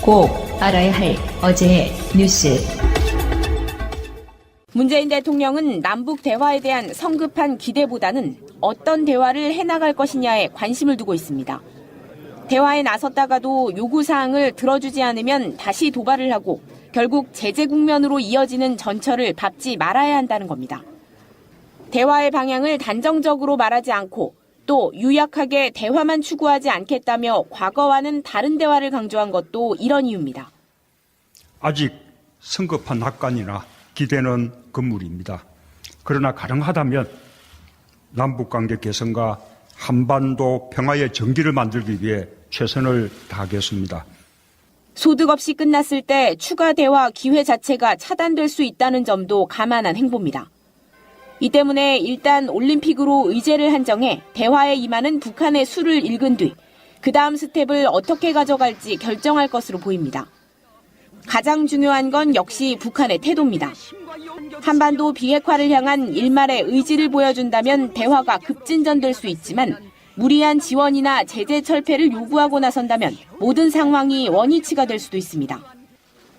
꼭 알아야 할 어제의 뉴스. 문재인 대통령은 남북 대화에 대한 성급한 기대보다는 어떤 대화를 해나갈 것이냐에 관심을 두고 있습니다. 대화에 나섰다가도 요구사항을 들어주지 않으면 다시 도발을 하고 결국 제재 국면으로 이어지는 전철을 밟지 말아야 한다는 겁니다. 대화의 방향을 단정적으로 말하지 않고 또 유약하게 대화만 추구하지 않겠다며 과거와는 다른 대화를 강조한 것도 이런 이유입니다. 아직 성급한 낙관이나 기대는 금물입니다. 그러나 가능하다면 남북관계 개선과 한반도 평화의 전기를 만들기 위해 최선을 다하겠습니다. 소득 없이 끝났을 때 추가 대화 기회 자체가 차단될 수 있다는 점도 감안한 행보입니다. 이 때문에 일단 올림픽으로 의제를 한정해 대화에 임하는 북한의 수를 읽은 뒤 그 다음 스텝을 어떻게 가져갈지 결정할 것으로 보입니다. 가장 중요한 건 역시 북한의 태도입니다. 한반도 비핵화를 향한 일말의 의지를 보여준다면 대화가 급진전될 수 있지만 무리한 지원이나 제재 철폐를 요구하고 나선다면 모든 상황이 원위치가 될 수도 있습니다.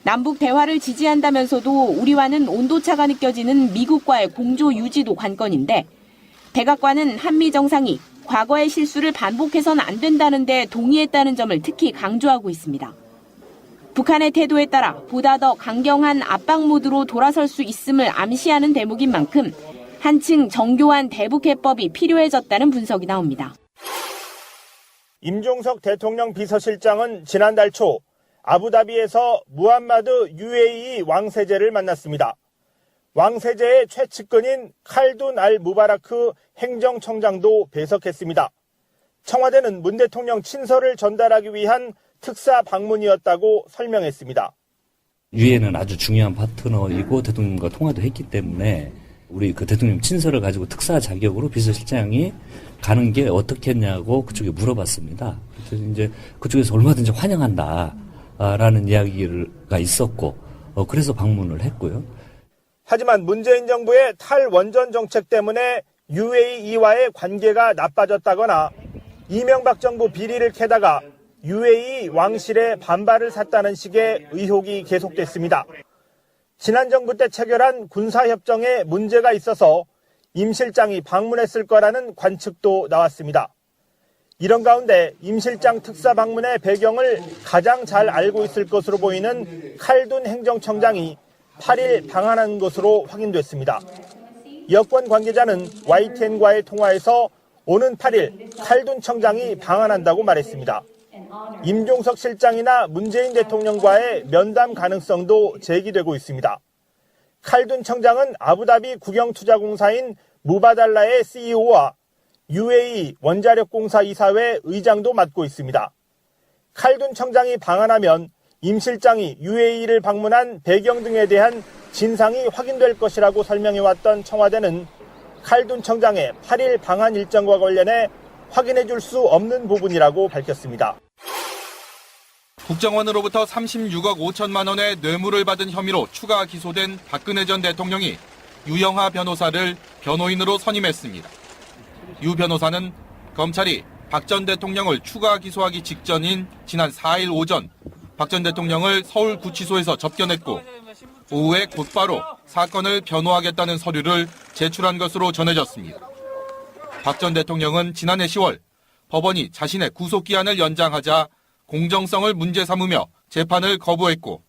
남북 대화를 지지한다면서도 우리와는 온도차가 느껴지는 미국과의 공조 유지도 관건인데 백악관은 한미 정상이 과거의 실수를 반복해서는 안 된다는 데 동의했다는 점을 특히 강조하고 있습니다. 북한의 태도에 따라 보다 더 강경한 압박 모드로 돌아설 수 있음을 암시하는 대목인 만큼 한층 정교한 대북해법이 필요해졌다는 분석이 나옵니다. 임종석 대통령 비서실장은 지난달 초 아부다비에서 무함마드 UAE 왕세제를 만났습니다. 왕세제의 최측근인 칼둔 알 무바라크 행정청장도 배석했습니다. 청와대는 문 대통령 친서를 전달하기 위한 특사 방문이었다고 설명했습니다. 유엔은 아주 중요한 파트너이고 대통령과 통화도 했기 때문에 우리 그 대통령 친서를 가지고 특사 자격으로 비서실장이 가는 게 어떻겠냐고 그쪽에 물어봤습니다. 그래서 이제 그쪽에서 얼마든지 환영한다라는 이야기가 있었고 그래서 방문을 했고요. 하지만 문재인 정부의 탈원전 정책 때문에 UAE와의 관계가 나빠졌다거나 이명박 정부 비리를 캐다가 UAE 왕실에 반발을 샀다는 식의 의혹이 계속됐습니다. 지난 정부 때 체결한 군사협정에 문제가 있어서 임 실장이 방문했을 거라는 관측도 나왔습니다. 이런 가운데 임 실장 특사 방문의 배경을 가장 잘 알고 있을 것으로 보이는 칼둔 행정청장이 8일 방한한 것으로 확인됐습니다. 여권 관계자는 YTN과의 통화에서 오는 8일 칼둔 청장이 방한한다고 말했습니다. 임종석 실장이나 문재인 대통령과의 면담 가능성도 제기되고 있습니다. 칼둔 청장은 아부다비 국영투자공사인 무바달라의 CEO와 UAE 원자력공사 이사회 의장도 맡고 있습니다. 칼둔 청장이 방한하면 임 실장이 UAE를 방문한 배경 등에 대한 진상이 확인될 것이라고 설명해왔던 청와대는 칼둔 청장의 8일 방한 일정과 관련해 확인해 줄 수 없는 부분이라고 밝혔습니다. 국정원으로부터 36억 5천만 원의 뇌물을 받은 혐의로 추가 기소된 박근혜 전 대통령이 유영하 변호사를 변호인으로 선임했습니다. 유 변호사는 검찰이 박 전 대통령을 추가 기소하기 직전인 지난 4일 오전 박 전 대통령을 서울구치소에서 접견했고 오후에 곧바로 사건을 변호하겠다는 서류를 제출한 것으로 전해졌습니다. 박 전 대통령은 지난해 10월 법원이 자신의 구속기한을 연장하자 공정성을 문제 삼으며 재판을 거부했고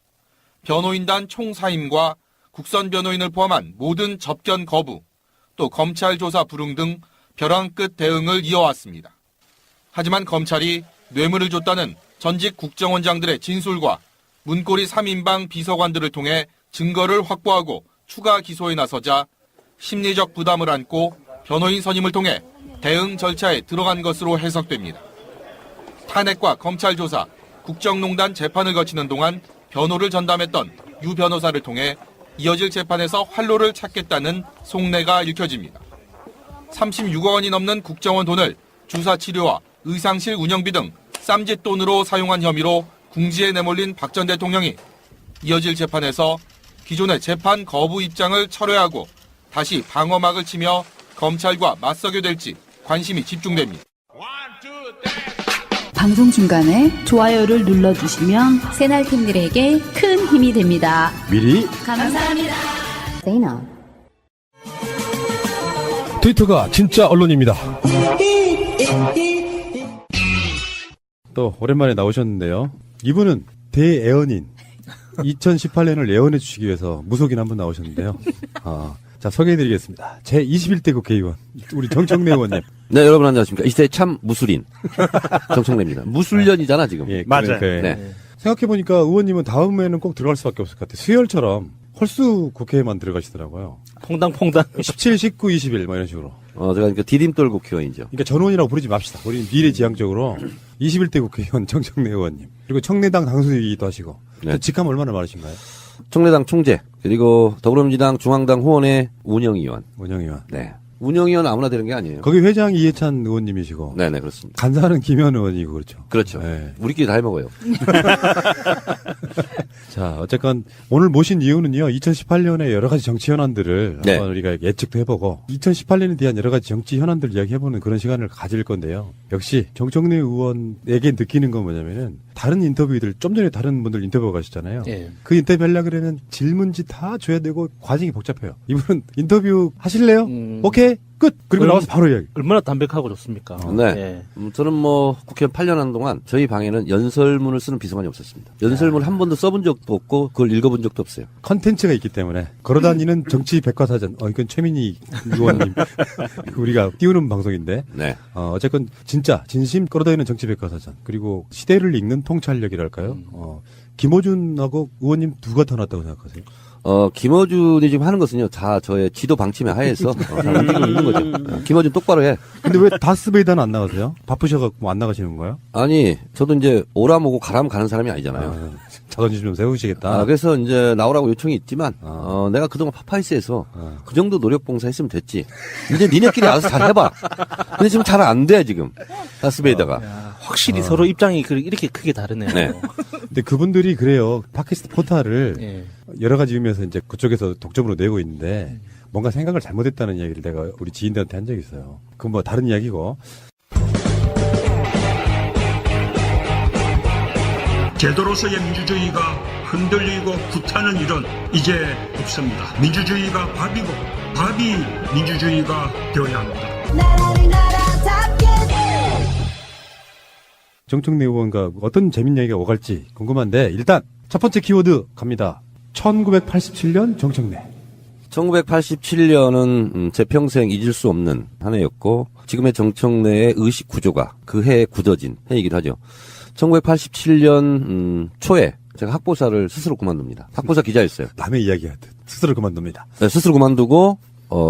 변호인단 총사임과 국선 변호인을 포함한 모든 접견 거부, 또 검찰 조사 불응 등 벼랑 끝 대응을 이어왔습니다. 하지만 검찰이 뇌물을 줬다는 전직 국정원장들의 진술과 문고리 3인방 비서관들을 통해 증거를 확보하고 추가 기소에 나서자 심리적 부담을 안고 변호인 선임을 통해 대응 절차에 들어간 것으로 해석됩니다. 탄핵과 검찰 조사, 국정농단 재판을 거치는 동안 변호를 전담했던 유 변호사를 통해 이어질 재판에서 활로를 찾겠다는 속내가 읽혀집니다. 36억 원이 넘는 국정원 돈을 주사 치료와 의상실 운영비 등 쌈짓돈으로 사용한 혐의로 궁지에 내몰린 박 전 대통령이 이어질 재판에서 기존의 재판 거부 입장을 철회하고 다시 방어막을 치며 검찰과 맞서게 될지 관심이 집중됩니다. 방송 중간에 좋아요를 눌러주시면 새날팀들에게 큰 힘이 됩니다. 미리 감사합니다. 트위터가 진짜 언론입니다. 또 오랜만에 나오셨는데요. 이분은 대애언인 2018년을 예언해 주시기 위해서 무속인 한 분 나오셨는데요. 자, 소개해드리겠습니다. 제21대 국회의원 우리 정청래 의원님. 네, 여러분 안녕하십니까. 이 시대의 참 무술인 정청래입니다. 무술년이잖아 지금. 예, 맞아요. 네. 생각해보니까 의원님은 다음에는 꼭 들어갈 수밖에 없을 것 같아요. 수혈처럼 헐수 국회에만 들어가시더라고요. 퐁당퐁당. 17, 19, 20일 뭐 이런 식으로. 제가 그러니까 디딤돌 국회의원이죠. 그러니까 전원이라고 부르지 맙시다. 우리는 미래지향적으로 21대 국회의원 정청래 의원님. 그리고 청래당 당수이기도 하시고. 네. 직함 얼마나 많으신가요? 청래당 총재 그리고 더불어민주당 중앙당 후원회 운영위원. 원영의원. 네. 운영위원 아무나 되는 게 아니에요. 거기 회장 이해찬 의원님이시고. 네네 그렇습니다. 간사는 김현 의원이고 그렇죠. 그렇죠. 네. 우리끼리 다 해먹어요. 자, 어쨌건 오늘 모신 이유는요. 2018년에 여러 가지 정치 현안들을 네. 한번 우리가 예측도 해보고 2018년에 대한 여러 가지 정치 현안들 이야기해보는 그런 시간을 가질 건데요. 역시 정청래 의원에게 느끼는 건 뭐냐면은 다른 인터뷰들 좀 전에 다른 분들 인터뷰 가셨잖아요. 예. 그 인터뷰 하려고 그러면 질문지 다 줘야 되고 과정이 복잡해요. 이분은 인터뷰 하실래요? 오케이 끝. 그리고 나와서 바로 이야기. 얼마나 담백하고 좋습니까? 네. 예. 저는 뭐 국회의원 8년 한 동안 저희 방에는 연설문을 쓰는 비서관이 없었습니다. 연설문 한 번도 써본 적도 없고 그걸 읽어본 적도 없어요. 컨텐츠가 있기 때문에 걸어다니는 정치 백과사전. 이건 최민희 의원님 우리가 띄우는 방송인데. 네. 어쨌건 진짜 진심 걸어다니는 정치 백과사전. 그리고 시대를 읽는 통찰력이랄까요? 김어준하고 의원님 누가 더 낫다고 생각하세요? 김어준이 지금 하는 것은요, 다 저의 지도 방침에 하에서 잘 움직이고 있는 거죠. 김어준 똑바로 해. 근데 왜 다스베이다는 안 나가세요? 바쁘셔갖고 안 나가시는 거예요? 아니, 저도 이제 오라모고 가라면 가는 사람이 아니잖아요. 자존심 좀 세우시겠다. 그래서 이제 나오라고 요청이 있지만, 내가 그동안 파파이스에서 그 정도 노력 봉사했으면 됐지. 이제 니네끼리 알아서 잘 해봐. 근데 지금 잘 안 돼, 지금. 다스베이다가. 확실히 서로 입장이 이렇게 크게 다르네요. 네. 근데 그분들이 그래요. 팟캐스트 포탈을 예. 여러 가지 의미에서 이제 그쪽에서 독점으로 내고 있는데 뭔가 생각을 잘못했다는 이야기를 내가 우리 지인들한테 한 적이 있어요. 그건 뭐 다른 이야기고. 제도로서의 민주주의가 흔들리고 구타는 일은 이제 없습니다. 민주주의가 밥이고 밥이 민주주의가 되어야 합니다. 정청래 의원과 어떤 재밌는 얘기가 오갈지 궁금한데 일단 첫 번째 키워드 갑니다. 1987년 정청래. 1987년은 제 평생 잊을 수 없는 한 해였고 지금의 정청래의 의식 구조가 그 해에 굳어진 해이기도 하죠. 1987년 초에 제가 학보사를 스스로 그만둡니다. 학보사 기자였어요. 남의 이야기하듯 스스로 그만둡니다. 네, 스스로 그만두고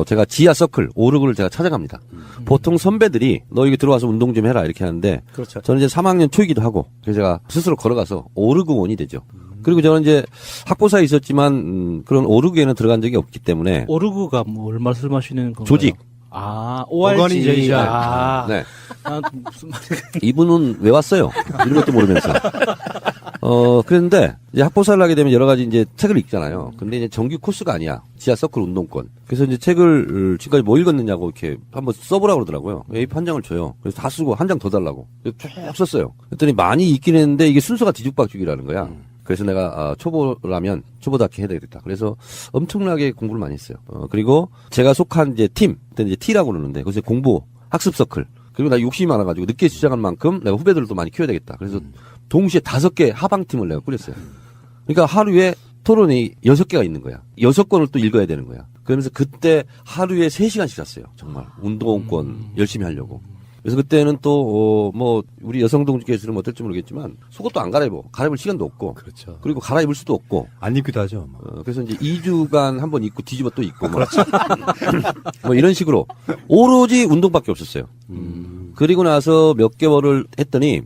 제가 지하 서클 오르그를 제가 찾아갑니다. 보통 선배들이 너 여기 들어와서 운동 좀 해라 이렇게 하는데 그렇죠. 저는 이제 3학년 초이기도 하고 그래서 제가 스스로 걸어가서 오르그원이 되죠. 그리고 저는 이제 학보사에 있었지만 그런 오르그에는 들어간 적이 없기 때문에 오르그가 뭐 얼마 말씀하시는 건가요? 조직. ORG. 오거니제이션. 네. 무슨 말이 이분은 왜 왔어요? 이런 것도 모르면서. 그랬는데, 이제 학보사를 하게 되면 여러 가지 이제 책을 읽잖아요. 근데 이제 정규 코스가 아니야. 지하 서클 운동권. 그래서 이제 책을 지금까지 뭐 읽었느냐고 이렇게 한번 써보라고 그러더라고요. A4 한 장을 줘요. 그래서 다 쓰고 한 장 더 달라고. 쭉 썼어요. 그랬더니 많이 읽긴 했는데 이게 순서가 뒤죽박죽이라는 거야. 그래서 내가 초보라면 초보답게 해야 되겠다. 그래서 엄청나게 공부를 많이 했어요. 그리고 제가 속한 이제 팀, 그때 이제 T라고 그러는데 거기서 공부, 학습 서클. 그리고 나 욕심이 많아가지고 늦게 시작한 만큼 내가 후배들을 또 많이 키워야 되겠다. 그래서 동시에 5개 하방팀을 내가 꾸렸어요. 그러니까 하루에 토론이 6개가 있는 거야. 6권을 또 읽어야 되는 거야. 그러면서 그때 하루에 3시간씩 잤어요. 정말. 운동권 열심히 하려고. 그래서 그때는 또, 우리 여성 동지께서는 어떨지 모르겠지만, 속옷도 안 갈아입을 시간도 없고. 그렇죠. 그리고 갈아입을 수도 없고. 안 입기도 하죠. 그래서 이제 2주간 한번 입고 뒤집어 또 입고. 그렇죠. 뭐 이런 식으로. 오로지 운동밖에 없었어요. 그리고 나서 몇 개월을 했더니,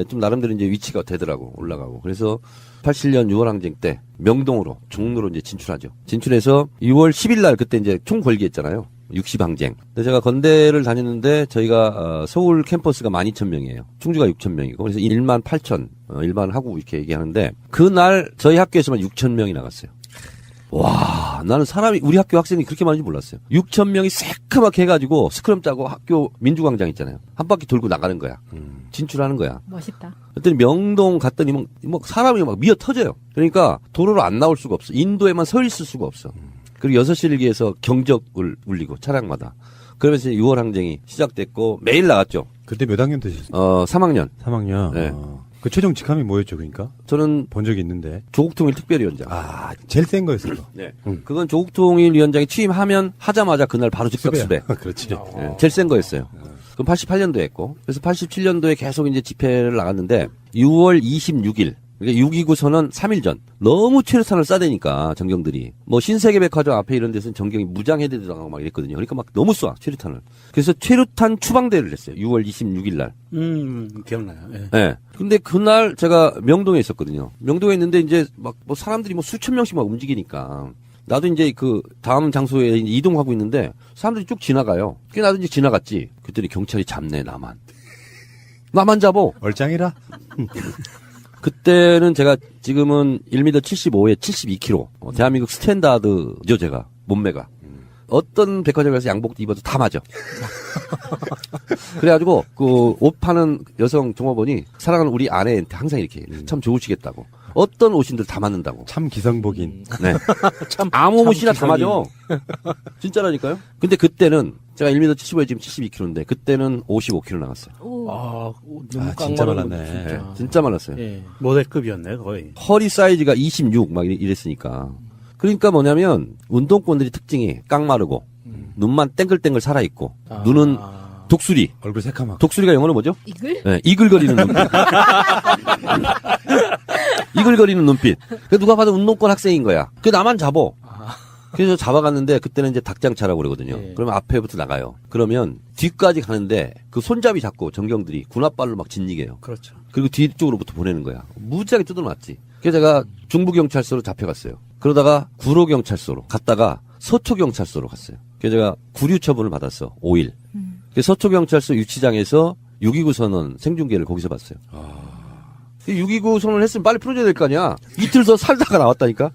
좀 나름대로 이제 위치가 되더라고. 올라가고. 그래서 87년 6월 항쟁 때 명동으로, 종로로 이제 진출하죠. 진출해서 6월 10일 날 그때 이제 총 걸기했잖아요. 60항쟁. 근데 제가 건대를 다녔는데 저희가 서울 캠퍼스가 12,000명이에요. 충주가 6,000명이고 그래서 18,000 일반하고 이렇게 얘기하는데 그날 저희 학교에서만 6,000명이 나갔어요. 와, 나는 사람이, 우리 학교 학생이 그렇게 많은지 몰랐어요. 6,000명이 새까맣게 해가지고 스크럼 짜고 학교 민주광장 있잖아요. 한 바퀴 돌고 나가는 거야. 진출하는 거야. 멋있다. 그랬더니 명동 갔더니 막 사람이 막 미어 터져요. 그러니까 도로로 안 나올 수가 없어. 인도에만 서 있을 수가 없어. 그리고 6시를 기해서 경적을 울리고 차량마다. 그러면서 6월 항쟁이 시작됐고 매일 나갔죠. 그때 몇 학년 되셨어요? 3학년. 3학년. 네. 그 최종 직함이 뭐였죠, 그러니까? 저는 본 적이 있는데. 조국통일 특별위원장. 아, 제일 센 거였어요. 네. 그건 조국통일 위원장이 하자마자 그날 바로 즉각 수배. 그렇지. 네, 제일 센 거였어요. 그럼 88년도에 했고, 그래서 87년도에 계속 이제 집회를 나갔는데, 6월 26일, 그러니까 6.29 선언 3일 전, 너무 최루탄을 쏴대니까, 정경들이. 뭐, 신세계백화점 앞에 이런 데서는 정경이 무장해제도 당하고 막 이랬거든요. 그러니까 막 너무 쏴, 최루탄을. 그래서 최루탄 추방대회를 했어요. 6월 26일 날. 기억나요. 예. 네. 근데 그날 제가 명동에 있었거든요. 명동에 있는데 이제 막 뭐 사람들이 뭐 수천 명씩 막 움직이니까. 나도 이제 그 다음 장소에 이제 이동하고 있는데 사람들이 쭉 지나가요. 그게 나도 이제 지나갔지. 그랬더니 경찰이 잡네, 나만 잡어. 얼짱이라? 그때는 제가 지금은 1m 75에 72kg. 대한민국 스탠다드죠, 제가. 몸매가. 어떤 백화점에 가서 양복 입어도 다 맞아. 그래가지고 그 옷 파는 여성 종업원이 사랑하는 우리 아내한테 항상 이렇게 참 좋으시겠다고. 어떤 옷인들 다 맞는다고. 참 기성복인. 네. 아무 옷이나 다 맞아. 진짜라니까요. 근데 그때는 제가 1m 75에 지금 72kg인데 그때는 55kg 나갔어요. 너무 진짜 깡마른 말랐네. 거, 진짜. 진짜 말랐어요. 예. 모델급이었네, 거의. 허리 사이즈가 26 막 이랬으니까. 그러니까 뭐냐면 운동권들이 특징이 깡마르고 눈만 땡글땡글 살아있고 눈은 독수리. 얼굴 새까맣고. 독수리가 영어로 뭐죠? 이글? 네, 이글거리는 눈빛. 이글거리는 눈빛. 그 누가 봐도 운동권 학생인 거야. 그 나만 잡어. 그래서 잡아갔는데 그때는 이제 닭장차라고 그러거든요. 예. 그러면 앞에부터 나가요. 그러면 뒤까지 가는데 그 손잡이 잡고 정경들이 군합발로 막 진이게요. 그렇죠. 그리고 뒤쪽으로부터 보내는 거야. 무지하게 뜯어놨지. 그래서 제가 중부경찰서로 잡혀갔어요. 그러다가 구로경찰서로 갔다가 서초경찰서로 갔어요. 그래서 제가 구류처분을 받았어. 5일. 그래서 서초경찰서 유치장에서 6.29 선언 생중계를 거기서 봤어요. 6.29 선언을 했으면 빨리 풀어줘야 될 거 아니야. 이틀 더 살다가 나왔다니까.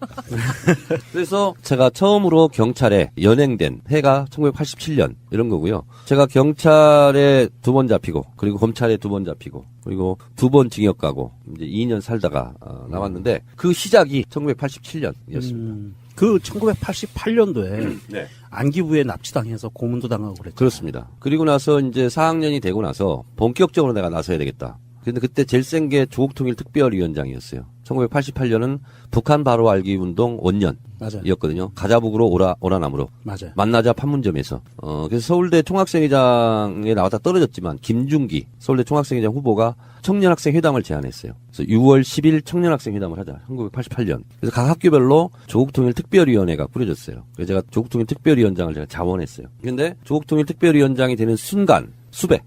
그래서 제가 처음으로 경찰에 연행된 해가 1987년 이런 거고요. 제가 경찰에 2번 잡히고 그리고 검찰에 2번 잡히고 그리고 2번 징역 가고 이제 2년 살다가 나왔는데 그 시작이 1987년이었습니다. 그 1988년도에 네. 안기부에 납치당해서 고문도 당하고 그랬죠. 그렇습니다. 그리고 나서 이제 4학년이 되고 나서 본격적으로 내가 나서야 되겠다. 근데 그때 제일 센 게 조국통일 특별위원장이었어요. 1988년은 북한 바로 알기 운동 원년이었거든요. 맞아요. 가자북으로 오라남으로. 맞아요. 만나자 판문점에서. 그래서 서울대 총학생회장에 나왔다 떨어졌지만 김중기 서울대 총학생회장 후보가 청년학생 회담을 제안했어요. 그래서 6월 10일 청년학생 회담을 하자. 1988년. 그래서 각 학교별로 조국통일 특별위원회가 꾸려졌어요. 그래서 제가 조국통일 특별위원장을 제가 자원했어요. 근데 조국통일 특별위원장이 되는 순간 수배.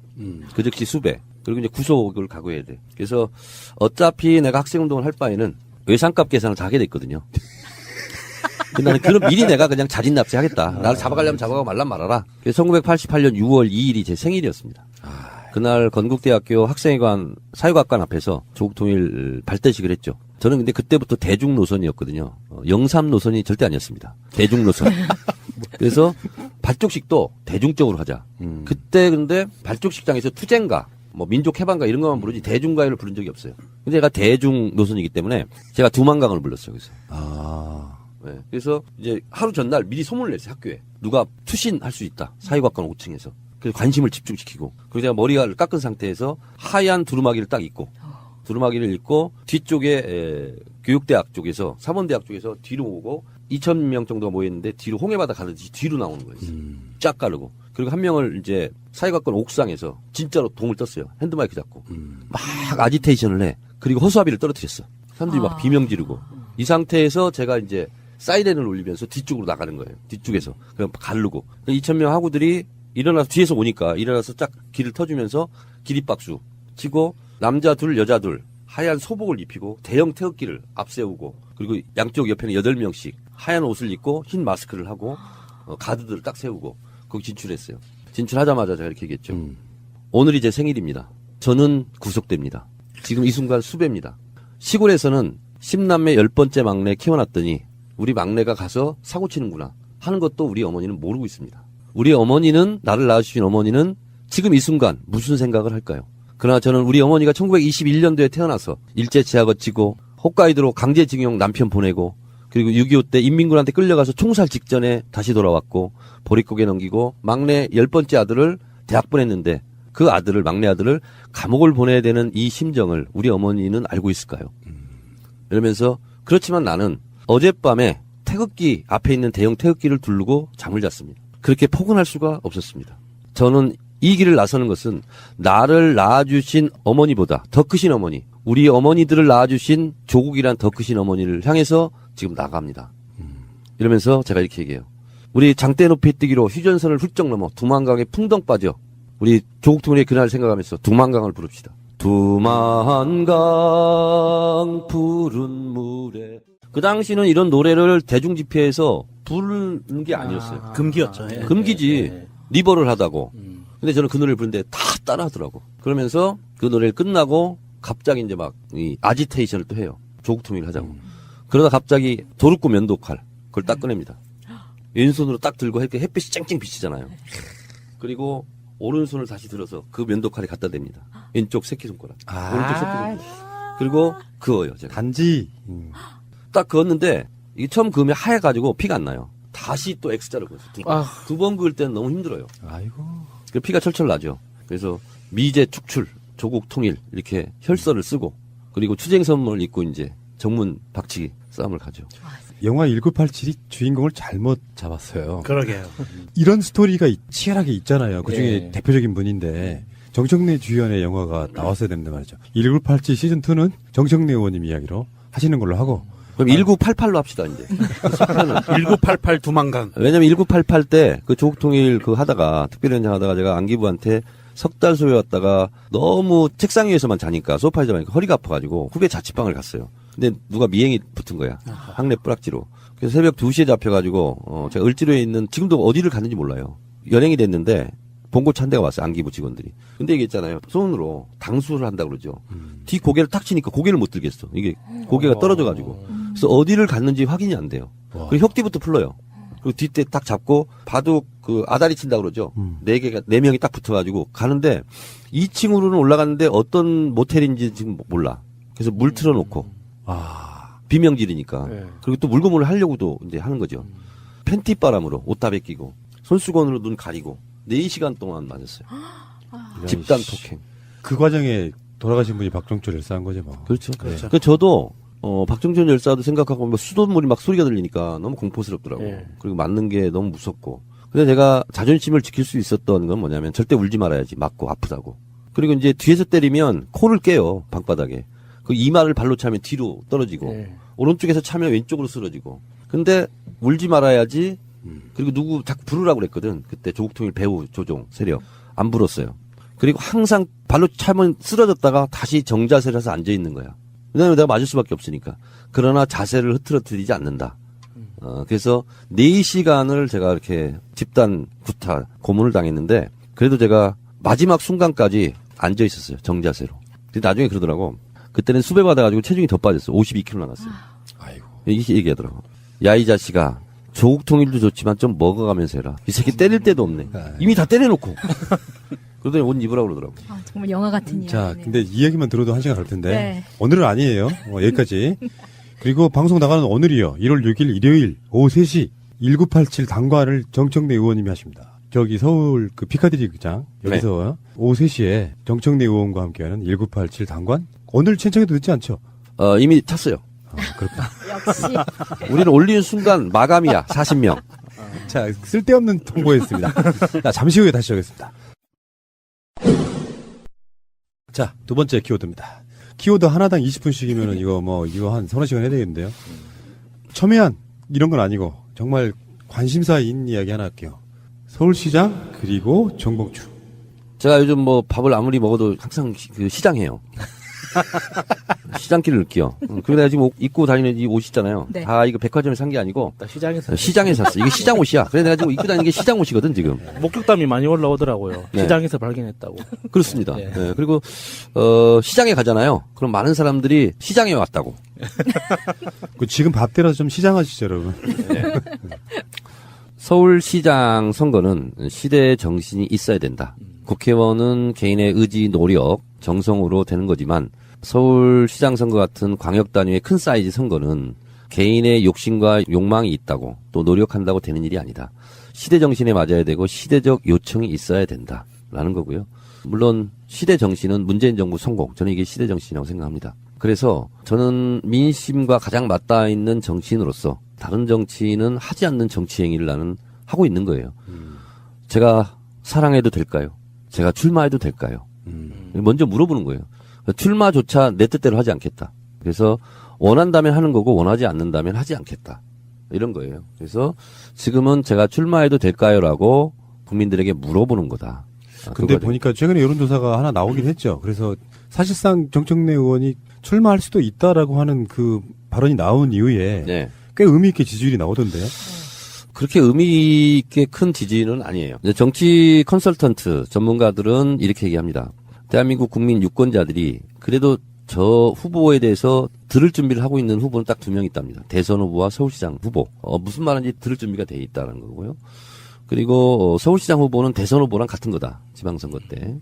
그 즉시 수배. 그리고 이제 구속을 각오해야 돼. 그래서 어차피 내가 학생운동을 할 바에는 외상값 계산을 다 하게 됐거든요. 근데 나는 그럼 미리 내가 그냥 자진 납세하겠다. 나를 잡아가려면 잡아가고 말란 말아라. 그래서 1988년 6월 2일이 제 생일이었습니다. 그날 건국대학교 학생회관 사회과학관 앞에서 조국통일 발대식을 했죠. 저는 근데 그때부터 대중 노선이었거든요. 영삼 노선이 절대 아니었습니다. 대중 노선. 그래서 발족식도 대중적으로 하자. 그때 근데 발족식장에서 투쟁가 뭐 민족해방가 이런 것만 부르지 대중가요를 부른 적이 없어요. 근데 제가 대중 노선이기 때문에 제가 두만강을 불렀어요. 그래서. 네. 그래서 이제 하루 전날 미리 소문을 냈어요. 학교에. 누가 투신할 수 있다. 사회과학관 5층에서. 그래서 관심을 집중시키고. 그리고 제가 머리를 깎은 상태에서 하얀 두루마기를 딱 입고. 두루마기를 입고 뒤쪽에 교육대학 쪽에서 사범대학 쪽에서 뒤로 오고 2,000명 정도가 모였는데 뒤로 홍해바다 가듯이 뒤로 나오는 거예요. 쫙 가르고. 그리고 한 명을 이제 사회과학관 옥상에서 진짜로 동을 떴어요. 핸드마이크 잡고. 막 아지테이션을 해. 그리고 허수아비를 떨어뜨렸어. 사람들이 막 비명 지르고. 이 상태에서 제가 이제 사이렌을 울리면서 뒤쪽으로 나가는 거예요. 뒤쪽에서. 그냥 가르고. 2,000명 학우들이 일어나서 뒤에서 오니까 일어나서 쫙 길을 터주면서 기립박수 치고 남자 둘 여자 둘 하얀 소복을 입히고 대형 태극기를 앞세우고 그리고 양쪽 옆에는 8명씩 하얀 옷을 입고 흰 마스크를 하고 가드들을 딱 세우고 거기 진출했어요. 진출하자마자 제가 이렇게 얘기했죠. 오늘이 제 생일입니다. 저는 구속됩니다. 지금 이 순간 수배입니다. 시골에서는 10남매 10번째 막내 키워놨더니 우리 막내가 가서 사고 치는구나 하는 것도 우리 어머니는 모르고 있습니다. 우리 어머니는, 나를 낳아주신 어머니는 지금 이 순간 무슨 생각을 할까요? 그러나 저는 우리 어머니가 1921년도에 태어나서 일제치하 거치고 홋카이도로 강제징용 남편 보내고 그리고 6.25 때 인민군한테 끌려가서 총살 직전에 다시 돌아왔고 보릿고개 넘기고 막내 10번째 아들을 대학 보냈는데 그 아들을, 막내 아들을 감옥을 보내야 되는 이 심정을 우리 어머니는 알고 있을까요? 이러면서 그렇지만 나는 어젯밤에 태극기 앞에 있는 대형 태극기를 두르고 잠을 잤습니다. 그렇게 포근할 수가 없었습니다. 저는 이 길을 나서는 것은 나를 낳아주신 어머니보다 더 크신 어머니, 우리 어머니들을 낳아주신 조국이란 더 크신 어머니를 향해서 지금 나갑니다. 이러면서 제가 이렇게 얘기해요. 우리 장대 높이 뛰기로 휴전선을 훌쩍 넘어 두만강에 풍덩 빠져 우리 조국 통일의 그날을 생각하면서 두만강을 부릅시다. 두만강 푸른 물에. 그 당시는 이런 노래를 대중집회에서 부르는 게 아니었어요. 금기였죠. 예. 금기지. 리버를 하다고. 근데 저는 그 노래를 부르는데 다 따라하더라고. 그러면서 그 노래를 끝나고 갑자기 이제 막 이 아지테이션을 또 해요. 조국 통일을 하자고. 그러다 갑자기 도르코 면도칼 그걸 딱 꺼냅니다. 왼손으로 딱 들고 이렇게 햇빛이 쨍쨍 비치잖아요. 그리고 오른손을 다시 들어서 그 면도칼에 갖다 댑니다. 왼쪽 새끼손가락. 오른쪽 새끼손가락. 그리고 그어요. 제가. 단지 딱 그었는데 이게 처음 그으면 하얘가지고 피가 안 나요. 다시 또 X자를 그었어요. 두 번 그을 때는 너무 힘들어요. 아이고. 그 피가 철철 나죠. 그래서 미제 축출, 조국 통일 이렇게 혈서를 쓰고 그리고 추쟁선문을 입고 이제 정문 박치기 싸움을 가죠. 영화 1987이 주인공을 잘못 잡았어요. 그러게요. 이런 스토리가 치열하게 있잖아요. 그 중에 네. 대표적인 분인데 정청래 주연의 영화가 나왔어야 되는데 말이죠. 1987 시즌2는 정청래 의원님 이야기로 하시는 걸로 하고 그럼 1988로 합시다 이제. 1988 두만강. 왜냐면 1988 때 그 조국 통일 그 하다가 특별위원장 하다가 제가 안기부한테 석 달 소요 왔다가 너무 책상 위에서만 자니까 소파에서 자니까 허리가 아파가지고 후배 자취방을 갔어요. 근데 누가 미행이 붙은 거야. 학내 뿌락지로. 그래서 새벽 2시에 잡혀가지고 제가 을지로에 있는 지금도 어디를 갔는지 몰라요. 연행이 됐는데 봉고차 한 대가 왔어요. 안기부 직원들이. 근데 이게 있잖아요. 손으로 당수를 한다고 그러죠. 뒤 고개를 탁 치니까 고개를 못 들겠어. 이게 고개가 떨어져가지고. 그래서 어디를 갔는지 확인이 안 돼요. 그리고 혁뒤부터 풀러요. 그리고 뒷대 딱 잡고 바둑 그 아다리 친다고 그러죠. 네 명이 딱 붙어가지고 가는데 2층으로는 올라갔는데 어떤 모텔인지 지금 몰라. 그래서 물 틀어놓고 비명질이니까. 그리고 또 물고문을 하려고도 이제 하는 거죠. 팬티 바람으로 옷 다 벗기고 손수건으로 눈 가리고 4시간 동안 맞았어요. 집단 폭행. 그 과정에 돌아가신 분이 박종철 열사한 거죠, 뭐. 그렇죠. 그 저도 박정준 열사도 생각하고 뭐 수돗물이 막 소리가 들리니까 너무 공포스럽더라고. 그리고 맞는 게 너무 무섭고. 근데 제가 자존심을 지킬 수 있었던 건 뭐냐면 절대 울지 말아야지. 맞고 아프다고. 그리고 이제 뒤에서 때리면 코를 깨요. 방바닥에. 그 이마를 발로 차면 뒤로 떨어지고 오른쪽에서 차면 왼쪽으로 쓰러지고. 근데 울지 말아야지. 그리고 누구 자꾸 부르라고 그랬거든. 그때 조국통일 배우 조종 세력 안 불었어요. 그리고 항상 발로 차면 쓰러졌다가 다시 정자세를 해서 앉아 있는 거야. 왜냐면 내가 맞을 수밖에 없으니까. 그러나 자세를 흐트러뜨리지 않는다. 그래서 4시간을 제가 이렇게 집단 구타 고문을 당했는데 그래도 제가 마지막 순간까지 앉아 있었어요. 정자세로. 근데 나중에 그러더라고. 그때는 수배 받아가지고 체중이 더 빠졌어요. 52kg 나갔어요. 아이고. 이렇게 얘기하더라고. 야, 이 자식아. 조국 통일도 좋지만 좀 먹어가면서 해라. 이 새끼 때릴 데도 없네. 이미 다 때려놓고. 그러더니 옷 입으라고 그러더라고. 정말 영화 같은 이야기. 자, 근데 이 얘기만 들어도 1시간 갈 텐데. 네. 오늘은 아니에요. 여기까지. 그리고 방송 나가는 오늘이요. 1월 6일 일요일 오후 3시 1987 당관을 정청래 의원님이 하십니다. 저기 서울 그 피카디리 극장 여기서 오후 3시에 정청래 의원과 함께하는 1987 당관. 오늘 신청해도 늦지 않죠? 이미 탔어요. 그렇구나. 역시. 우리는 올리는 순간 마감이야. 40명. 자, 쓸데없는 통보였습니다. 자, 잠시 후에 다시 하겠습니다. 자, 두 번째 키워드입니다. 키워드 하나당 20분씩이면은 이거 한 서너 시간 해야 되겠는데요. 첨예한 이런 건 아니고 정말 관심사인 이야기 하나 할게요. 서울시장 그리고 정봉주. 제가 요즘 뭐 밥을 아무리 먹어도 항상 그 시장해요. 시장길을 느껴. 그리고 내가 지금 입고 다니는 이 옷 있잖아요. 네. 다 이거 백화점에 산 게 아니고 시장에서 시장에서 샀어. 이게 시장 옷이야. 그래서 내가 지금 입고 다니는 게 시장 옷이거든 지금. 목격담이 많이 올라오더라고요. 네. 시장에서 발견했다고. 그렇습니다. 네. 네, 그리고 시장에 가잖아요. 그럼 많은 사람들이 시장에 왔다고. 그 지금 밥 때라서 좀 시장하시죠, 여러분. 서울시장 선거는 시대의 정신이 있어야 된다. 국회의원은 개인의 의지, 노력, 정성으로 되는 거지만 서울시장 선거 같은 광역 단위의 큰 사이즈 선거는 개인의 욕심과 욕망이 있다고 또 노력한다고 되는 일이 아니다. 시대 정신에 맞아야 되고 시대적 요청이 있어야 된다라는 거고요. 물론 시대 정신은 문재인 정부 성공. 저는 이게 시대 정신이라고 생각합니다. 그래서 저는 민심과 가장 맞닿아 있는 정치인으로서 다른 정치인은 하지 않는 정치 행위를 나는 하고 있는 거예요. 제가 사랑해도 될까요? 제가 출마해도 될까요? 먼저 물어보는 거예요. 출마조차 내 뜻대로 하지 않겠다. 그래서 원한다면 하는 거고 원하지 않는다면 하지 않겠다. 이런 거예요. 그래서 지금은 제가 출마해도 될까요?라고 국민들에게 물어보는 거다. 근데 보니까 최근에 여론조사가 하나 나오긴 했죠. 그래서 사실상 정청래 의원이 출마할 수도 있다라고 하는 그 발언이 나온 이후에 네. 꽤 의미 있게 지지율이 나오던데요. 그렇게 의미 있게 큰 지지는 아니에요. 정치 컨설턴트 전문가들은 이렇게 얘기합니다. 대한민국 국민 유권자들이 그래도 저 후보에 대해서 들을 준비를 하고 있는 후보는 딱 2명 있답니다. 대선 후보와 서울시장 후보. 무슨 말인지 들을 준비가 돼 있다는 거고요. 그리고 서울시장 후보는 대선 후보랑 같은 거다. 지방선거 때.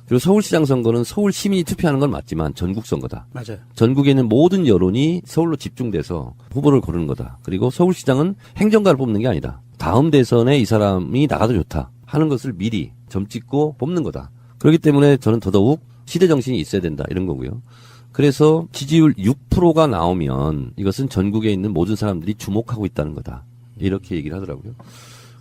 그리고 서울시장 선거는 서울 시민이 투표하는 건 맞지만 전국 선거다. 맞아요. 전국에 있는 모든 여론이 서울로 집중돼서 후보를 고르는 거다. 그리고 서울시장은 행정가를 뽑는 게 아니다. 다음 대선에 이 사람이 나가도 좋다 하는 것을 미리 점 찍고 뽑는 거다. 그렇기 때문에 저는 더더욱 시대 정신이 있어야 된다 이런 거고요. 그래서 지지율 6%가 나오면 이것은 전국에 있는 모든 사람들이 주목하고 있다는 거다. 이렇게 얘기를 하더라고요.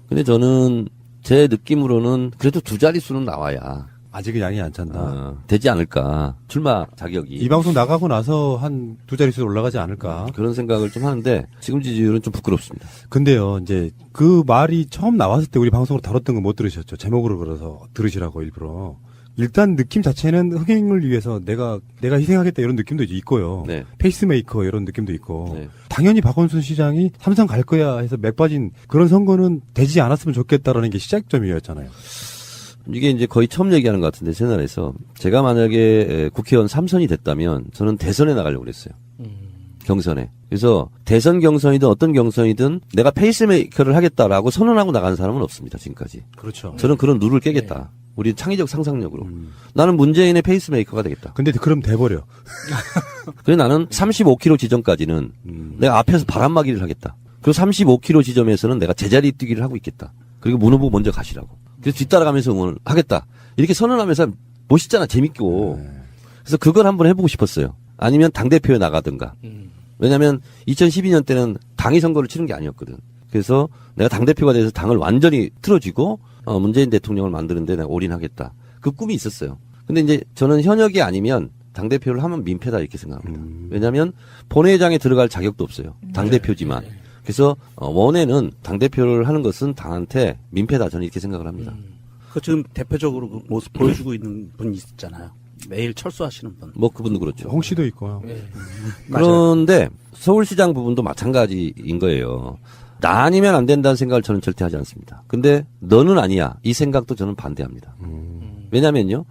근데 저는 제 느낌으로는 그래도 2자릿수는 나와야 아직은 양이 안 찬다. 되지 않을까. 출마 자격이. 이 방송 나가고 나서 한 2자릿수로 올라가지 않을까. 그런 생각을 좀 하는데 지금 지지율은 좀 부끄럽습니다. 근데요, 이제 그 말이 처음 나왔을 때 우리 방송으로 다뤘던 거 못 들으셨죠? 제목으로 걸어서 들으시라고 일부러. 일단 느낌 자체는 흥행을 위해서 내가 희생하겠다 이런 느낌도 있고요. 네. 페이스메이커 이런 느낌도 있고. 네. 당연히 박원순 시장이 삼성 갈 거야 해서 맥 빠진 그런 선거는 되지 않았으면 좋겠다라는 게 시작점이었잖아요. 이게 이제 거의 처음 얘기하는 것 같은데 채널에서 제가 만약에 국회의원 3선이 됐다면 저는 대선에 나가려고 그랬어요. 경선에. 그래서 대선 경선이든 어떤 경선이든 내가 페이스메이커를 하겠다라고 선언하고 나간 사람은 없습니다. 지금까지. 그렇죠. 저는 그런 룰을 깨겠다. 우리 창의적 상상력으로. 나는 문재인의 페이스메이커가 되겠다. 근데 그럼 돼버려. 그래서 나는 35km 지점까지는 내가 앞에서 바람막이를 하겠다. 그리고 35km 지점에서는 내가 제자리 뛰기를 하고 있겠다. 그리고 문 후보 먼저 가시라고. 그래서 뒤따라가면서 응원을 하겠다. 이렇게 선언하면서 멋있잖아. 재밌고. 그래서 그걸 한번 해보고 싶었어요. 아니면 당대표에 나가든가. 왜냐하면 2012년 때는 당이 선거를 치른 게 아니었거든. 그래서 내가 당대표가 돼서 당을 완전히 틀어쥐고 문재인 대통령을 만드는데 내가 올인하겠다. 그 꿈이 있었어요. 근데 이제 저는 현역이 아니면 당대표를 하면 민폐다 이렇게 생각합니다. 왜냐하면 본회의장에 들어갈 자격도 없어요. 당대표지만. 그래서 원에는 당대표를 하는 것은 당한테 민폐다 저는 이렇게 생각을 합니다. 그 지금 대표적으로 그 모습 보여주고 있는 분이 있잖아요. 매일 철수하시는 분. 뭐 그분도 그렇죠. 홍 씨도 있고요. 그런데 서울시장 부분도 마찬가지인 거예요. 나 아니면 안 된다는 생각을 저는 절대 하지 않습니다. 근데 너는 아니야. 이 생각도 저는 반대합니다. 왜냐면요.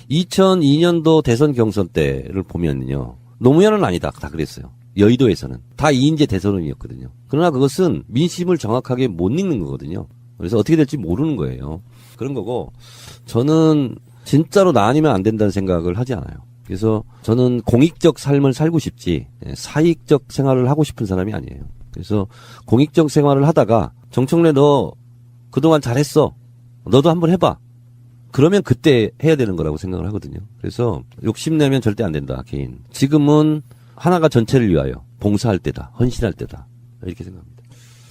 2002년도 대선 경선 때를 보면요. 노무현은 아니다. 다 그랬어요. 여의도에서는. 다 이인재 대선인이었거든요. 그러나 그것은 민심을 정확하게 못 읽는 거거든요. 그래서 어떻게 될지 모르는 거예요. 그런 거고 저는 진짜로 나 아니면 안 된다는 생각을 하지 않아요. 그래서 저는 공익적 삶을 살고 싶지 사익적 생활을 하고 싶은 사람이 아니에요. 그래서 공익적 생활을 하다가 정청래 너 그동안 잘했어. 너도 한번 해봐. 그러면 그때 해야 되는 거라고 생각을 하거든요. 그래서 욕심내면 절대 안 된다. 개인. 지금은 하나가 전체를 위하여 봉사할 때다. 헌신할 때다. 이렇게 생각합니다.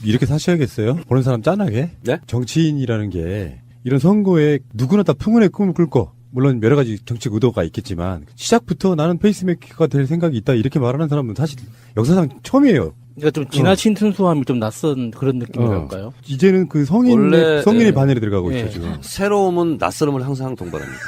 이렇게 사셔야겠어요? 보는 사람 짠하게? 네? 정치인이라는 게 이런 선거에 누구나 다 풍운의 꿈을 꿀고 물론 여러 가지 정책 의도가 있겠지만 시작부터 나는 페이스메이커가 될 생각이 있다 이렇게 말하는 사람은 사실 역사상 처음이에요. 그러니까 좀 지나친 순수함이 좀 낯선 그런 느낌이랄까요? 이제는 그 성인의 반열에 들어가고 있죠 지금. 새로움은 낯설음을 항상 동반합니다.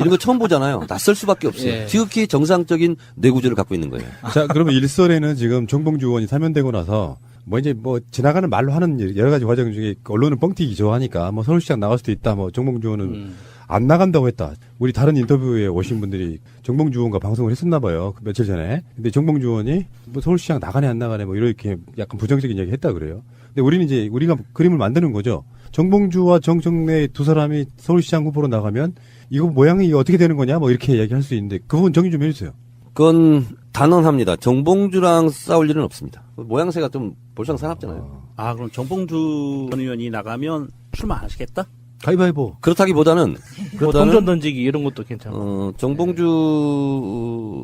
이런 거 처음 보잖아요. 낯설 수밖에 없어요. 예. 지극히 정상적인 뇌구조를 갖고 있는 거예요. 자, 그러면 일설에는 지금 정봉주 의원이 사면되고 나서 이제 지나가는 말로 하는 여러 가지 과정 중에 언론은 뻥튀기 좋아하니까 서울시장 나갈 수도 있다. 정봉주 의원은 안 나간다고 했다. 우리 다른 인터뷰에 오신 분들이 정봉주 의원과 방송을 했었나 봐요. 며칠 전에. 근데 정봉주 의원이 서울시장 나가네 안 나가네 이렇게 약간 부정적인 이야기 했다 그래요. 근데 우리는 이제 우리가 그림을 만드는 거죠. 정봉주와 정청래 두 사람이 서울시장 후보로 나가면 이거 모양이 어떻게 되는 거냐 이렇게 얘기할 수 있는데 그 부분 정리 좀 해주세요. 그건 단언합니다. 정봉주랑 싸울 일은 없습니다. 모양새가 좀 볼상사납잖아요. 아, 그럼 정봉주 전 의원이 나가면 출마 안 하시겠다? 가위바위보. 그렇다기보다는 동전 던지기 이런 것도 괜찮아. 정봉주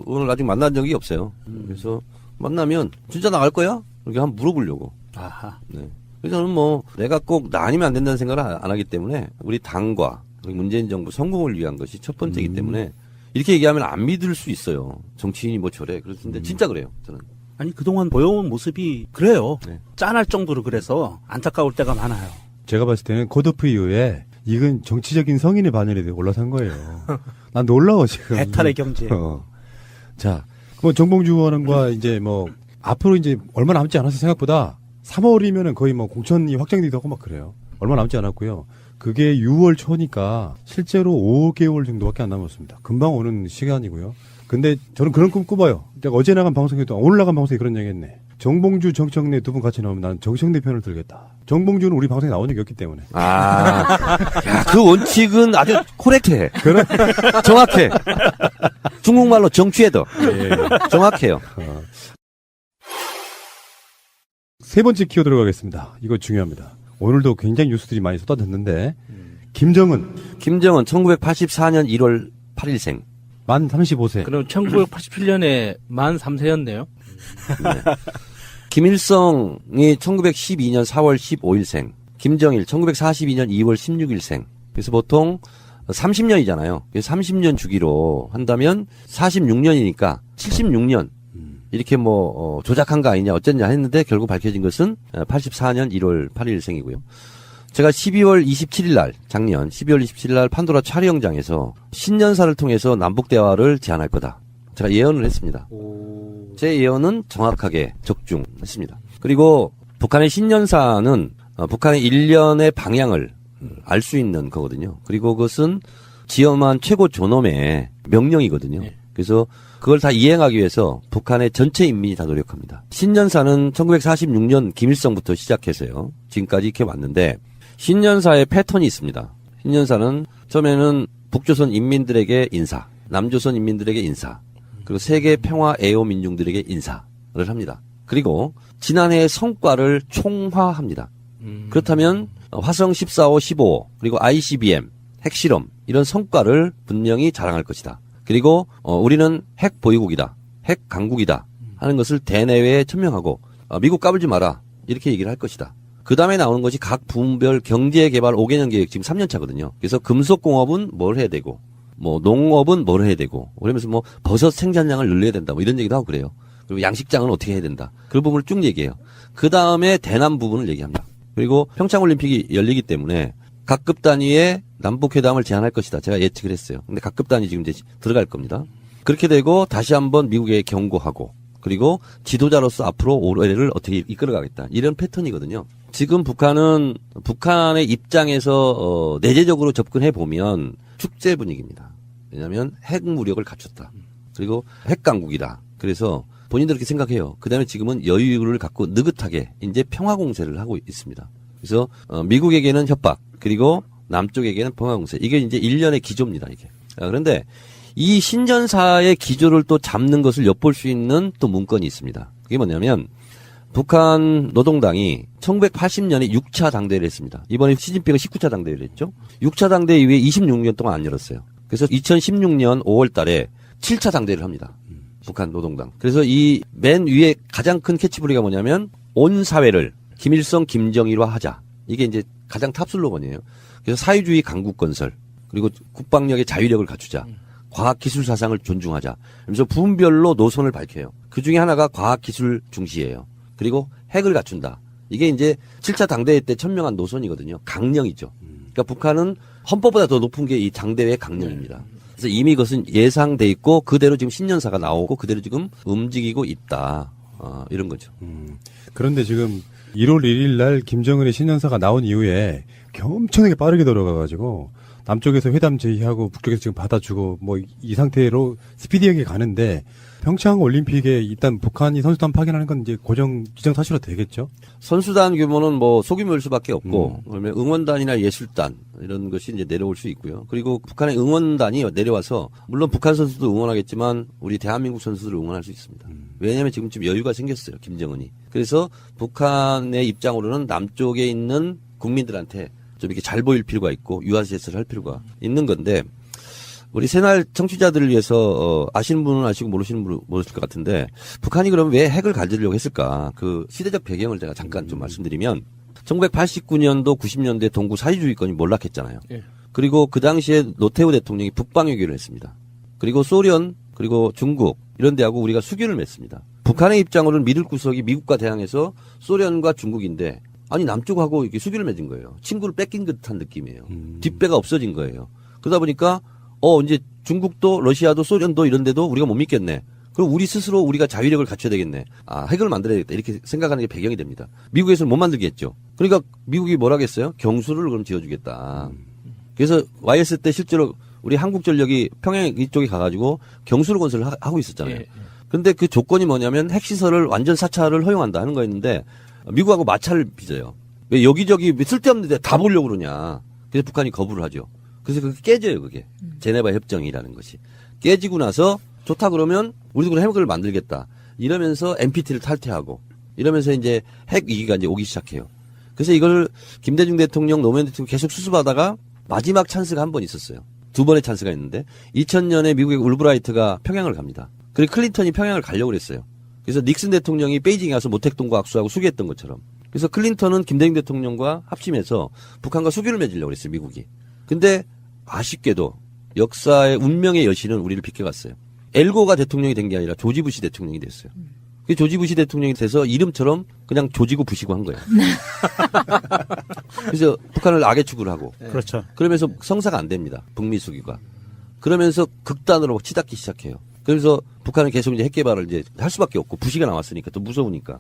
의원을 아직 만난 적이 없어요. 그래서 만나면 진짜 나갈 거야? 이렇게 한번 물어보려고. 아하. 네. 그래서 저는 내가 꼭 나 아니면 안 된다는 생각을 안 하기 때문에 우리 당과 우리 문재인 정부 성공을 위한 것이 첫 번째이기 때문에 이렇게 얘기하면 안 믿을 수 있어요. 정치인이 저래. 그런데 진짜 그래요. 저는. 아니, 그동안 보여온 모습이 그래요. 네. 짠할 정도로 그래서 안타까울 때가 많아요. 제가 봤을 때는 컷오프 이후에 이건 정치적인 성인의 반열에 올라선 거예요. 난 놀라워 지금. 배탈의 경제. 자, 정봉주 의원과 이제 앞으로 이제 얼마 남지 않아서 생각보다 3월이면은 거의 공천이 확정되기도 하고 그래요. 얼마 남지 않았고요. 그게 6월 초니까 실제로 5개월 정도밖에 안 남았습니다. 금방 오는 시간이고요. 근데 저는 그런 꿈 꾸봐요. 내가 어제 나간 방송에도 오늘 나간 방송에 그런 얘기 했네. 정봉주, 정청래 두 분 같이 나오면 나는 정청래 편을 들겠다. 정봉주는 우리 방송에 나온 적이 없기 때문에. 야, 그 원칙은 아주 코렉트해. 그래? 정확해. 중국말로 정취해도. 예. 정확해요. 세 번째 키워드로 가겠습니다. 이거 중요합니다. 오늘도 굉장히 뉴스들이 많이 쏟아졌는데 김정은 1984년 1월 8일생. 만 35세. 그럼 1987년에 만 3세였네요. 네. 김일성이 1912년 4월 15일생. 김정일 1942년 2월 16일생. 그래서 보통 30년이잖아요. 30년 주기로 한다면 46년이니까 76년. 이렇게 조작한 거 아니냐 어쨌냐 했는데 결국 밝혀진 것은 84년 1월 8일생이고요. 제가 12월 27일 날, 작년 12월 27일 날 판도라 촬영장에서 신년사를 통해서 남북대화를 제안할 거다. 제가 예언을 했습니다. 제 예언은 정확하게 적중했습니다. 그리고 북한의 신년사는 북한의 일련의 방향을 알 수 있는 거거든요. 그리고 그것은 지엄한 최고 존엄의 명령이거든요. 그래서 그걸 다 이행하기 위해서 북한의 전체 인민이 다 노력합니다. 신년사는 1946년 김일성부터 시작해서요. 지금까지 이렇게 왔는데 신년사의 패턴이 있습니다. 신년사는 처음에는 북조선 인민들에게 인사, 남조선 인민들에게 인사, 그리고 세계 평화 애호 민중들에게 인사를 합니다. 그리고 지난해의 성과를 총화합니다. 그렇다면 화성 14호, 15호, 그리고 ICBM, 핵실험 이런 성과를 분명히 자랑할 것이다. 그리고 우리는 핵 보유국이다. 핵 강국이다. 하는 것을 대내외에 천명하고 미국 까불지 마라. 이렇게 얘기를 할 것이다. 그 다음에 나오는 것이 각 부문별 경제개발 5개년 계획 지금 3년 차거든요. 그래서 금속공업은 뭘 해야 되고 농업은 뭘 해야 되고 그러면서 버섯 생산량을 늘려야 된다. 이런 얘기도 하고 그래요. 그리고 양식장은 어떻게 해야 된다. 그 부분을 쭉 얘기해요. 그 다음에 대남 부분을 얘기합니다. 그리고 평창올림픽이 열리기 때문에 각급 단위의 남북회담을 제안할 것이다. 제가 예측을 했어요. 근데 각급 단위 지금 이제 들어갈 겁니다. 그렇게 되고 다시 한번 미국에 경고하고 그리고 지도자로서 앞으로 올해를 어떻게 이끌어가겠다. 이런 패턴이거든요. 지금 북한은 북한의 입장에서 내재적으로 접근해 보면 축제 분위기입니다. 왜냐하면 핵 무력을 갖췄다. 그리고 핵 강국이다. 그래서 본인들 그렇게 생각해요. 그다음에 지금은 여유를 갖고 느긋하게 이제 평화 공세를 하고 있습니다. 그래서 미국에게는 협박 그리고 남쪽에게는 평화 공세. 이게 이제 일련의 기조입니다. 이게. 그런데 이 신전사의 기조를 또 잡는 것을 엿볼 수 있는 또 문건이 있습니다. 그게 뭐냐면 북한 노동당이 1980년에 6차 당대회를 했습니다. 이번에 시진핑은 19차 당대회를 했죠. 6차 당대회 이후에 26년 동안 안 열었어요. 그래서 2016년 5월 달에 7차 당대회를 합니다. 북한 노동당. 그래서 이 맨 위에 가장 큰 캐치프레이가 뭐냐면 온 사회를 김일성, 김정일화 하자. 이게 이제 가장 탑 슬로건이에요. 그래서 사회주의 강국 건설, 그리고 국방력의 자유력을 갖추자. 과학기술 사상을 존중하자. 그래서 부문별로 노선을 밝혀요. 그 중에 하나가 과학기술 중시예요. 그리고 핵을 갖춘다. 이게 이제 7차 당대회 때 천명한 노선이거든요. 강령이죠. 그러니까 북한은 헌법보다 더 높은 게 이 당대회 강령입니다. 그래서 이미 그것은 예상돼 있고 그대로 지금 신년사가 나오고 그대로 지금 움직이고 있다. 이런 거죠. 그런데 지금 1월 1일 날 김정은의 신년사가 나온 이후에 엄청나게 빠르게 돌아가가지고 남쪽에서 회담 제의하고 북쪽에서 지금 받아주고 뭐 이 상태로 스피디하게 가는데 평창 올림픽에 일단 북한이 선수단 파견하는 건 이제 기정사실화 되겠죠? 선수단 규모는 뭐 소규모일 수밖에 없고, 그러면 응원단이나 예술단 이런 것이 이제 내려올 수 있고요. 그리고 북한의 응원단이 내려와서 물론 북한 선수도 응원하겠지만 우리 대한민국 선수들을 응원할 수 있습니다. 왜냐하면 지금 좀 여유가 생겼어요, 김정은이. 그래서 북한의 입장으로는 남쪽에 있는 국민들한테 좀 이렇게 잘 보일 필요가 있고 유아시에서를 할 필요가 있는 건데. 우리 새날 청취자들을 위해서 아시는 분은 아시고 모르시는 분은 모르실 것 같은데 북한이 그럼 왜 핵을 가지려고 했을까? 그 시대적 배경을 제가 잠깐 좀 말씀드리면 1989년도 90년대 동구 사회주의권이 몰락했잖아요. 예. 그리고 그 당시에 노태우 대통령이 북방 외교를 했습니다. 그리고 소련 그리고 중국 이런 데하고 우리가 수교를 맺습니다. 북한의 입장으로는 믿을 구석이 미국과 대항해서 소련과 중국인데 아니 남쪽하고 이렇게 수교를 맺은 거예요. 친구를 뺏긴 듯한 느낌이에요. 뒷배가 없어진 거예요. 그러다 보니까 이제 중국도 러시아도 소련도 이런 데도 우리가 못 믿겠네. 그럼 우리 스스로 우리가 자위력을 갖춰야 되겠네. 핵을 만들어야겠다. 이렇게 생각하는 게 배경이 됩니다. 미국에서는 못 만들겠죠. 그러니까 미국이 뭐라겠어요? 경수를 그럼 지어주겠다. 그래서 YS 때 실제로 우리 한국전력이 평양 이쪽에 가가지고 경수를 건설을 하고 있었잖아요. 그런데 그 조건이 뭐냐면 핵시설을 완전 사찰을 허용한다 하는 거였는데 미국하고 마찰을 빚어요. 왜 여기저기 쓸데없는 데 다 보려고 그러냐. 그래서 북한이 거부를 하죠. 그래서 그게 깨져요, 그게. 제네바 협정이라는 것이. 깨지고 나서 좋다 그러면 우리도 그럼 핵을 만들겠다. 이러면서 NPT를 탈퇴하고 이러면서 이제 핵 위기가 이제 오기 시작해요. 그래서 이걸 김대중 대통령, 노무현 대통령 계속 수습하다가 마지막 찬스가 한 번 있었어요. 두 번의 찬스가 있는데 2000년에 미국의 울브라이트가 평양을 갑니다. 그리고 클린턴이 평양을 가려고 그랬어요. 그래서 닉슨 대통령이 베이징에 가서 모택동과 악수하고 수교했던 것처럼. 그래서 클린턴은 김대중 대통령과 합심해서 북한과 수교를 맺으려고 그랬어요, 미국이. 근데 아쉽게도 역사의 운명의 여신은 우리를 비켜갔어요. 엘고가 대통령이 된 게 아니라 조지 부시 대통령이 됐어요. 그 조지 부시 대통령이 돼서 이름처럼 그냥 조지고 부시고 한 거예요. 그래서 북한을 악의 축을 하고. 그렇죠. 그러면서 성사가 안 됩니다. 북미 수교가. 그러면서 극단으로 치닫기 시작해요. 그래서 북한은 계속 이제 핵 개발을 이제 할 수밖에 없고 부시가 나왔으니까 또 무서우니까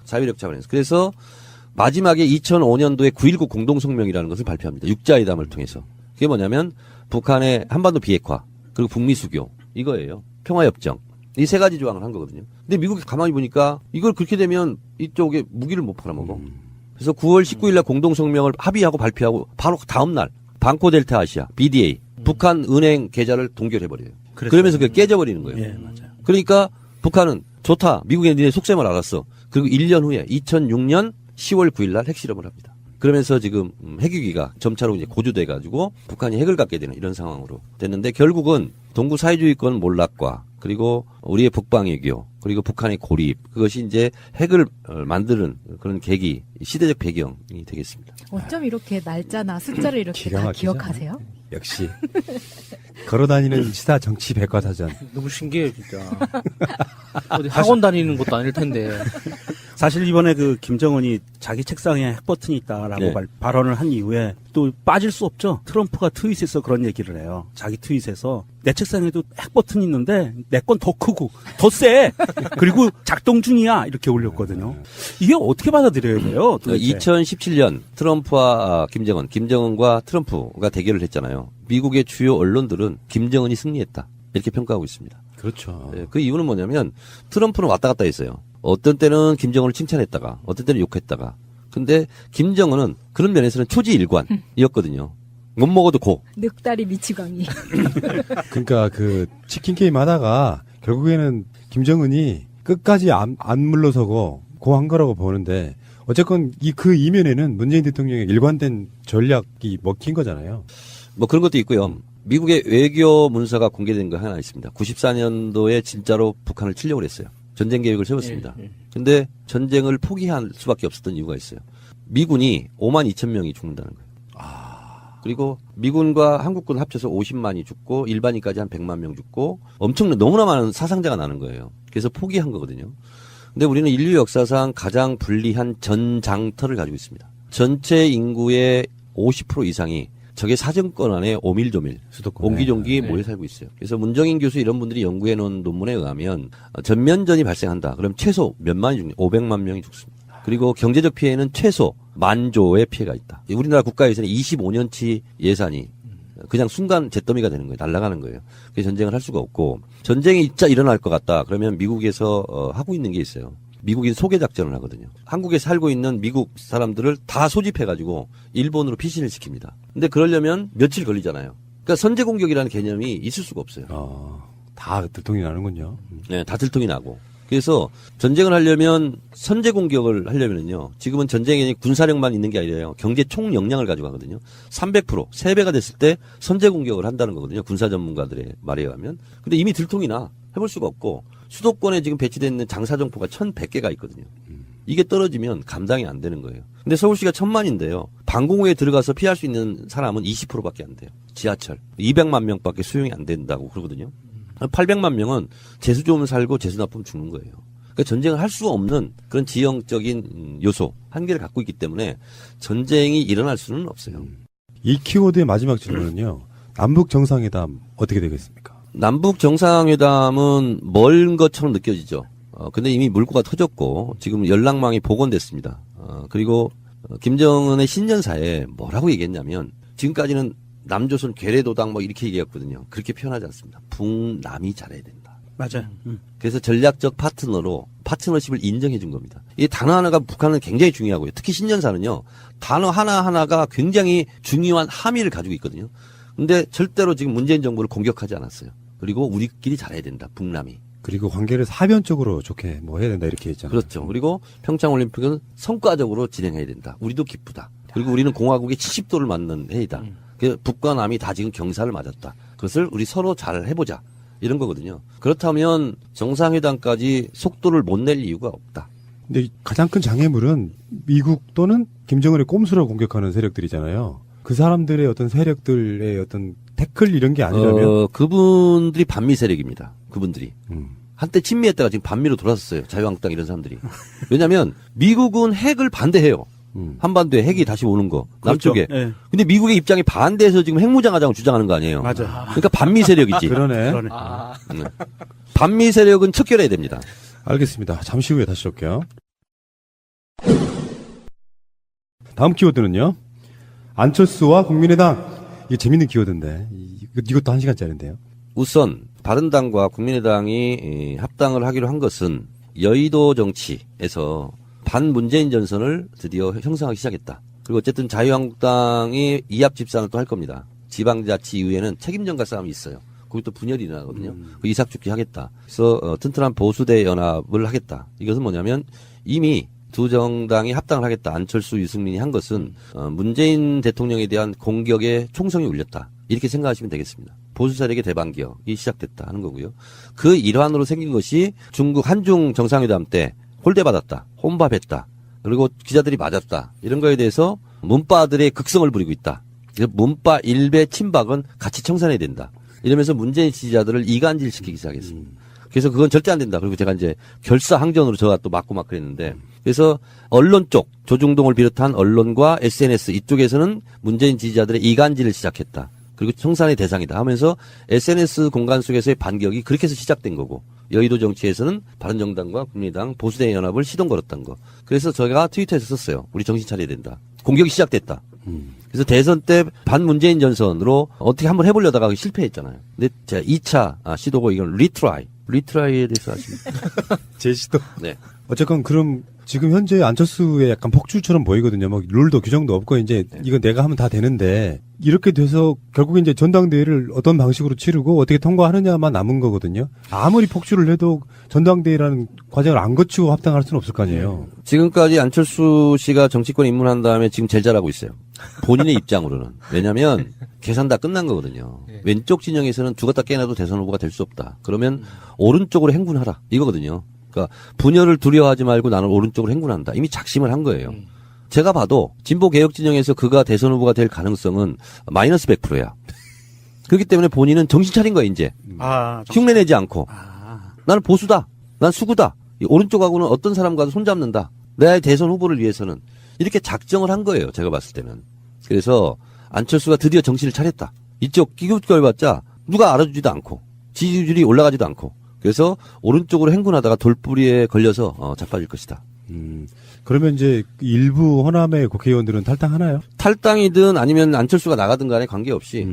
자위력 차원에서. 그래서 마지막에 2005년도에 9.19 공동성명이라는 것을 발표합니다. 육자회담을 통해서. 그게 뭐냐면 북한의 한반도 비핵화 그리고 북미 수교 이거예요. 평화협정. 이 세 가지 조항을 한 거거든요. 근데 미국이 가만히 보니까 이걸 그렇게 되면 이쪽에 무기를 못 팔아먹어. 그래서 9월 19일 날 공동성명을 합의하고 발표하고 바로 다음 날 방코 델타 아시아 BDA 북한 은행 계좌를 동결해버려요. 그러면서 그게 깨져버리는 거예요. 예, 맞아요. 그러니까 북한은 좋다. 미국의 니네 속셈을 알았어. 그리고 1년 후에 2006년 10월 9일 날 핵실험을 합니다. 그러면서 지금 핵위기가 점차로 이제 고조돼가지고 북한이 핵을 갖게 되는 이런 상황으로 됐는데 결국은 동구 사회주의권 몰락과 그리고 우리의 북방외교 그리고 북한의 고립 그것이 이제 핵을 만드는 그런 계기 시대적 배경이 되겠습니다. 어쩜 이렇게 날짜나 숫자를 이렇게 다 기억하세요? 역시 걸어다니는 시사 정치 백과사전. 너무 신기해요, 진짜. 어디 학원 다니는 것도 아닐 텐데. 사실 이번에 그 김정은이 자기 책상에 핵 버튼이 있다라고 네. 발언을 한 이후에 또 빠질 수 없죠. 트럼프가 트윗에서 그런 얘기를 해요. 자기 트윗에서 내 책상에도 핵 버튼이 있는데 내 건 더 크고 더 세. 그리고 작동 중이야 이렇게 올렸거든요. 이게 어떻게 받아들여야 돼요? 도대체? 2017년 트럼프와 김정은과 트럼프가 대결을 했잖아요. 미국의 주요 언론들은 김정은이 승리했다 이렇게 평가하고 있습니다. 그렇죠. 네, 그 이유는 뭐냐면 트럼프는 왔다 갔다 했어요. 어떤 때는 김정은을 칭찬했다가 어떤 때는 욕했다가. 근데 김정은은 그런 면에서는 초지일관이었거든요. 못 먹어도 고. 늑다리 미치광이. 그러니까 그 치킨 게임 하다가 결국에는 김정은이 끝까지 안 물러서고 고한 거라고 보는데 어쨌건 그 이면에는 문재인 대통령의 일관된 전략이 먹힌 거잖아요. 뭐 그런 것도 있고요. 미국의 외교 문서가 공개된 거 하나 있습니다. 94년도에 진짜로 북한을 치려고 했어요. 전쟁 계획을 세웠습니다. 근데 전쟁을 포기할 수밖에 없었던 이유가 있어요. 미군이 5만 2천 명이 죽는다는 거예요. 그리고 미군과 한국군 합쳐서 50만이 죽고 일반인까지 한 100만 명 죽고 엄청난 너무나 많은 사상자가 나는 거예요. 그래서 포기한 거거든요. 근데 우리는 인류 역사상 가장 불리한 전장터를 가지고 있습니다. 전체 인구의 50% 이상이 적의 사정권 안에 오밀조밀, 수도권에. 옹기종기 모여 살고 있어요. 그래서 문정인 교수 이런 분들이 연구해 놓은 논문에 의하면 전면전이 발생한다. 그럼 최소 몇 만이 죽냐? 500만 명이 죽습니다. 그리고 경제적 피해는 최소 10,000조의 피해가 있다. 우리나라 국가 예산이 25년치 예산이 그냥 순간 잿더미가 되는 거예요. 날아가는 거예요. 그래서 전쟁을 할 수가 없고, 전쟁이 진짜 일어날 것 같다. 그러면 미국에서 하고 있는 게 있어요. 미국이 소개 작전을 하거든요. 한국에 살고 있는 미국 사람들을 다 소집해가지고 일본으로 피신을 시킵니다. 근데 그러려면 며칠 걸리잖아요. 그러니까 선제 공격이라는 개념이 있을 수가 없어요. 다 들통이 나는군요. 네, 다 들통이 나고. 그래서 전쟁을 하려면 선제 공격을 하려면은요. 지금은 전쟁에 군사력만 있는 게 아니라요. 경제 총역량을 가지고 하거든요. 300%, 3배가 됐을 때 선제 공격을 한다는 거거든요. 군사 전문가들의 말에 의하면. 근데 이미 들통이 나. 해볼 수가 없고 수도권에 지금 배치되어 있는 장사정포가 1,100개가 있거든요. 이게 떨어지면 감당이 안 되는 거예요. 근데 서울시가 1,000만인데요. 방공호에 들어가서 피할 수 있는 사람은 20%밖에 안 돼요. 지하철 200만 명밖에 수용이 안 된다고 그러거든요. 800만 명은 재수 좋으면 살고 재수 나쁘면 죽는 거예요. 그러니까 전쟁을 할 수 없는 그런 지형적인 요소 한계를 갖고 있기 때문에 전쟁이 일어날 수는 없어요. 이 키워드의 마지막 질문은요. 남북 정상회담 어떻게 되겠습니까? 남북 정상회담은 먼 것처럼 느껴지죠. 근데 이미 물꼬가 터졌고 지금 연락망이 복원됐습니다. 그리고 김정은의 신년사에 뭐라고 얘기했냐면 지금까지는 남조선 괴뢰도당 뭐 이렇게 얘기했거든요. 그렇게 표현하지 않습니다. 북남이 잘해야 된다. 맞아요. 그래서 전략적 파트너로 파트너십을 인정해 준 겁니다. 이 단어 하나가 북한은 굉장히 중요하고요. 특히 신년사는요. 단어 하나하나가 굉장히 중요한 함의를 가지고 있거든요. 근데 절대로 지금 문재인 정부를 공격하지 않았어요. 그리고 우리끼리 잘해야 된다. 북남이. 그리고 관계를 사변적으로 좋게 뭐 해야 된다 이렇게 했잖아요. 그렇죠. 그리고 평창올림픽은 성과적으로 진행해야 된다. 우리도 기쁘다. 그리고 우리는 공화국의 70도를 맞는 해이다. 북과 남이 다 지금 경사를 맞았다. 그것을 우리 서로 잘 해보자. 이런 거거든요. 그렇다면 정상회담까지 속도를 못 낼 이유가 없다. 근데 가장 큰 장애물은 미국 또는 김정은의 꼼수로 공격하는 세력들이잖아요. 그 사람들의 어떤 세력들의 어떤 태클 이런 게 아니라면 그분들이 반미 세력입니다. 그분들이 한때 친미했다가 지금 반미로 돌아섰어요. 자유한국당 이런 사람들이. 왜냐하면 미국은 핵을 반대해요. 한반도에 핵이 다시 오는 거 남쪽에. 그렇죠. 네. 근데 미국의 입장이 반대해서 지금 핵무장하자고 주장하는 거 아니에요. 맞아. 그러니까 반미 세력이지. 그러네. 네. 반미 세력은 척결해야 됩니다. 알겠습니다. 잠시 후에 다시 올게요. 다음 키워드는요. 안철수와 국민의당. 이게 재밌는 키워드인데 이것도 1시간짜리인데요. 우선 바른당과 국민의당이 합당을 하기로 한 것은 여의도 정치에서 반문재인 전선을 드디어 형성하기 시작했다. 그리고 어쨌든 자유한국당이 이합 집산을 또 할 겁니다. 지방자치 이후에는 책임전가 싸움이 있어요. 거기 또 분열이 일어나거든요. 그 이삭죽기 하겠다. 그래서 튼튼한 보수대 연합을 하겠다. 이것은 뭐냐면 이미 두 정당이 합당을 하겠다. 안철수, 유승민이 한 것은 문재인 대통령에 대한 공격에 총성이 울렸다. 이렇게 생각하시면 되겠습니다. 보수 세력의 대반격이 시작됐다 하는 거고요. 그 일환으로 생긴 것이 중국 한중 정상회담 때 홀대받았다. 혼밥했다. 그리고 기자들이 맞았다. 이런 거에 대해서 문바들의 극성을 부리고 있다. 그래서 문바 일배 친박은 같이 청산해야 된다. 이러면서 문재인 지지자들을 이간질시키기 시작했습니다. 그래서 그건 절대 안 된다. 그리고 제가 이제 결사항전으로 저가 또 맞고 막 그랬는데 그래서 언론 쪽 조중동을 비롯한 언론과 SNS 이쪽에서는 문재인 지지자들의 이간질을 시작했다. 그리고 청산의 대상이다 하면서 SNS 공간 속에서의 반격이 그렇게 해서 시작된 거고 여의도 정치에서는 바른정당과 국민의당 보수대 연합을 시동 걸었던 거. 그래서 저희가 트위터에서 썼어요. 우리 정신 차려야 된다. 공격이 시작됐다. 그래서 대선 때 반문재인 전선으로 어떻게 한번 해보려다가 실패했잖아요. 근데 제가 2차 시도고 이건 리트라이에 대해서 아십니까? 제시도. 네. 어쨌건 그럼 지금 현재 안철수의 약간 폭주처럼 보이거든요. 뭐 룰도 규정도 없고 이제 이거 내가 하면 다 되는데 이렇게 돼서 결국 이제 전당대회를 어떤 방식으로 치르고 어떻게 통과하느냐만 남은 거거든요. 아무리 폭주를 해도 전당대회라는 과정을 안 거치고 합당할 수는 없을 거 아니에요. 지금까지 안철수 씨가 정치권 입문한 다음에 지금 제일 잘하고 있어요. 본인의 입장으로는. 왜냐하면 계산 다 끝난 거거든요. 왼쪽 진영에서는 죽었다 깨어나도 대선 후보가 될 수 없다. 그러면 오른쪽으로 행군하라. 이거거든요. 그러니까 분열을 두려워하지 말고 나는 오른쪽으로 행군한다. 이미 작심을 한 거예요. 제가 봐도 진보 개혁 진영에서 그가 대선 후보가 될 가능성은 마이너스 100%야. 그렇기 때문에 본인은 정신 차린 거야 이제. 흉내내지 않고. 나는 보수다. 난 수구다. 이 오른쪽하고는 어떤 사람과도 손잡는다. 내 대선 후보를 위해서는 이렇게 작정을 한 거예요. 제가 봤을 때는. 그래서 안철수가 드디어 정신을 차렸다. 이쪽 기웃거려봤자 누가 알아주지도 않고 지지율이 올라가지도 않고 그래서 오른쪽으로 행군하다가 돌뿌리에 걸려서 자빠질 것이다. 그러면 이제 일부 호남의 국회의원들은 탈당하나요? 탈당이든 아니면 안철수가 나가든 간에 관계없이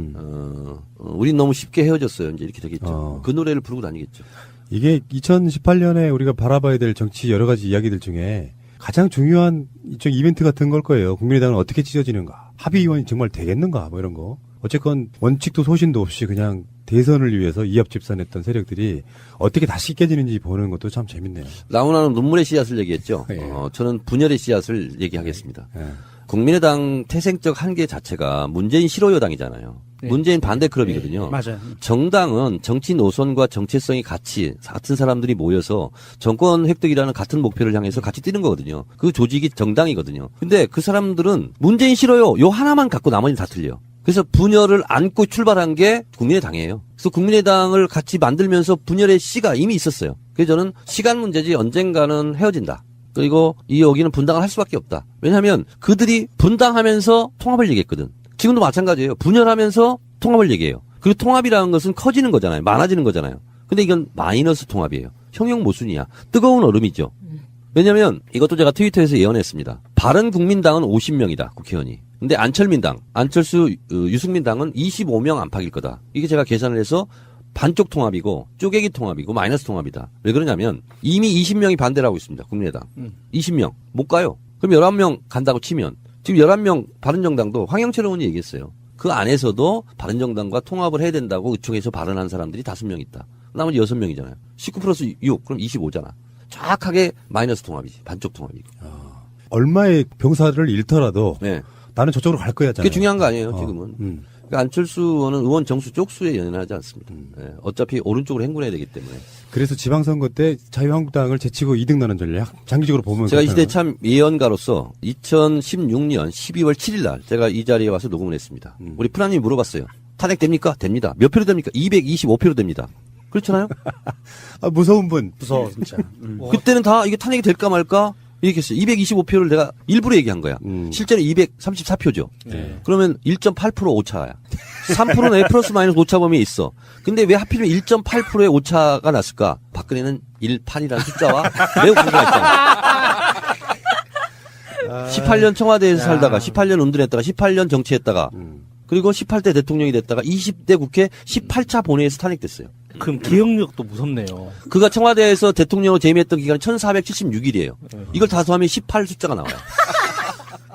우린 너무 쉽게 헤어졌어요. 이제 이렇게 되겠죠. 그 노래를 부르고 다니겠죠. 이게 2018년에 우리가 바라봐야 될 정치 여러 가지 이야기들 중에 가장 중요한 이쪽 이벤트 같은 걸 거예요. 국민의당은 어떻게 찢어지는가? 합의의원이 정말 되겠는가? 뭐 이런 거. 어쨌건 원칙도 소신도 없이 그냥 대선을 위해서 이합집산했던 세력들이 어떻게 다시 깨지는지 보는 것도 참 재밌네요. 나훈아는 눈물의 씨앗을 얘기했죠. 예. 저는 분열의 씨앗을 얘기하겠습니다. 예. 국민의당 태생적 한계 자체가 문재인 실호 여당이잖아요. 네. 문재인 반대 클럽이거든요. 맞아요. 정당은 정치 노선과 정체성이 같은 사람들이 모여서 정권 획득이라는 같은 목표를 향해서 같이 뛰는 거거든요. 그 조직이 정당이거든요. 근데 그 사람들은 문재인 싫어요. 요 하나만 갖고 나머지는 다 틀려. 그래서 분열을 안고 출발한 게 국민의당이에요. 그래서 국민의당을 같이 만들면서 분열의 씨가 이미 있었어요. 그래서 저는 시간 문제지 언젠가는 헤어진다. 그리고 여기는 분당을 할 수밖에 없다. 왜냐하면 그들이 분당하면서 통합을 얘기했거든. 지금도 마찬가지예요. 분열하면서 통합을 얘기해요. 그리고 통합이라는 것은 커지는 거잖아요. 많아지는 거잖아요. 근데 이건 마이너스 통합이에요. 형용 모순이야. 뜨거운 얼음이죠. 왜냐하면 이것도 제가 트위터에서 예언했습니다. 바른국민당은 50명이다. 국회의원이. 근데 안철민당, 안철수, 유승민당은 25명 안팎일 거다. 이게 제가 계산을 해서 반쪽 통합이고 쪼개기 통합이고 마이너스 통합이다. 왜 그러냐면 이미 20명이 반대를 하고 있습니다. 국민의당. 20명. 못 가요. 그럼 11명 간다고 치면 지금 11명 바른정당도 황영철 의원이 얘기했어요. 그 안에서도 바른정당과 통합을 해야 된다고 의총에서 발언한 사람들이 5명 있다. 나머지 6명이잖아요. 19 플러스 6, 그럼 25잖아. 정확하게 마이너스 통합이지. 반쪽 통합이고. 얼마의 병사들을 잃더라도 네. 나는 저쪽으로 갈 거야. 그게 중요한 거 아니에요, 지금은. 그러니까 안철수 의원은 의원 정수 쪽수에 연연하지 않습니다. 네. 어차피 오른쪽으로 행군해야 되기 때문에. 그래서 지방선거 때 자유한국당을 제치고 2등 나는 전략 장기적으로 보면 제가 이 시대 참 예언가로서 2016년 12월 7일 날 제가 이 자리에 와서 녹음을 했습니다. 우리 프라님이 물어봤어요. 탄핵됩니까? 됩니다. 몇 표로 됩니까? 225표로 됩니다. 그렇잖아요? 아, 무서운 분. 무서워 진짜. 그때는 다 이게 탄핵이 될까 말까 이렇게 했어요. 225표를 내가 일부러 얘기한 거야. 실제는 234표죠. 네. 그러면 1.8% 오차야. 3%는 왜 플러스 마이너스 오차 범위에 있어. 근데 왜 하필이면 1.8%의 오차가 났을까? 박근혜는 18이라는 숫자와 매우 관계가 있잖아. 18년 청와대에서 살다가 18년 운전했다가 18년 정치했다가 그리고 18대 대통령이 됐다가 20대 국회 18차 본회의에서 탄핵됐어요. 그럼 기억력도 무섭네요. 그가 청와대에서 대통령으로 재임했던 기간이 1476일이에요. 이걸 다 더하면 18 숫자가 나와요.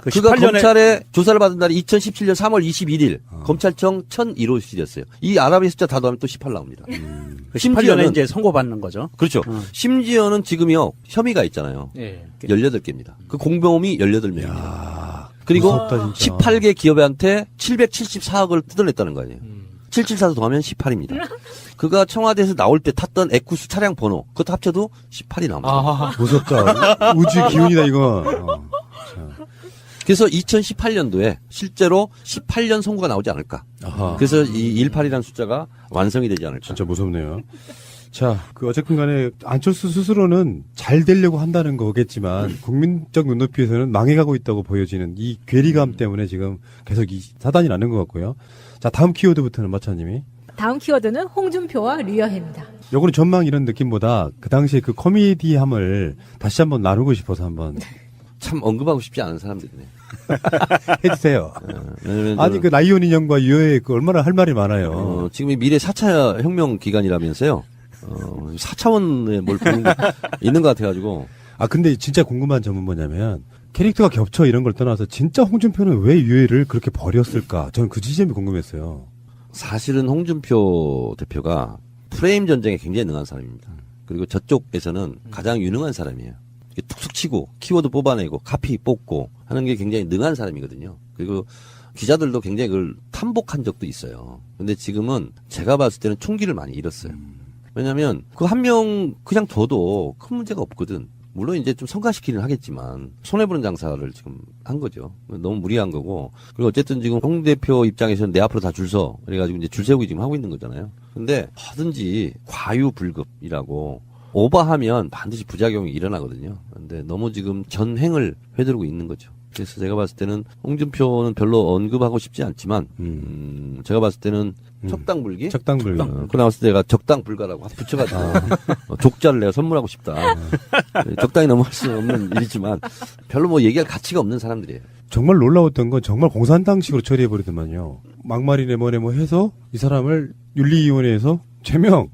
그가 검찰에 조사를 받은 날이 2017년 3월 21일 검찰청 1001호실이었어요. 이 아랍의 숫자 다 더하면 또 18 나옵니다. 그 18년에 이제 선고받는 거죠. 그렇죠. 심지어는 지금요 혐의가 있잖아요. 예. 18개입니다. 그 공범이 18명입니다. 그리고 무섭다, 진짜. 18개 기업한테 774억을 뜯어냈다는 거 아니에요. 774도 더하면 18입니다. 그가 청와대에서 나올 때 탔던 에쿠스 차량 번호 그것도 합쳐도 18이 나옵니다. 아, 무섭다. 우주 기운이다 이거. 그래서 2018년도에 실제로 18년 선고가 나오지 않을까. 아하. 그래서 이 18이라는 숫자가 완성이 되지 않을까. 진짜 무섭네요. 자, 어쨌든 간에 안철수 스스로는 잘 되려고 한다는 거겠지만 국민적 눈높이에서는 망해가고 있다고 보여지는 이 괴리감 때문에 지금 계속 이 사단이 나는 것 같고요. 자, 다음 키워드부터는 마차님이. 다음 키워드는 홍준표와 류여해입니다. 요거는 전망 이런 느낌보다 그 당시에 그 코미디함을 다시 한번 나누고 싶어서 한번 참 언급하고 싶지 않은 사람들이네. 해주세요. 왜냐면 아니 그 라이온 인형과 유해 그 얼마나 할 말이 많아요. 지금 이 미래 4차 혁명 기간이라면서요. 4차원에 뭘 보는 거 있는 것 같아가지고. 아 근데 진짜 궁금한 점은 뭐냐면 캐릭터가 겹쳐 이런 걸 떠나서 진짜 홍준표는 왜 유해를 그렇게 버렸을까? 저는 그 지점이 궁금했어요. 사실은 홍준표 대표가 프레임 전쟁에 굉장히 능한 사람입니다. 그리고 저쪽에서는 가장 유능한 사람이에요. 툭툭 치고 키워드 뽑아내고 카피 뽑고 하는 게 굉장히 능한 사람이거든요. 그리고 기자들도 굉장히 그걸 탐복한 적도 있어요. 근데 지금은 제가 봤을 때는 총기를 많이 잃었어요. 왜냐면 그 한 명 그냥 둬도 큰 문제가 없거든. 물론 이제 좀 성과시키긴 하겠지만 손해보는 장사를 지금 한 거죠. 너무 무리한 거고. 그리고 어쨌든 지금 홍 대표 입장에서는 내 앞으로 다 줄 서. 그래가지고 이제 줄 세우기 지금 하고 있는 거잖아요. 근데 하든지 과유불급이라고 오버하면 반드시 부작용이 일어나거든요. 근데 너무 지금 전횡을 휘두르고 있는 거죠. 그래서 제가 봤을 때는 홍준표는 별로 언급하고 싶지 않지만 제가 봤을 때는 적당불기? 적당불기. 그 나왔을 때 내가 적당불가라고 붙여가지고 족자를 내가 선물하고 싶다. 적당히 넘어갈 수 없는 일이지만 별로 뭐 얘기할 가치가 없는 사람들이에요. 정말 놀라웠던 건 정말 공산당식으로 처리해버리더만요. 막말이네 뭐네 뭐 해서 이 사람을 윤리위원회에서 제명,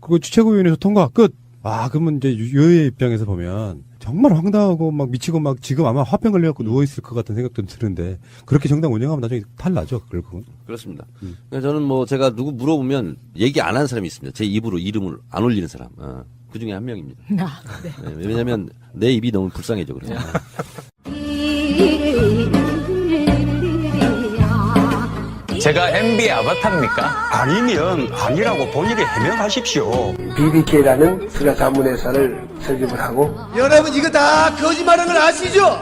그거 최고위원회에서 통과, 끝. 아, 그러면 이제 유의 입장에서 보면 정말 황당하고 막 미치고 막 지금 아마 화병 걸려갖고 누워있을 것 같은 생각도 드는데 그렇게 정당 운영하면 나중에 탈나죠, 결국은. 그렇습니다. 그러니까 저는 뭐 제가 누구 물어보면 얘기 안 하는 사람이 있습니다. 제 입으로 이름을 안 올리는 사람. 그 중에 한 명입니다. 아, 네. 네, 왜냐면 내 입이 너무 불쌍해져, 그래서. 제가 MB의 아바타입니까? 아니면 아니라고 본인이 해명하십시오. BBK라는 수사 자문회사를 설립을 하고 여러분 이거 다 거짓말하는 걸 아시죠?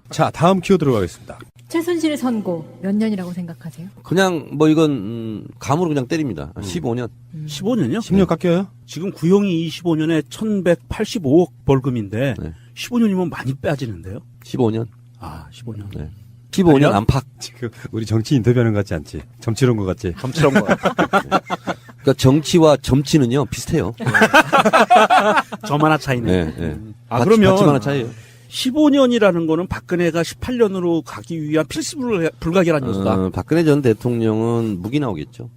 자, 다음 키워드로 가겠습니다. 최순실 선고 몇 년이라고 생각하세요? 그냥 뭐 이건 감으로 그냥 때립니다. 15년. 15년이요? 10년 깎여요? 지금 구형이 25년에 1185억 벌금인데 네. 15년이면 많이 빠지는데요? 15년. 아, 15년. 네. 15년 안팎. 지금 우리 정치 인터뷰하는 것 같지 않지? 점치런 것 같지? 점치런 거. 그러니까 정치와 점치는요 비슷해요. 점 하나 차이네. 네, 네. 아, 그러면 받침 하나 차이예요. 15년이라는 거는 박근혜가 18년으로 가기 위한 필수 불가결한 요소다. 박근혜 전 대통령은 무기 나오겠죠.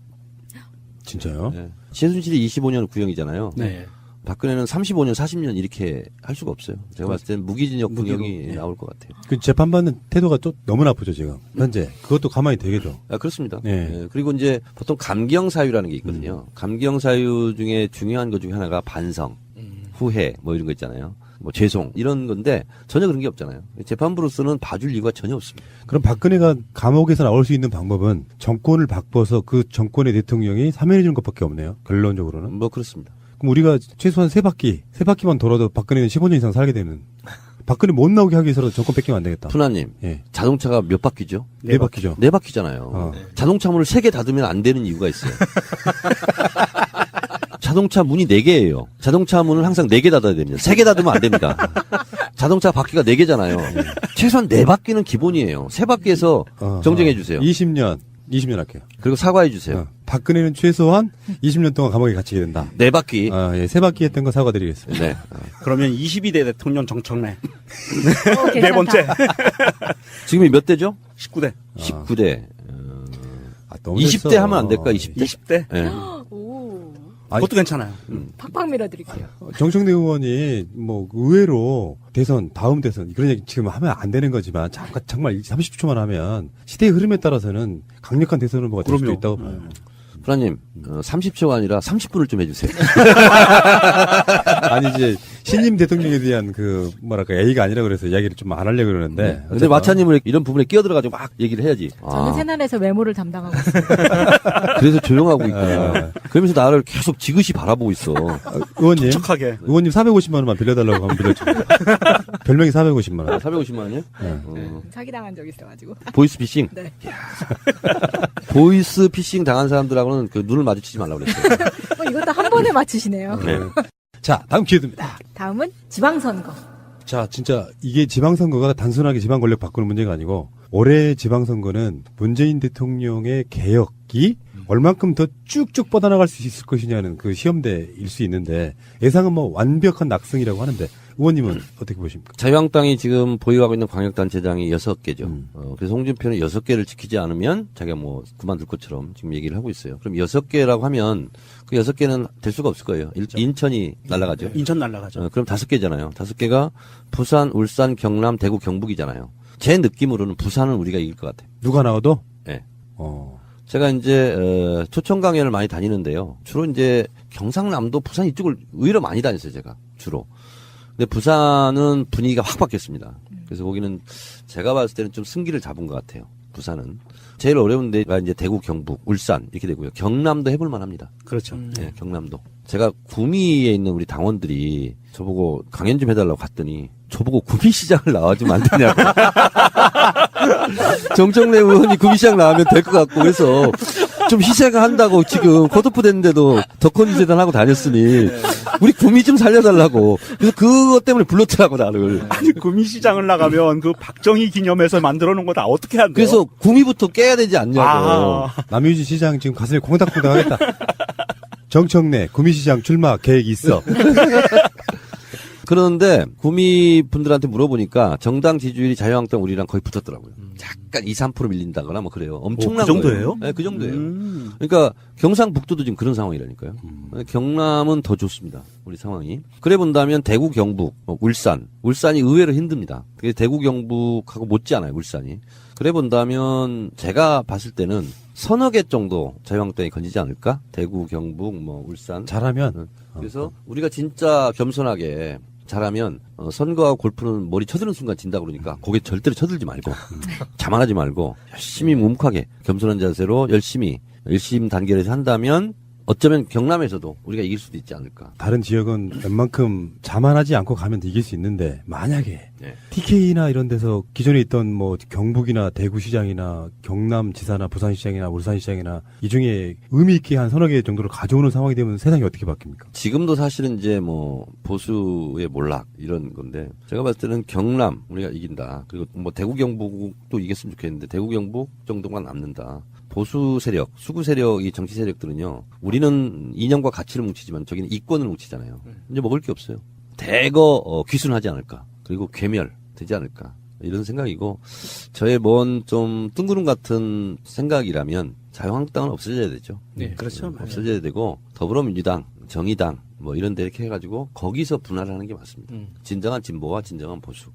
진짜요? 네. 최순실이 25년 구형이잖아요. 네. 박근혜는 35년, 40년 이렇게 할 수가 없어요. 제가 봤을 때는 무기징역 구형이 나올 것 같아요. 그 재판받는 태도가 좀 너무 나쁘죠, 지금. 현재. 그것도 가만히 되겠죠. 아, 그렇습니다. 네. 네. 그리고 이제 보통 감경 사유라는 게 있거든요. 감경 사유 중에 중요한 것 중에 하나가 반성, 후회, 뭐 이런 거 있잖아요. 뭐 죄송 이런 건데 전혀 그런 게 없잖아요. 재판부로서는 봐줄 이유가 전혀 없습니다. 그럼 박근혜가 감옥에서 나올 수 있는 방법은 정권을 바꿔서 그 정권의 대통령이 사면해 주는 것밖에 없네요. 결론적으로는. 뭐 그렇습니다. 그럼 우리가 최소한 세 바퀴만 돌아도 박근혜는 15년 이상 살게 되는. 박근혜 못 나오게 하기 위해서라도 정권 뺏기면 안 되겠다. 푸나님, 예. 자동차가 몇 바퀴죠? 네 바퀴죠. 네 바퀴잖아요. 자동차 문을 3개 닫으면 안 되는 이유가 있어요. 자동차 문이 4개예요. 자동차 문을 항상 4개 닫아야 됩니다. 3개 닫으면 안 됩니다. 자동차 바퀴가 4개잖아요. 최소한 4바퀴는 기본이에요. 3바퀴에서 정정해 주세요. 20년 할게요. 그리고 사과해 주세요. 박근혜는 최소한 20년 동안 감옥에 갇히게 된다. 4바퀴. 예, 3바퀴 했던 거 사과드리겠습니다. 네. 그러면 22대 대통령 정청래. 괜찮다. 네 번째. 지금이 몇 대죠? 19대. 19대. 너무 20대 됐어. 하면 안 될까? 20대? 20대? 네. 그것도 괜찮아요. 팍팍 밀어드릴게요. 정청래 의원이 뭐 의외로 다음 대선 그런 얘기 지금 하면 안 되는 거지만 정말 30초만 하면 시대의 흐름에 따라서는 강력한 대선 후보가 될 수도 있다고 봐요. 프라님, 30초가 아니라 30분을 좀 해주세요. 아니 이제 신임 대통령에 대한 A가 아니라 그래서 이야기를 좀 안 하려고 그러는데. 네. 근데 마차님을 이런 부분에 끼어들어가지고 막 얘기를 해야지. 저는 새날에서 외모를 담당하고 있어요. 그래서 조용하고 있구나. 그러면서 나를 계속 지그시 바라보고 있어. 의원님. 촉촉하게. 의원님 450만 원만 빌려달라고 하면 빌려줘. 별명이 450만 원. 450만 원이요? 사기당한 적 있어가지고. 보이스피싱? 네. 보이스피싱 당한 사람들하고는 그 눈을 마주치지 말라고 그랬어요. 이것도 한 번에 맞추시네요. 네. 자, 다음 기회드립니다. 다음은 지방선거. 자, 진짜 이게 지방선거가 단순하게 지방 권력 바꾸는 문제가 아니고 올해 지방선거는 문재인 대통령의 개혁이 얼만큼 더 쭉쭉 뻗어나갈 수 있을 것이냐는 그 시험대일 수 있는데 예상은 뭐 완벽한 낙승이라고 하는데 의원님은 어떻게 보십니까? 자유한국당이 지금 보유하고 있는 광역단체장이 6개죠. 그래서 홍준표는 6개를 지키지 않으면 자기가 뭐 그만둘 것처럼 지금 얘기를 하고 있어요. 그럼 6개라고 하면 그 6개는 될 수가 없을 거예요. 인천이 날아가죠. 인천 날아가죠. 그럼 5개잖아요. 5개가 부산, 울산, 경남, 대구, 경북이잖아요. 제 느낌으로는 부산은 우리가 이길 것 같아요. 누가 나와도? 네. 제가 이제 초청 강연을 많이 다니는데요. 주로 이제 경상남도, 부산 이쪽을 의외로 많이 다녔어요, 제가 주로. 근데 부산은 분위기가 확 바뀌었습니다. 그래서 거기는 제가 봤을 때는 좀 승기를 잡은 것 같아요. 부산은 제일 어려운 데가 이제 대구, 경북, 울산 이렇게 되고요. 경남도 해볼 만합니다. 그렇죠. 네, 경남도. 제가 구미에 있는 우리 당원들이 저보고 강연 좀 해달라고 갔더니 저보고 구미시장을 나와주면 안 되냐고. 정청래 의원이 구미시장 나오면 될 것 같고 그래서 좀 희생한다고 지금 컷오프 됐는데도 덕헌 재단 하고 다녔으니 우리 구미 좀 살려달라고. 그래서 그것 때문에 불렀더라고 나를. 아니 구미시장을 나가면 그 박정희 기념해서 만들어 놓은 거 다 어떻게 한대요? 그래서 구미부터 깨야 되지 않냐고. 남유진 시장 지금 가슴이 콩닥콩닥 하겠다. 정청래 구미시장 출마 계획 있어. 그런데 구미 분들한테 물어보니까 정당 지지율이 자유한국당 우리랑 거의 붙었더라고요. 약간 2, 3% 밀린다거나 뭐 그래요. 엄청난 그 정도예요? 거예요. 네, 그 정도예요. 그러니까 경상북도도 지금 그런 상황이라니까요. 경남은 더 좋습니다. 우리 상황이. 그래 본다면 대구, 경북, 울산이 의외로 힘듭니다. 그게 대구, 경북하고 못지않아요. 울산이. 그래 본다면 제가 봤을 때는 서너 개 정도 자유한국당이 건지지 않을까? 대구, 경북, 뭐 울산. 잘하면. 그래서 우리가 진짜 겸손하게 잘하면 선거와 골프는 머리 쳐드는 순간 진다 그러니까 고개 절대로 쳐들지 말고 자만하지 말고 열심히 묵묵하게 겸손한 자세로 열심히 일심 단결해서 한다면 어쩌면 경남에서도 우리가 이길 수도 있지 않을까. 다른 지역은 웬만큼 자만하지 않고 가면 이길 수 있는데 만약에 TK나 이런 데서 기존에 있던 뭐 경북이나 대구시장이나 경남지사나 부산시장이나 울산시장이나 이 중에 의미 있게 한 서너 개 정도를 가져오는 상황이 되면 세상이 어떻게 바뀝니까? 지금도 사실은 이제 뭐 보수의 몰락 이런 건데 제가 봤을 때는 경남 우리가 이긴다. 그리고 뭐 대구 경북도 이겼으면 좋겠는데 대구 경북 정도만 남는다. 보수 세력, 수구 세력, 이 정치 세력들은요, 우리는 이념과 가치를 뭉치지만 저기는 이권을 뭉치잖아요. 이제 먹을 게 없어요. 대거 귀순하지 않을까. 그리고 괴멸되지 않을까. 이런 생각이고, 저의 뭔 좀 뜬구름 같은 생각이라면 자유한국당은 없어져야 되죠. 네, 그렇죠. 없어져야 되고, 더불어민주당, 정의당, 뭐 이런 데 이렇게 해가지고, 거기서 분할을 하는 게 맞습니다. 진정한 진보와 진정한 보수.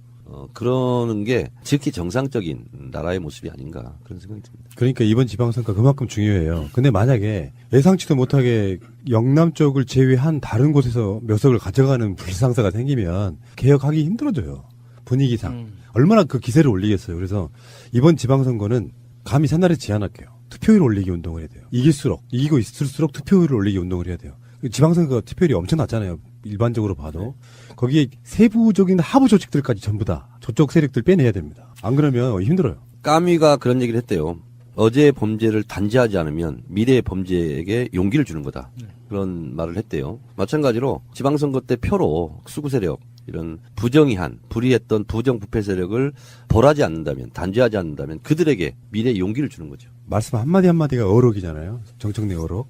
그러는 게 지극히 정상적인 나라의 모습이 아닌가 그런 생각이 듭니다. 그러니까 이번 지방선거 그만큼 중요해요. 근데 만약에 예상치도 못하게 영남 쪽을 제외한 다른 곳에서 몇 석을 가져가는 불상사가 생기면 개혁하기 힘들어져요. 분위기상. 얼마나 그 기세를 올리겠어요. 그래서 이번 지방선거는 감히 산날에 제안할게요. 투표율 올리기 운동을 해야 돼요. 이기고 있을수록 투표율을 올리기 운동을 해야 돼요. 지방선거 투표율이 엄청 낮잖아요. 일반적으로 봐도. 거기에 세부적인 하부 조직들까지 전부 다 저쪽 세력들 빼내야 됩니다. 안 그러면 힘들어요. 까미가 그런 얘기를 했대요. 어제의 범죄를 단죄하지 않으면 미래의 범죄에게 용기를 주는 거다. 그런 말을 했대요. 마찬가지로 지방선거 때 표로 수구 세력 이런 부정의한 불의했던 부정부패 세력을 벌하지 않는다면 단죄하지 않는다면 그들에게 미래의 용기를 주는 거죠. 말씀 한마디 한마디가 어록이잖아요. 정청래 어록.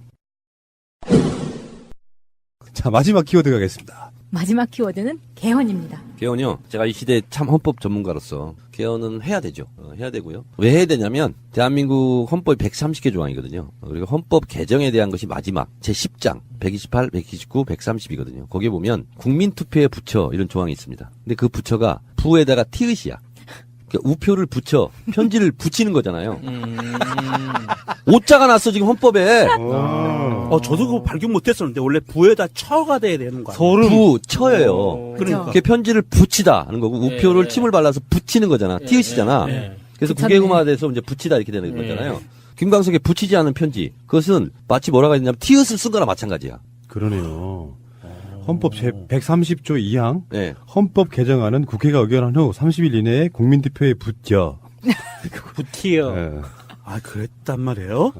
자, 마지막 키워드 가겠습니다. 마지막 키워드는 개헌입니다. 개헌이요. 제가 이 시대 참 헌법 전문가로서 개헌은 해야 되죠. 해야 되고요. 왜 해야 되냐면 대한민국 헌법이 130개 조항이거든요. 그리고 헌법 개정에 대한 것이 마지막 제10장 128, 129, 130이거든요. 거기에 보면 국민투표에 붙여 이런 조항이 있습니다. 근데 그 붙여가 부에다가 티읕이야. 그러니까 우표를 붙여 편지를 붙이는 거잖아요. 오자가 났어 지금 헌법에. 저도 그거 발견 못했었는데 원래 부에다 처가 돼야 되는 거야. 부 처예요. 그러니까 그게 편지를 붙이다 하는 거고 우표를 침을 발라서 붙이는 거잖아. 티읕이잖아. 그래서 국외음화돼서 이제 붙이다 이렇게 되는 거잖아요. 김광석에 붙이지 않은 편지 그것은 마치 뭐라고 했냐면 티읕을 쓴 거나 마찬가지야. 그러네요. 헌법 제130조 2항 헌법 개정안은 국회가 의결한 후 30일 이내에 국민투표에 붙여. 붙이요. 아, 그랬단 말이에요?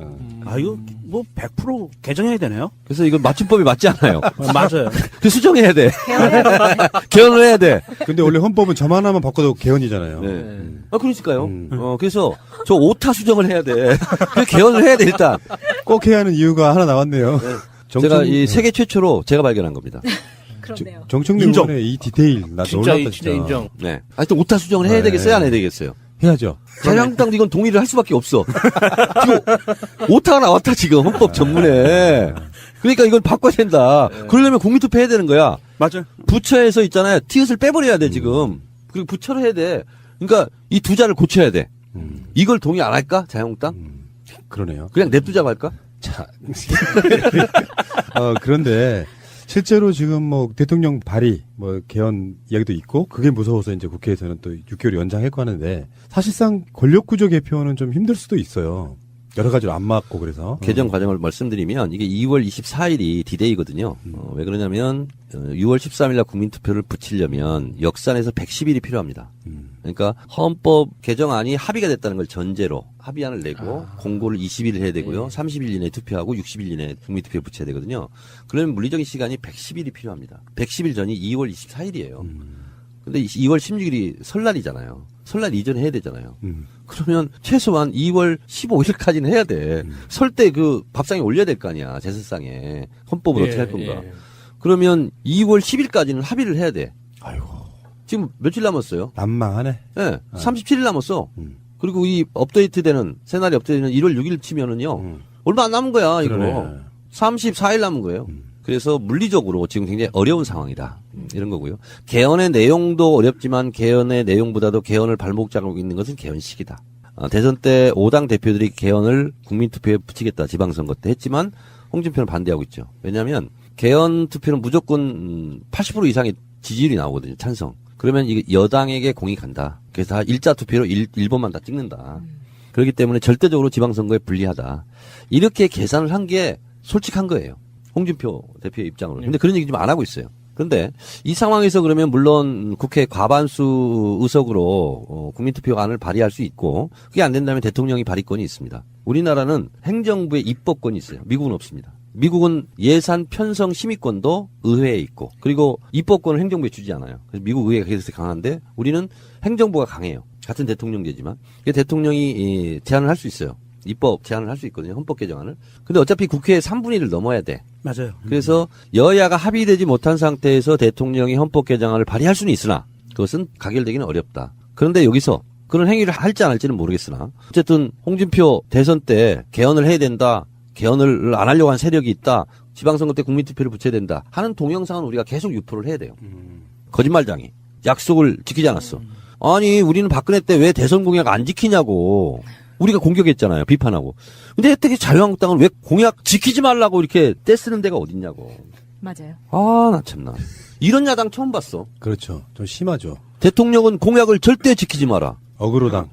아, 이거 뭐 100% 개정해야 되네요? 그래서 이건 맞춤법이 맞지 않아요. 맞아요. 그 수정해야 돼. 개헌을 해야 돼. 근데 원래 헌법은 저만 하나만 바꿔도 개헌이잖아요. 그러니까요. 그래서 저 오타 수정을 해야 돼. 그 개헌을 해야 돼, 일단. 꼭 해야 하는 이유가 하나 나왔네요. 제가 이 세계 최초로 제가 발견한 겁니다. 그렇네요. 정청래 의원의 이 디테일 나 놀랐다 진짜 인정. 네. 하여튼 오타 수정을 해야 되겠어요, 안 해야 되겠어요? 해야죠. 자유한국당도 이건 동의를 할 수밖에 없어. 지금 오타가 나왔다 지금 헌법 전문에. 그러니까 이건 바꿔야 된다. 그러려면 국민투표 해야 되는 거야. 맞아요. 부처에서 있잖아요. 티읕을 빼버려야 돼 지금. 그리고 부처를 해야 돼. 그러니까 이 두 자를 고쳐야 돼. 이걸 동의 안 할까 자유한국당? 그러네요. 그냥 냅두자고 할까? 자, 그런데 실제로 지금 뭐 대통령 발의 뭐 개헌 이야기도 있고 그게 무서워서 이제 국회에서는 또 6개월 연장했고 하는데 사실상 권력구조 개편은 좀 힘들 수도 있어요. 여러 가지로 안 맞고 그래서. 개정 과정을 말씀드리면 이게 2월 24일이 디데이거든요. 왜 그러냐면 6월 13일 날 국민투표를 붙이려면 역산에서 110일이 필요합니다. 그러니까 헌법 개정안이 합의가 됐다는 걸 전제로 합의안을 내고 공고를 20일 해야 되고요. 30일 이내에 투표하고 60일 이내에 국민투표에 붙여야 되거든요. 그러면 물리적인 시간이 110일이 필요합니다. 110일 전이 2월 24일이에요. 근데 2월 16일이 설날이잖아요. 설날 이전에 해야 되잖아요. 그러면 최소한 2월 15일까지는 해야 돼. 설 때 그 밥상에 올려야 될 거 아니야. 제사상에. 헌법을 어떻게 할 건가. 그러면 2월 10일까지는 합의를 해야 돼. 아이고. 지금 며칠 남았어요? 난망하네. 네. 37일 남았어. 그리고 이 업데이트되는, 새날이 업데이트되는 1월 6일 치면은요. 얼마 안 남은 거야, 이거. 그러네. 34일 남은 거예요. 그래서 물리적으로 지금 굉장히 어려운 상황이다. 이런 거고요. 개헌의 내용도 어렵지만 개헌의 내용보다도 개헌을 발목 잡고 있는 것은 개헌식이다. 대선 때 5당 대표들이 개헌을 국민투표에 붙이겠다. 지방선거 때 했지만 홍준표는 반대하고 있죠. 왜냐하면 개헌 투표는 무조건 80% 이상의 지지율이 나오거든요. 찬성. 그러면 이게 여당에게 공이 간다. 그래서 다 일자 투표로 1번만 다 찍는다. 그렇기 때문에 절대적으로 지방선거에 불리하다. 이렇게 계산을 한 게 솔직한 거예요. 홍준표 대표의 입장으로. 근데 그런 얘기 좀 안 하고 있어요. 그런데 이 상황에서 그러면 물론 국회 과반수 의석으로 국민투표안을 발의할 수 있고 그게 안 된다면 대통령이 발의권이 있습니다. 우리나라는 행정부의 입법권이 있어요. 미국은 없습니다. 미국은 예산 편성 심의권도 의회에 있고 그리고 입법권을 행정부에 주지 않아요. 그래서 미국 의회가 그래서 강한데 우리는 행정부가 강해요. 같은 대통령제지만 대통령이 제안을 할 수 있어요. 입법 제안을 할 수 있거든요. 헌법 개정안을. 근데 어차피 국회의 3분의 1을 넘어야 돼. 맞아요. 그래서 여야가 합의되지 못한 상태에서 대통령이 헌법 개정안을 발의할 수는 있으나 그것은 가결되기는 어렵다. 그런데 여기서 그런 행위를 할지 안 할지는 모르겠으나 어쨌든 홍준표 대선 때 개헌을 해야 된다. 개헌을 안 하려고 한 세력이 있다. 지방선거 때 국민투표를 붙여야 된다. 하는 동영상은 우리가 계속 유포를 해야 돼요. 거짓말장이. 약속을 지키지 않았어. 아니 우리는 박근혜 때 왜 대선 공약 안 지키냐고. 우리가 공격했잖아요. 비판하고. 근데 혜택의 자유한국당은 왜 공약 지키지 말라고 이렇게 떼쓰는 데가 어딨냐고. 맞아요. 아, 나 참나. 이런 야당 처음 봤어. 그렇죠. 좀 심하죠. 대통령은 공약을 절대 지키지 마라. 어그로당.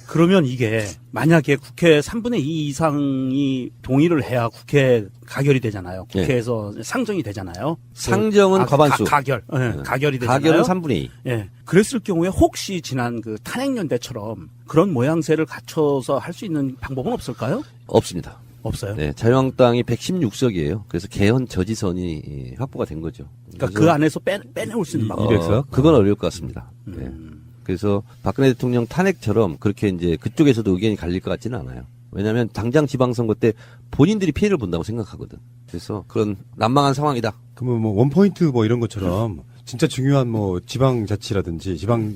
그러면 이게 만약에 국회 3분의 2 이상이 동의를 해야 국회 가결이 되잖아요. 국회에서 상정이 되잖아요. 상정은 과반수. 가결. 가결이 되잖아요. 가결은 3분의 2. 예. 그랬을 경우에 혹시 지난 그 탄핵연대처럼 그런 모양새를 갖춰서 할 수 있는 방법은 없을까요? 없습니다. 없어요. 네, 자유한국당이 116석이에요. 그래서 개헌 저지선이 확보가 된 거죠. 그러니까 그 안에서 빼내올 수 있는 방법. 200석? 그건 어려울 것 같습니다. 네. 그래서 박근혜 대통령 탄핵처럼 그렇게 이제 그쪽에서도 의견이 갈릴 것 같지는 않아요. 왜냐하면 당장 지방선거 때 본인들이 피해를 본다고 생각하거든. 그래서 그런 난망한 상황이다. 그러면 뭐 원포인트 뭐 이런 것처럼 진짜 중요한 뭐 지방자치라든지 지방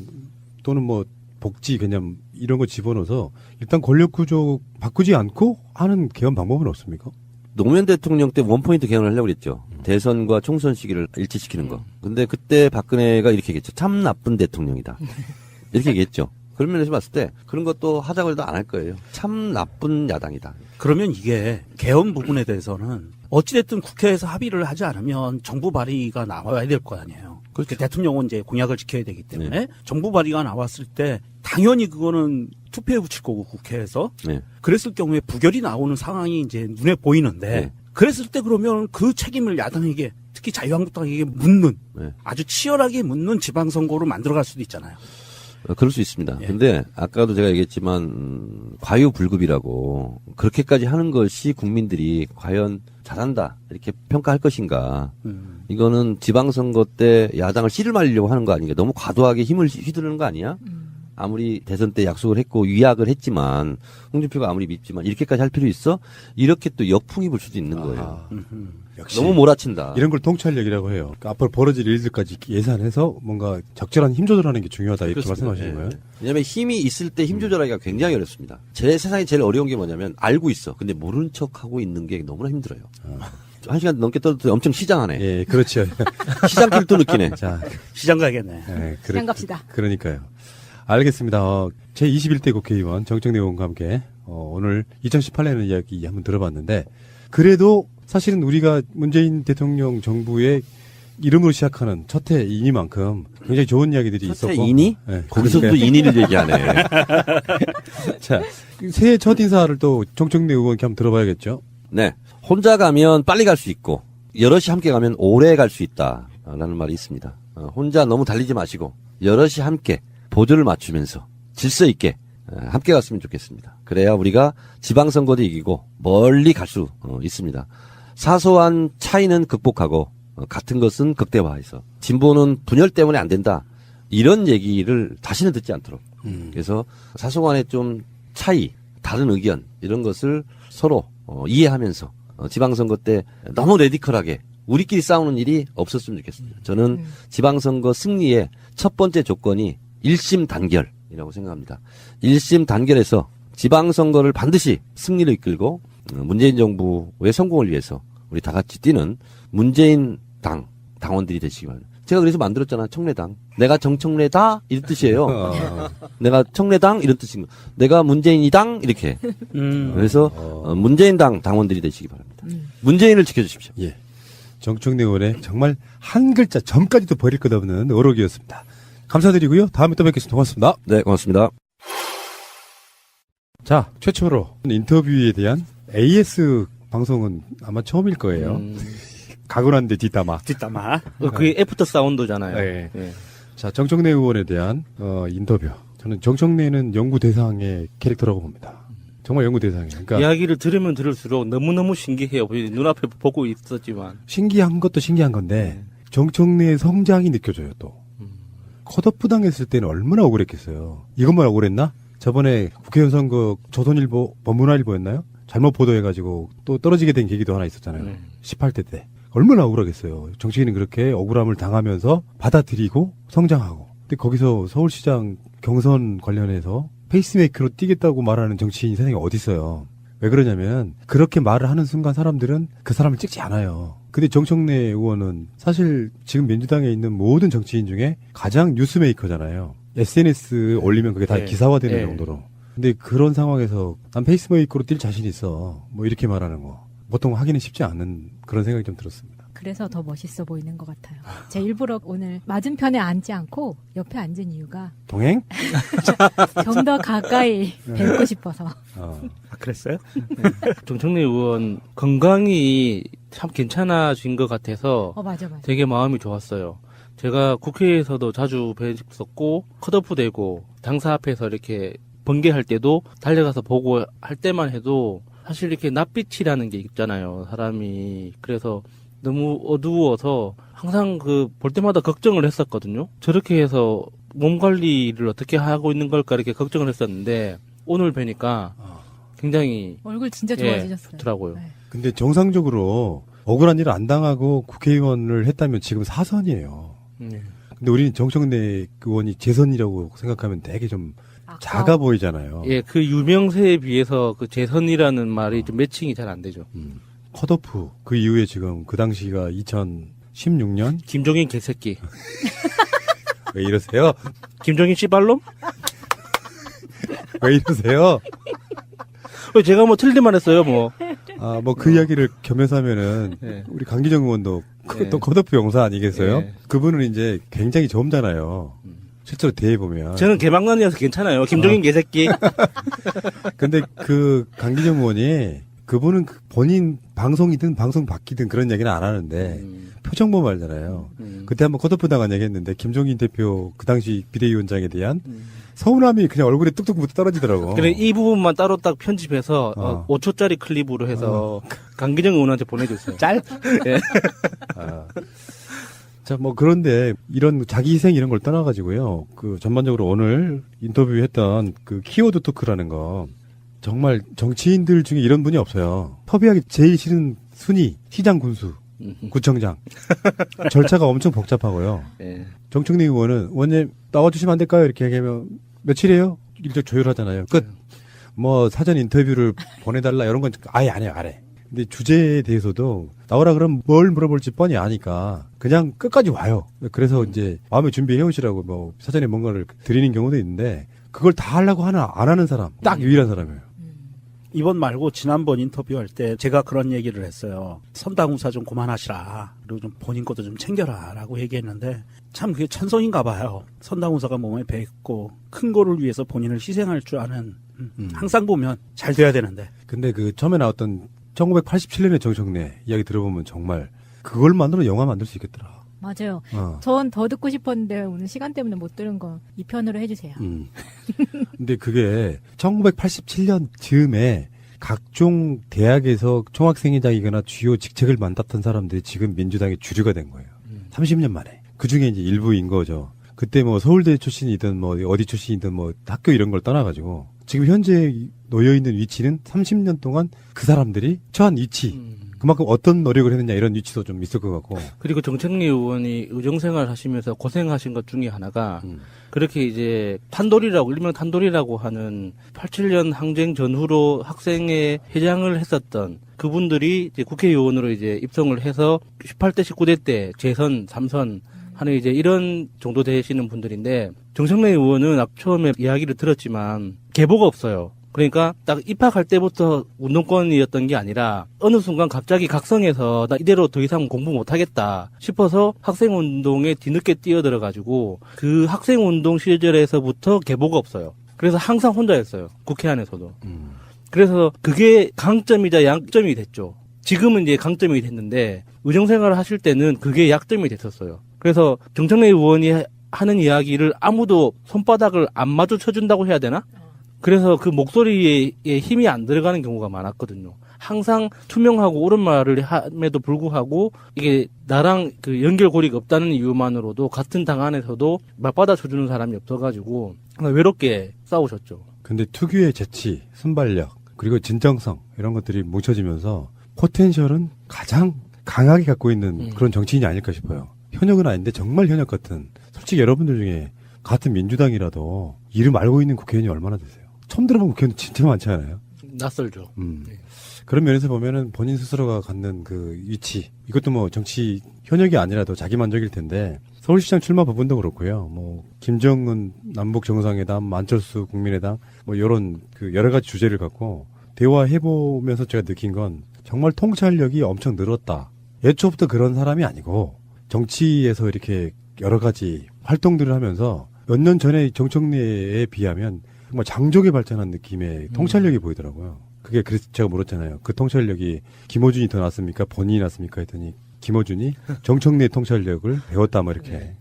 또는 뭐 복지 개념 이런 거 집어넣어서 일단 권력구조 바꾸지 않고 하는 개헌 방법은 없습니까? 노무현 대통령 때 원포인트 개헌을 하려고 그랬죠. 대선과 총선 시기를 일치시키는 거. 근데 그때 박근혜가 이렇게 얘기했죠. 참 나쁜 대통령이다. 이렇게 얘기했죠. 그런 면에서 봤을 때 그런 것도 하자고 해도 안 할 거예요. 참 나쁜 야당이다. 그러면 이게 개헌 부분에 대해서는 어찌됐든 국회에서 합의를 하지 않으면 정부 발의가 나와야 될 거 아니에요. 그렇게 대통령은 이제 공약을 지켜야 되기 때문에 정부 발의가 나왔을 때 당연히 그거는 투표에 붙일 거고 국회에서 그랬을 경우에 부결이 나오는 상황이 이제 눈에 보이는데 그랬을 때 그러면 그 책임을 야당에게 특히 자유한국당에게 묻는 아주 치열하게 묻는 지방선거로 만들어갈 수도 있잖아요. 그럴 수 있습니다. 근데 아까도 제가 얘기했지만 과유불급이라고 그렇게까지 하는 것이 국민들이 과연 잘한다 이렇게 평가할 것인가. 이거는 지방선거 때 야당을 씨를 말리려고 하는 거 아닌가. 너무 과도하게 힘을 휘두르는 거 아니야? 아무리 대선 때 약속을 했고 위약을 했지만 홍준표가 아무리 밉지만 이렇게까지 할 필요 있어? 이렇게 또 역풍이 불 수도 있는 거예요. 역시 너무 몰아친다. 이런 걸 통찰력이라고 해요. 그러니까 앞으로 벌어질 일들까지 예산해서 뭔가 적절한 힘 조절하는 게 중요하다 이렇게 그렇습니다. 말씀하시는 거예요? 왜냐하면 힘이 있을 때 힘 조절하기가 굉장히 어렵습니다. 제 세상에 제일 어려운 게 뭐냐면 알고 있어. 근데 모른 척하고 있는 게 너무나 힘들어요. 1시간 넘게 떠들더니 엄청 시장하네. 예, 그렇죠. 시장길도 느끼네. 자, 시장 가겠네. 예, 시장 갑시다. 그러니까요. 알겠습니다. 제21대 국회의원 정청래 의원과 함께 오늘 2018년 이야기 한번 들어봤는데 그래도 사실은 우리가 문재인 대통령 정부의 이름으로 시작하는 첫 해이니만큼 굉장히 좋은 이야기들이 첫 있었고. 해이니? 네, 거기서 또 인의를 얘기하네. 자, 새해 첫 인사를 또 정청래 의원께 한번 들어봐야겠죠. 네. 혼자 가면 빨리 갈 수 있고 여럿이 함께 가면 오래 갈 수 있다라는 말이 있습니다. 혼자 너무 달리지 마시고 여럿이 함께 보조를 맞추면서 질서 있게 함께 갔으면 좋겠습니다. 그래야 우리가 지방선거도 이기고 멀리 갈 수 있습니다. 사소한 차이는 극복하고 같은 것은 극대화해서 진보는 분열 때문에 안 된다. 이런 얘기를 다시는 듣지 않도록. 그래서 사소한의 좀 차이, 다른 의견 이런 것을 서로 이해하면서 지방선거 때 너무 레디컬하게 우리끼리 싸우는 일이 없었으면 좋겠습니다. 저는 지방선거 승리의 첫 번째 조건이 1심 단결이라고 생각합니다. 1심 단결해서 지방선거를 반드시 승리를 이끌고 문재인 정부의 성공을 위해서 우리 다 같이 뛰는 문재인 당원들이 되시기 바랍니다. 제가 그래서 만들었잖아요. 청래당. 내가 정청래다 이런 뜻이에요. 내가 청래당 이런 뜻인 거. 내가 문재인이당 이렇게. 그래서 문재인당 당원들이 되시기 바랍니다. 문재인을 지켜주십시오. 예. 정청래 의원의 정말 한 글자 점까지도 버릴 것 없는 어록이었습니다. 감사드리고요. 다음에 또 뵙겠습니다. 고맙습니다. 네, 고맙습니다. 자, 최초로 인터뷰에 대한 AS 방송은 아마 처음일 거예요. 가군한데 뒷담화. 그게 애프터 사운드잖아요. 네. 예. 자, 정청래 의원에 대한 인터뷰. 저는 정청래는 연구 대상의 캐릭터라고 봅니다. 정말 연구 대상이에요. 그러니까 이야기를 들으면 들을수록 너무너무 신기해요. 눈앞에 보고 있었지만. 신기한 것도 신기한 건데 정청래의 성장이 느껴져요. 또 컷오프 당했을 때는 얼마나 억울했겠어요. 이것만 억울했나? 저번에 국회의원 선거 조선일보, 법문화일보였나요? 잘못 보도해가지고 또 떨어지게 된 계기도 하나 있었잖아요. 18대 때. 얼마나 억울하겠어요. 정치인은 그렇게 억울함을 당하면서 받아들이고 성장하고. 근데 거기서 서울시장 경선 관련해서 페이스메이커로 뛰겠다고 말하는 정치인이 세상에 어디 있어요. 왜 그러냐면 그렇게 말을 하는 순간 사람들은 그 사람을 찍지 않아요. 근데 정청래 의원은 사실 지금 민주당에 있는 모든 정치인 중에 가장 뉴스메이커잖아요. SNS 올리면 그게 다 기사화되는 정도로. 근데 그런 상황에서 난 페이스메이커로 뛸 자신 있어. 뭐 이렇게 말하는 거. 보통 하기는 쉽지 않은 그런 생각이 좀 들었습니다. 그래서 더 멋있어 보이는 것 같아요. 제 일부러 오늘 맞은편에 앉지 않고 옆에 앉은 이유가 동행? 좀 더 가까이 뵙고 싶어서. 그랬어요? 정청래 의원 건강이 참 괜찮아진 것 같아서 맞아. 되게 마음이 좋았어요. 제가 국회에서도 자주 뵀었고 컷오프 되고 당사 앞에서 이렇게 번개할 때도 달려가서 보고 할 때만 해도 사실 이렇게 낯빛이라는 게 있잖아요. 사람이. 그래서 너무 어두워서 항상 볼 때마다 걱정을 했었거든요. 저렇게 해서 몸 관리를 어떻게 하고 있는 걸까 이렇게 걱정을 했었는데 오늘 뵈니까 굉장히 얼굴 진짜 좋아지셨어요. 좋더라고요. 네. 근데 정상적으로 억울한 일을 안 당하고 국회의원을 했다면 지금 사선이에요. 근데 우리는 정청래 의원이 재선이라고 생각하면 되게 좀 작아 보이잖아요. 예, 그 유명세에 비해서 그 재선이라는 말이 좀 매칭이 잘 안 되죠. 컷오프 그 이후에 지금 그 당시가 2016년 김종인 개새끼. 왜 이러세요? 김종인 씨발놈? 왜 이러세요? 제가 뭐 틀린 말 했어요, 뭐. 뭐 그 이야기를 겸해서 하면은 우리 강기정 의원도 또 컷오프 용사 아니겠어요? 그분은 이제 굉장히 젊잖아요. 실제로 대해 보면 저는 개망난이어서 괜찮아요. 김종인 개새끼. 근데 그 강기정 의원이 그분은 본인 방송이든 방송 바뀌든 그런 얘기는 안 하는데 표정보 말잖아요. 그때 한번 컷오프 당한 얘기 했는데 김종인 대표 그 당시 비대위원장에 대한 서운함이 그냥 얼굴에 뚝뚝 붙어 떨어지더라고. 그래 이 부분만 따로 딱 편집해서 5초짜리 클립으로 해서 강기정 의원한테 보내줬어요. 짤? 예. 자, 뭐 그런데 이런 자기 희생 이런 걸 떠나가지고요. 그 전반적으로 오늘 인터뷰했던 그 키워드 토크라는 거 정말 정치인들 중에 이런 분이 없어요. 섭외하기 제일 싫은 순위 시장 군수, 구청장 절차가 엄청 복잡하고요. 정청래 의원은 원님 나와주시면 안 될까요? 이렇게 얘기하면 며칠이에요? 일정 조율하잖아요. 끝. 뭐 사전 인터뷰를 보내달라 이런 건 아예 안 해요. 안 해. 근데 주제에 대해서도 나오라 그러면 뭘 물어볼지 뻔히 아니까 그냥 끝까지 와요. 그래서 이제 마음에 준비해 오시라고 뭐 사전에 뭔가를 드리는 경우도 있는데 그걸 다 하려고 안 하는 사람 딱 유일한 사람이에요. 이번 말고 지난번 인터뷰할 때 제가 그런 얘기를 했어요. 선당우사 좀 그만하시라. 그리고 좀 본인 것도 좀 챙겨라. 라고 얘기했는데 참 그게 천성인가 봐요. 선당우사가 몸에 배있고 큰 거를 위해서 본인을 희생할 줄 아는 항상 보면 잘 돼야 되는데. 근데 그 처음에 나왔던 1987년의 정청래 이야기 들어보면 정말 그걸만으로 영화 만들 수 있겠더라. 맞아요. 어. 전 더 듣고 싶었는데 오늘 시간 때문에 못 들은 거 2편으로 해주세요. 근데 그게 1987년 즈음에 각종 대학에서 총학생회장이거나 주요 직책을 맡았던 사람들이 지금 민주당의 주류가 된 거예요. 30년 만에. 그 중에 이제 일부인 거죠. 그때 뭐 서울대 출신이든 뭐 어디 출신이든 뭐 학교 이런 걸 떠나가지고 지금 현재 놓여있는 위치는 30년 동안 그 사람들이 처한 위치. 그만큼 어떤 노력을 했느냐 이런 위치도 좀 있을 것 같고. 그리고 정책리 의원이 의정생활 하시면서 고생하신 것 중에 하나가 그렇게 이제 탄돌이라고 일명 탄돌이라고 하는 87년 항쟁 전후로 학생회 회장을 했었던 그분들이 이제 국회의원으로 이제 입성을 해서 18대 19대 때 재선 3선 하는 이제 이런 정도 되시는 분들인데 정청래 의원은 처음에 이야기를 들었지만 계보가 없어요. 그러니까 딱 입학할 때부터 운동권이었던 게 아니라 어느 순간 갑자기 각성해서 나 이대로 더 이상 공부 못하겠다 싶어서 학생운동에 뒤늦게 뛰어들어가지고 그 학생운동 시절에서부터 계보가 없어요. 그래서 항상 혼자였어요. 국회 안에서도. 그래서 그게 강점이자 약점이 됐죠. 지금은 이제 강점이 됐는데 의정생활을 하실 때는 그게 약점이 됐었어요. 그래서 정청래 의원이 하는 이야기를 아무도 손바닥을 안 마주쳐준다고 해야 되나? 그래서 그 목소리에 힘이 안 들어가는 경우가 많았거든요. 항상 투명하고 옳은 말을 함에도 불구하고 이게 나랑 그 연결고리가 없다는 이유만으로도 같은 당 안에서도 맞받아 줘주는 사람이 없어가지고 외롭게 싸우셨죠. 근데 특유의 재치, 순발력, 그리고 진정성 이런 것들이 뭉쳐지면서 포텐셜은 가장 강하게 갖고 있는 그런 정치인이 아닐까 싶어요. 현역은 아닌데 정말 현역 같은. 솔직히 여러분들 중에 같은 민주당이라도 이름 알고 있는 국회의원이 얼마나 되세요? 처음 들어본 국회의원 진짜 많지 않아요? 낯설죠. 네. 그런 면에서 보면은 본인 스스로가 갖는 그 위치, 이것도 뭐 정치 현역이 아니라도 자기만족일 텐데 서울시장 출마 부분도 그렇고요. 뭐 김정은 남북 정상회담, 안철수 국민의당 뭐 이런 그 여러 가지 주제를 갖고 대화해 보면서 제가 느낀 건 정말 통찰력이 엄청 늘었다. 애초부터 그런 사람이 아니고 정치에서 이렇게 여러 가지 활동들을 하면서 몇 년 전에 정청래에 비하면 정말 장족에 발전한 느낌의 통찰력이 보이더라고요. 그게 그래서 제가 물었잖아요. 그 통찰력이 김어준이 더 낫습니까? 본인이 낫습니까? 했더니 김어준이 정청래 통찰력을 배웠다 뭐 이렇게.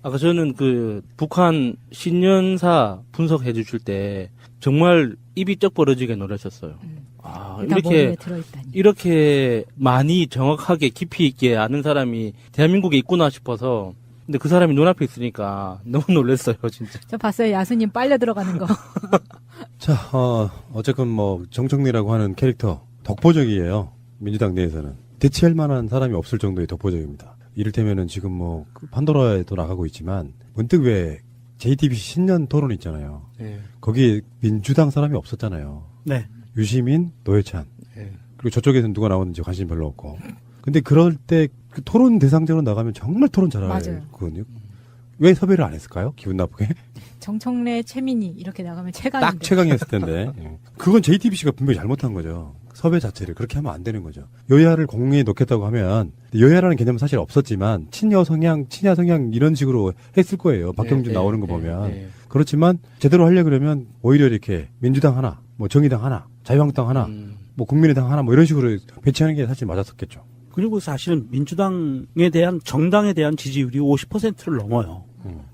아까 저는 그 북한 신년사 분석해 주실 때 정말 입이 쩍 벌어지게 놀라셨어요. 아, 이렇게 많이 정확하게 깊이 있게 아는 사람이 대한민국에 있구나 싶어서 근데 그 사람이 눈앞에 있으니까 너무 놀랐어요, 진짜. 저 봤어요, 야수님 빨려 들어가는 거. 자, 어쨌건 뭐 정청래라고 하는 캐릭터 독보적이에요. 민주당 내에서는 대체할 만한 사람이 없을 정도의 독보적입니다. 이를테면은 지금 뭐 판도라에도 나가고 있지만 문득 왜 JTBC 신년 토론 있잖아요. 네. 거기에 민주당 사람이 없었잖아요. 네. 유시민, 노회찬. 네. 그리고 저쪽에서는 누가 나오는지 관심이 별로 없고. 근데 그럴 때 그 토론 대상자로 나가면 정말 토론 잘하거든요. 왜 섭외를 안 했을까요? 기분 나쁘게? 정청래, 최민희 이렇게 나가면 최강인데. 딱 최강이었을 텐데. 그건 JTBC가 분명히 잘못한 거죠. 섭외 자체를 그렇게 하면 안 되는 거죠. 여야를 공에 놓겠다고 하면 여야라는 개념은 사실 없었지만 친여 성향, 친야 성향 이런 식으로 했을 거예요. 박경준 나오는 거 보면. 그렇지만 제대로 하려 그러면 오히려 이렇게 민주당 하나, 뭐 정의당 하나, 자유한국당 하나, 뭐 국민의당 하나 뭐 이런 식으로 배치하는 게 사실 맞았었겠죠. 그리고 사실은 민주당에 대한 정당에 대한 지지율이 50%를 넘어요.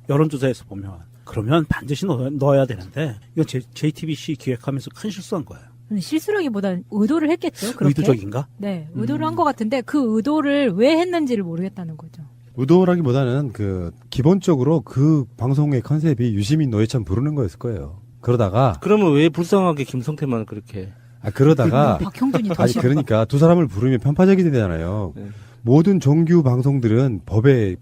여론조사에서 보면. 그러면 반드시 넣어야 되는데 이건 JTBC 기획하면서 큰 실수한 거예요. 실수라기보다는 의도를 했겠죠. 그렇게? 의도적인가? 네, 의도를 한 것 같은데 그 의도를 왜 했는지를 모르겠다는 거죠. 의도라기보다는 그 기본적으로 그 방송의 컨셉이 유시민, 노회찬 부르는 거였을 거예요. 그러다가 그러면 왜 불쌍하게 김성태만 그렇게? 그러다가 박형준이 더 아니 그러니까 두 사람을 부르면 편파적이 되잖아요. 네. 모든 정규 방송들은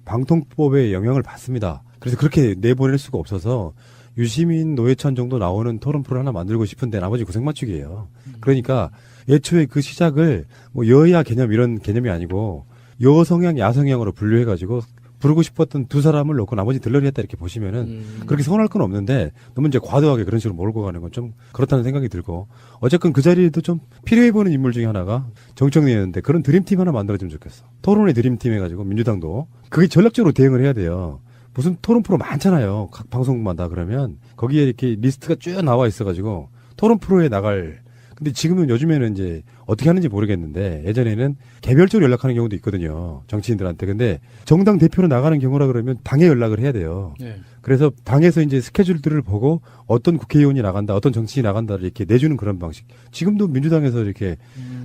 방통법의 영향을 받습니다. 그래서 그렇게 내보낼 수가 없어서 유시민, 노회찬 정도 나오는 토론 프로 하나 만들고 싶은데 나머지 고생 맞추기예요. 그러니까 애초에 그 시작을 뭐 여야 개념 이런 개념이 아니고 여성향, 야성향으로 분류해가지고 부르고 싶었던 두 사람을 놓고 나머지 들러리 했다 이렇게 보시면은 그렇게 서운할 건 없는데 너무 이제 과도하게 그런 식으로 몰고 가는 건 좀 그렇다는 생각이 들고 어쨌건 그 자리에도 좀 필요해 보이는 인물 중에 하나가 정청래였는데 그런 드림팀 하나 만들어주면 좋겠어. 토론의 드림팀 해가지고 민주당도 그게 전략적으로 대응을 해야 돼요. 무슨 토론 프로 많잖아요. 각 방송마다 그러면 거기에 이렇게 리스트가 쭉 나와 있어가지고 토론 프로에 나갈 근데 지금은 요즘에는 이제 어떻게 하는지 모르겠는데 예전에는 개별적으로 연락하는 경우도 있거든요. 정치인들한테. 근데 정당 대표로 나가는 경우라 그러면 당에 연락을 해야 돼요. 네. 그래서 당에서 이제 스케줄들을 보고 어떤 국회의원이 나간다, 어떤 정치인이 나간다를 이렇게 내주는 그런 방식. 지금도 민주당에서 이렇게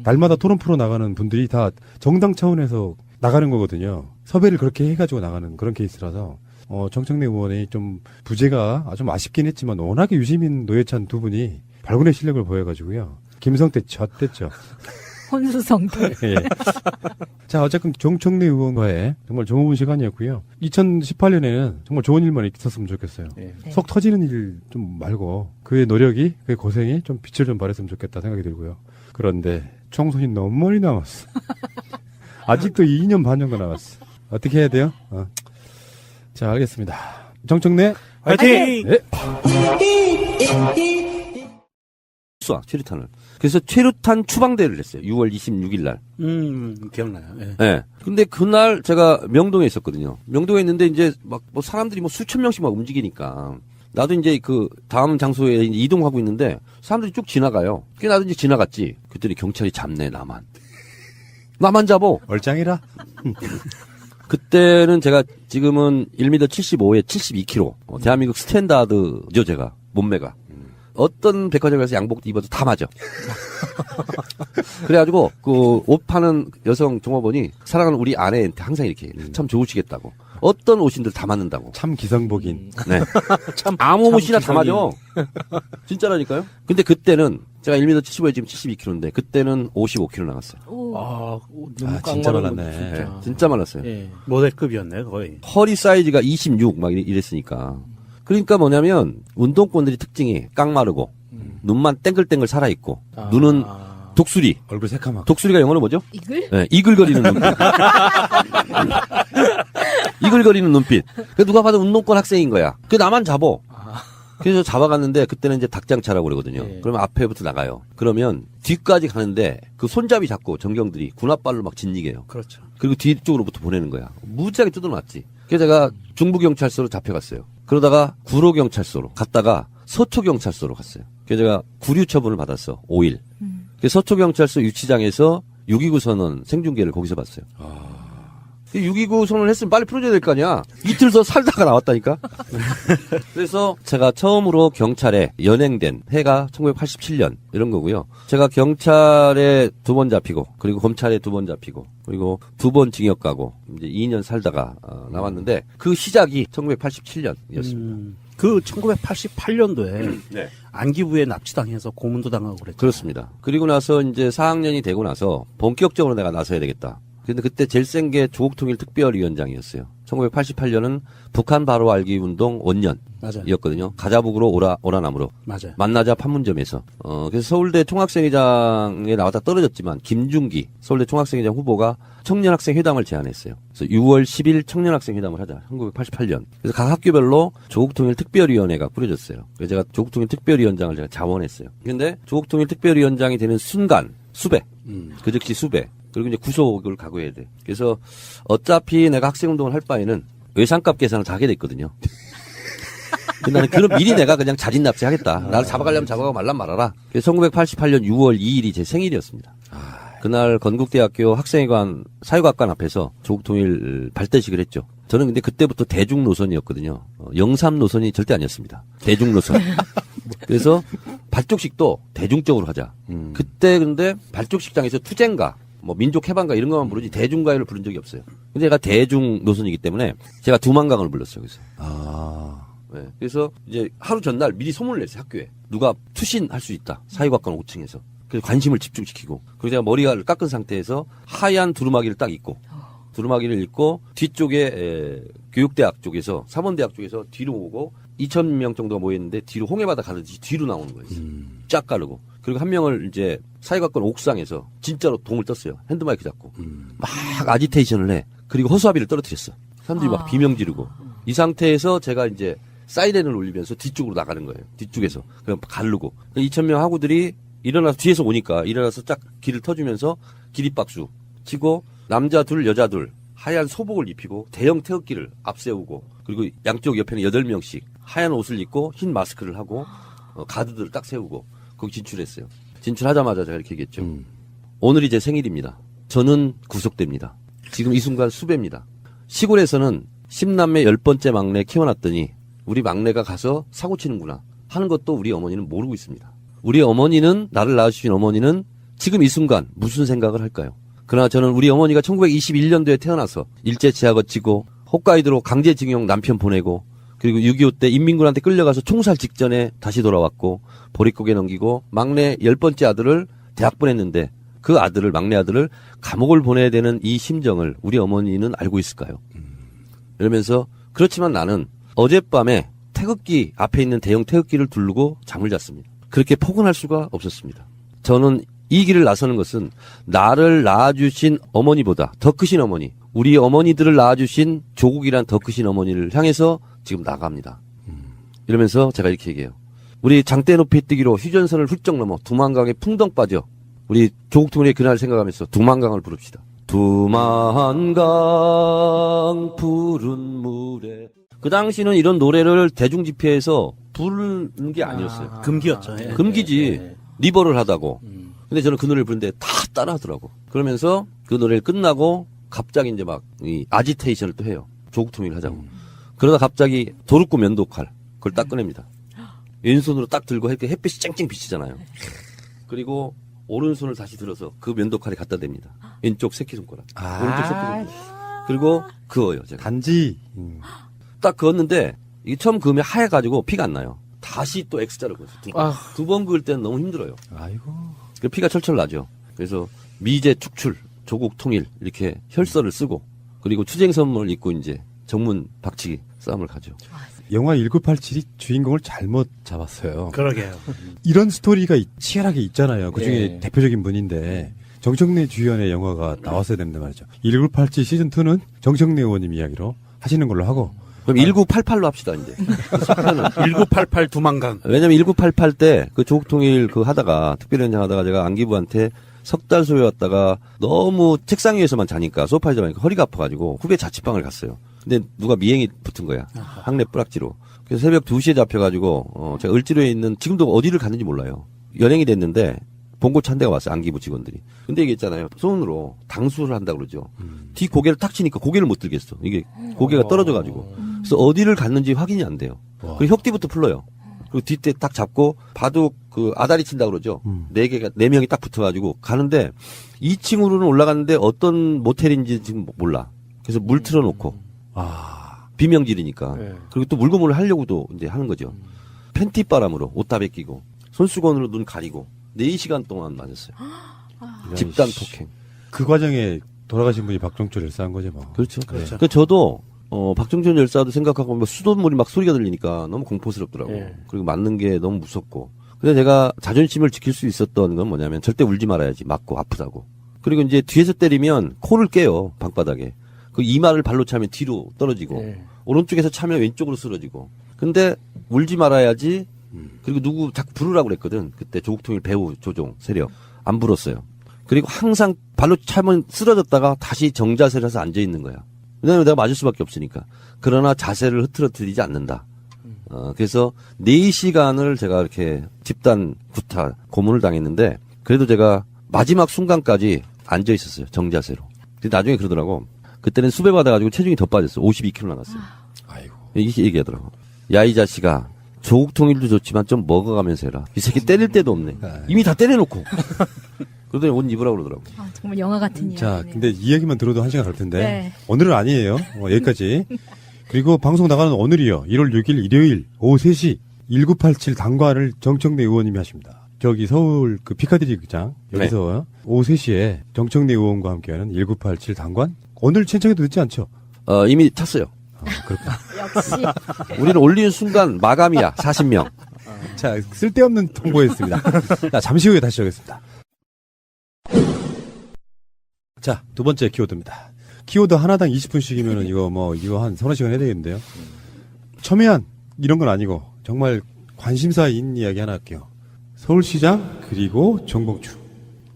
날마다 토론 프로 나가는 분들이 다 정당 차원에서 나가는 거거든요. 섭외를 그렇게 해가지고 나가는 그런 케이스라서 정청래 의원이 좀 부재가 좀 아쉽긴 했지만 워낙에 유시민, 노회찬 두 분이 발군의 실력을 보여가지고요. 김성태 젖됐죠. 혼수성도. 예. 자, 어쨌든 정청래 의원과의 정말 좋은 시간이었고요. 2018년에는 정말 좋은 일만 있었으면 좋겠어요. 네. 속 터지는 일 좀 말고 그의 노력이, 그의 고생이 좀 빛을 좀 발했으면 좋겠다 생각이 들고요. 그런데 총선이 너무 멀리 남았어. 아직도 2년 반 정도 남았어. 어떻게 해야 돼요? 자, 알겠습니다. 정청래 화이팅! 네. 쏴, 최루탄을. 그래서 최루탄 추방대회를 했어요. 6월 26일 날. 기억나요. 예. 네. 근데 그날 제가 명동에 있었거든요. 명동에 있는데 이제 막 뭐 사람들이 뭐 수천 명씩 막 움직이니까 나도 이제 그 다음 장소에 이제 이동하고 있는데 사람들이 쭉 지나가요. 그게 나도 이제 지나갔지. 그랬더니 경찰이 잡네, 나만 잡어. 얼짱이라? 그때는 제가 지금은 1m 75에 72kg. 대한민국 스탠다드죠, 제가. 몸매가. 어떤 백화점에 가서 양복 입어도 다 맞아. 그래가지고 그 옷 파는 여성 종업원이 사랑하는 우리 아내한테 항상 이렇게 참 좋으시겠다고. 어떤 옷인들 다 맞는다고. 참 기성복인. 네. 아무 옷이나 다 맞아. 진짜라니까요. 근데 그때는 제가 1m 75에 지금 72kg인데 그때는 55kg 나갔어요. 진짜 말랐네. 진짜 말랐어요. 예. 모델급이었네, 거의. 허리 사이즈가 26 막 이랬으니까. 그러니까 뭐냐면 운동권들이 특징이 깡마르고 눈만 땡글땡글 살아있고 눈은 독수리. 얼굴 새카맣고. 독수리가 영어로 뭐죠? 이글? 네, 이글거리는 눈빛. 이글거리는 눈빛. 그 누가 봐도 운동권 학생인 거야. 그 나만 잡어. 그래서 잡아갔는데 그때는 이제 닭장차라고 그러거든요. 네. 그러면 앞에부터 나가요. 그러면 뒤까지 가는데 그 손잡이 잡고 정경들이 군합발로 막 진이게요. 그렇죠. 그리고 뒤쪽으로부터 보내는 거야. 무지하게 뜯어놨지. 그래서 제가 중부경찰서로 잡혀갔어요. 그러다가 구로경찰서로 갔다가 서초경찰서로 갔어요. 그래서 제가 구류처분을 받았어. 5일. 그래서 서초경찰서 유치장에서 6.29 선언 생중계를 거기서 봤어요. 6.29 선언을 했으면 빨리 풀어줘야 될 거 아니야. 이틀 더 살다가 나왔다니까. 그래서 제가 처음으로 경찰에 연행된 해가 1987년 이런 거고요. 제가 경찰에 2번 잡히고 그리고 검찰에 2번 잡히고 그리고 2번 징역 가고 이제 2년 살다가 나왔는데 그 시작이 1987년이었습니다. 그 1988년도에 네. 안기부에 납치당해서 고문도 당하고 그랬죠. 그렇습니다. 그리고 나서 이제 4학년이 되고 나서 본격적으로 내가 나서야 되겠다. 근데 그때 제일 센 게 조국통일특별위원장이었어요. 1988년은 북한 바로 알기 운동 원년이었거든요. 맞아요. 가자북으로 오라남으로. 맞아요. 만나자 판문점에서. 그래서 서울대 총학생회장에 나왔다 떨어졌지만 김중기 서울대 총학생회장 후보가 청년학생회담을 제안했어요. 그래서 6월 10일 청년학생회담을 하자. 1988년. 그래서 각 학교별로 조국통일특별위원회가 꾸려졌어요. 그래서 제가 조국통일특별위원장을 제가 자원했어요. 근데 조국통일특별위원장이 되는 순간 수배. 그 즉시 수배. 그리고 이제 구속을 각오해야 돼. 그래서 어차피 내가 학생운동을 할 바에는 외상값 계산을 다 하게 됐거든요. 근데 나는 그럼 미리 내가 그냥 자진 납치하겠다. 나를 잡아가려면 잡아가고 말란 말아라. 그래서 1988년 6월 2일이 제 생일이었습니다. 그날 건국대학교 학생회관 사회과학관 앞에서 조국통일 발대식을 했죠. 저는 근데 그때부터 대중 노선이었거든요. 영삼 노선이 절대 아니었습니다. 대중 노선. 그래서 발족식도 대중적으로 하자. 그때 근데 발족식장에서 투쟁가 뭐 민족해방가 이런 것만 부르지 대중가요를 부른 적이 없어요. 근데 제가 대중 노선이기 때문에 제가 두만강을 불렀어요. 그래서. 네. 그래서 이제 하루 전날 미리 소문을 냈어요. 학교에. 누가 투신할 수 있다. 사회과학관 5층에서. 그래서 관심을 집중시키고. 그리고 제가 머리를 깎은 상태에서 하얀 두루마기를 딱 입고. 두루마기를 입고 뒤쪽에 교육대학 쪽에서 사범대학 쪽에서 뒤로 오고 2,000명 정도가 모였는데 뒤로 홍해바다 가듯이 뒤로 나오는 거예요. 쫙 가르고. 그리고 한 명을 이제 사회과학관 옥상에서 진짜로 동을 떴어요. 핸드마이크 잡고. 막 아지테이션을 해. 그리고 허수아비를 떨어뜨렸어. 사람들이 막 비명 지르고. 이 상태에서 제가 이제 사이렌을 울리면서 뒤쪽으로 나가는 거예요. 뒤쪽에서. 그냥 가르고. 2,000명 학우들이 일어나서 뒤에서 오니까 일어나서 쫙 길을 터주면서 기립박수 치고 남자 둘 여자 둘 하얀 소복을 입히고 대형 태극기를 앞세우고 그리고 양쪽 옆에는 8명씩 하얀 옷을 입고 흰 마스크를 하고 가드들을 딱 세우고 거기 진출했어요. 진출하자마자 제가 이렇게 얘기했죠. 오늘이 제 생일입니다. 저는 구속됩니다. 지금 이 순간 수배입니다. 시골에서는 10남매 10번째 막내 키워놨더니 우리 막내가 가서 사고 치는구나 하는 것도 우리 어머니는 모르고 있습니다. 우리 어머니는, 나를 낳아주신 어머니는 지금 이 순간 무슨 생각을 할까요? 그러나 저는 우리 어머니가 1921년도에 태어나서 일제 제하 거치고 홋카이도로 강제징용 남편 보내고 그리고 6.25 때 인민군한테 끌려가서 총살 직전에 다시 돌아왔고 보릿고개 넘기고 막내 10번째 아들을 대학 보냈는데 그 아들을, 막내 아들을 감옥을 보내야 되는 이 심정을 우리 어머니는 알고 있을까요? 이러면서 그렇지만 나는 어젯밤에 태극기 앞에 있는 대형 태극기를 두르고 잠을 잤습니다. 그렇게 포근할 수가 없었습니다. 저는 이 길을 나서는 것은 나를 낳아주신 어머니보다 더 크신 어머니, 우리 어머니들을 낳아주신 조국이란 더 크신 어머니를 향해서 지금 나갑니다. 이러면서 제가 이렇게 얘기해요. 우리 장대 높이 뛰기로 휴전선을 훌쩍 넘어 두만강에 풍덩 빠져 우리 조국 통일의 그날을 생각하면서 두만강을 부릅시다. 두만강 푸른 물에. 그 당시는 이런 노래를 대중집회에서 부르는 게 아니었어요. 금기였죠. 예. 금기지. 리버럴 하다고. 근데 저는 그 노래를 부르는데 다 따라하더라고. 그러면서 그 노래를 끝나고 갑자기 이제 막 이 아지테이션을 또 해요. 조국 통일을 하자고. 그러다 갑자기 도루코 면도칼 그걸 딱 꺼냅니다. 왼손으로 딱 들고 이렇게 햇빛이 쨍쨍 비치잖아요. 그리고 오른손을 다시 들어서 그 면도칼에 갖다 댑니다. 왼쪽 새끼손가락. 오른쪽 새끼손가락. 그리고 그어요. 제가. 단지. 딱 그었는데 이게 처음 그으면 하얘가지고 피가 안 나요. 다시 또 X자를 그었어요. 두 번 그을 때는 너무 힘들어요. 아이고. 그 피가 철철 나죠. 그래서 미제 축출, 조국 통일 이렇게 혈서를 쓰고 그리고 추쟁선문을 입고 이제 정문 박치기 싸움을 가죠. 영화 1987이 주인공을 잘못 잡았어요. 그러게요. 이런 스토리가 치열하게 있잖아요. 그 중에 예. 대표적인 분인데 정청래 주연의 영화가 나왔어야 되는데 말이죠. 1987 시즌2는 정청래 의원님 이야기로 하시는 걸로 하고 그럼 1988로 합시다, 이제. 1988 두만강. 왜냐면 1988 때 그 조국 통일 그 하다가, 특별위원장 하다가 제가 안기부한테 석 달 소요 왔다가 너무 책상 위에서만 자니까, 소파에서 자니까 허리가 아파가지고 후배 자취방을 갔어요. 근데 누가 미행이 붙은 거야. 학내 뿌락지로. 그래서 새벽 2시에 잡혀가지고, 제가 을지로에 있는, 지금도 어디를 갔는지 몰라요. 연행이 됐는데, 봉고차 한 대가 왔어요. 안기부 직원들이. 근데 이게 있잖아요. 손으로 당수를 한다 그러죠. 뒤 고개를 탁 치니까 고개를 못 들겠어. 이게 고개가 떨어져가지고. 그래서 어디를 갔는지 확인이 안 돼요. 그리고 혁띠부터 풀러요. 그리고 뒷대 딱 잡고 바둑 그 아다리 친다 그러죠. 네 명이 딱 붙어가지고 가는데 2층으로는 올라갔는데 어떤 모텔인지 지금 몰라. 그래서 물 틀어놓고 비명질이니까. 그리고 또 물고문을 하려고도 이제 하는 거죠. 팬티 바람으로 옷 다 벗기고 손수건으로 눈 가리고 4시간 동안 맞았어요. 집단 폭행. 그 과정에 돌아가신 분이 박종철 열사한 거죠, 뭐. 그렇죠. 그러니까 저도 박종철 열사도 생각하고 뭐 수돗물이 막 소리가 들리니까 너무 공포스럽더라고. 그리고 맞는 게 너무 무섭고. 근데 제가 자존심을 지킬 수 있었던 건 뭐냐면 절대 울지 말아야지. 맞고 아프다고. 그리고 이제 뒤에서 때리면 코를 깨요. 방바닥에. 그 이마를 발로 차면 뒤로 떨어지고 오른쪽에서 차면 왼쪽으로 쓰러지고. 근데 울지 말아야지. 그리고 누구 자꾸 부르라고 그랬거든. 그때 조국통일 배우 조종 세력. 안 불었어요. 그리고 항상 발로 차면 쓰러졌다가 다시 정자세를 해서 앉아있는 거야. 왜냐면 내가 맞을 수밖에 없으니까. 그러나 자세를 흐트러뜨리지 않는다. 그래서 4시간을 제가 이렇게 집단 구타 고문을 당했는데 그래도 제가 마지막 순간까지 앉아있었어요. 정자세로. 근데 나중에 그러더라고. 그때는 수배받아가지고 체중이 더 빠졌어. 52kg 나갔어요. 아이고. 이렇게 얘기하더라고. 야, 이 자식아. 조국 통일도 좋지만 좀 먹어가면서 해라. 이 새끼 때릴 데도 없네. 이미 다 때려놓고. 그러더니 옷 입으라고 그러더라고. 정말 영화 같은 이야기. 자, 근데 이 얘기만 들어도 1시간 갈 텐데. 네. 오늘은 아니에요. 여기까지. 그리고 방송 나가는 오늘이요. 1월 6일 일요일 오후 3시 1987 당과를 정청래 의원님이 하십니다. 저기 서울 그 피카디리 극장 여기서 오후 3시에 정청래 의원과 함께하는 1987 당관. 오늘 신청해도 늦지 않죠? 이미 탔어요. 그렇구나. 역시. 우리는 올리는 순간 마감이야. 40명. 자, 쓸데없는 통보였습니다. 자, 잠시 후에 다시 시작하겠습니다. 자, 두 번째 키워드입니다. 키워드 하나당 20분씩이면은 이거 한 서너 시간 해야 되겠는데요. 첨예한 이런 건 아니고 정말 관심사인 이야기 하나 할게요. 서울시장 그리고 정봉주.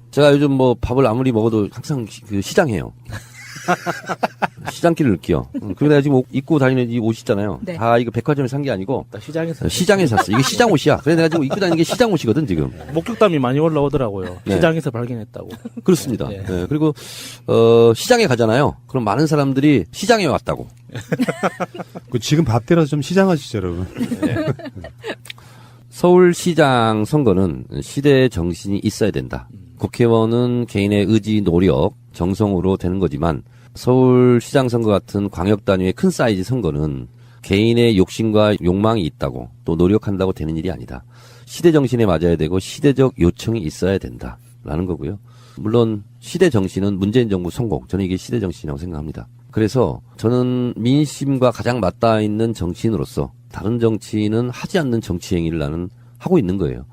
제가 요즘 뭐 밥을 아무리 먹어도 항상 그 시장해요. 시장길을 느껴. 그리고 내가 지금 입고 다니는 이 옷 있잖아요. 네. 다 이거 백화점에 산 게 아니고 시장에서 샀어. 이게 시장 옷이야. 그래서 내가 지금 입고 다니는 게 시장 옷이거든 지금. 목격담이 많이 올라오더라고요. 네. 시장에서 발견했다고. 그렇습니다. 네. 네, 그리고 시장에 가잖아요. 그럼 많은 사람들이 시장에 왔다고. 그 지금 밥때라서 좀 시장하시죠, 여러분. 서울시장 선거는 시대의 정신이 있어야 된다. 국회의원은 개인의 의지, 노력, 정성으로 되는 거지만 서울시장 선거 같은 광역단위의 큰 사이즈 선거는 개인의 욕심과 욕망이 있다고 또 노력한다고 되는 일이 아니다. 시대 정신에 맞아야 되고 시대적 요청이 있어야 된다라는 거고요. 물론 시대 정신은 문재인 정부 성공. 저는 이게 시대 정신이라고 생각합니다. 그래서 저는 민심과 가장 맞닿아 있는 정치인으로서 다른 정치인은 하지 않는 정치 행위를 나는 하고 있는 거예요.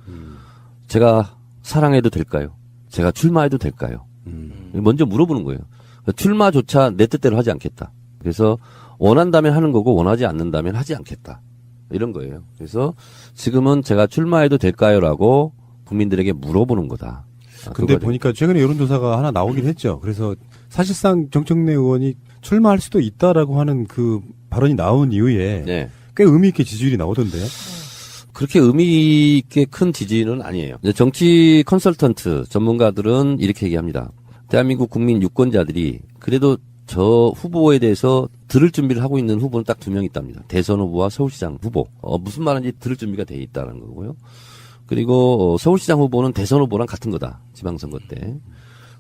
제가 사랑해도 될까요? 제가 출마해도 될까요? 먼저 물어보는 거예요. 출마조차 내 뜻대로 하지 않겠다. 그래서 원한다면 하는 거고 원하지 않는다면 하지 않겠다. 이런 거예요. 그래서 지금은 제가 출마해도 될까요?라고 국민들에게 물어보는 거다. 근데 보니까 최근에 여론조사가 하나 나오긴 했죠. 그래서 사실상 정청래 의원이 출마할 수도 있다라고 하는 그 발언이 나온 이후에 네. 꽤 의미 있게 지지율이 나오던데요. 그렇게 의미 있게 큰 지지는 아니에요. 정치 컨설턴트 전문가들은 이렇게 얘기합니다. 대한민국 국민 유권자들이 그래도 저 후보에 대해서 들을 준비를 하고 있는 후보는 딱 2명 있답니다. 대선 후보와 서울시장 후보. 무슨 말인지 들을 준비가 돼 있다는 거고요. 그리고 서울시장 후보는 대선 후보랑 같은 거다. 지방선거 때.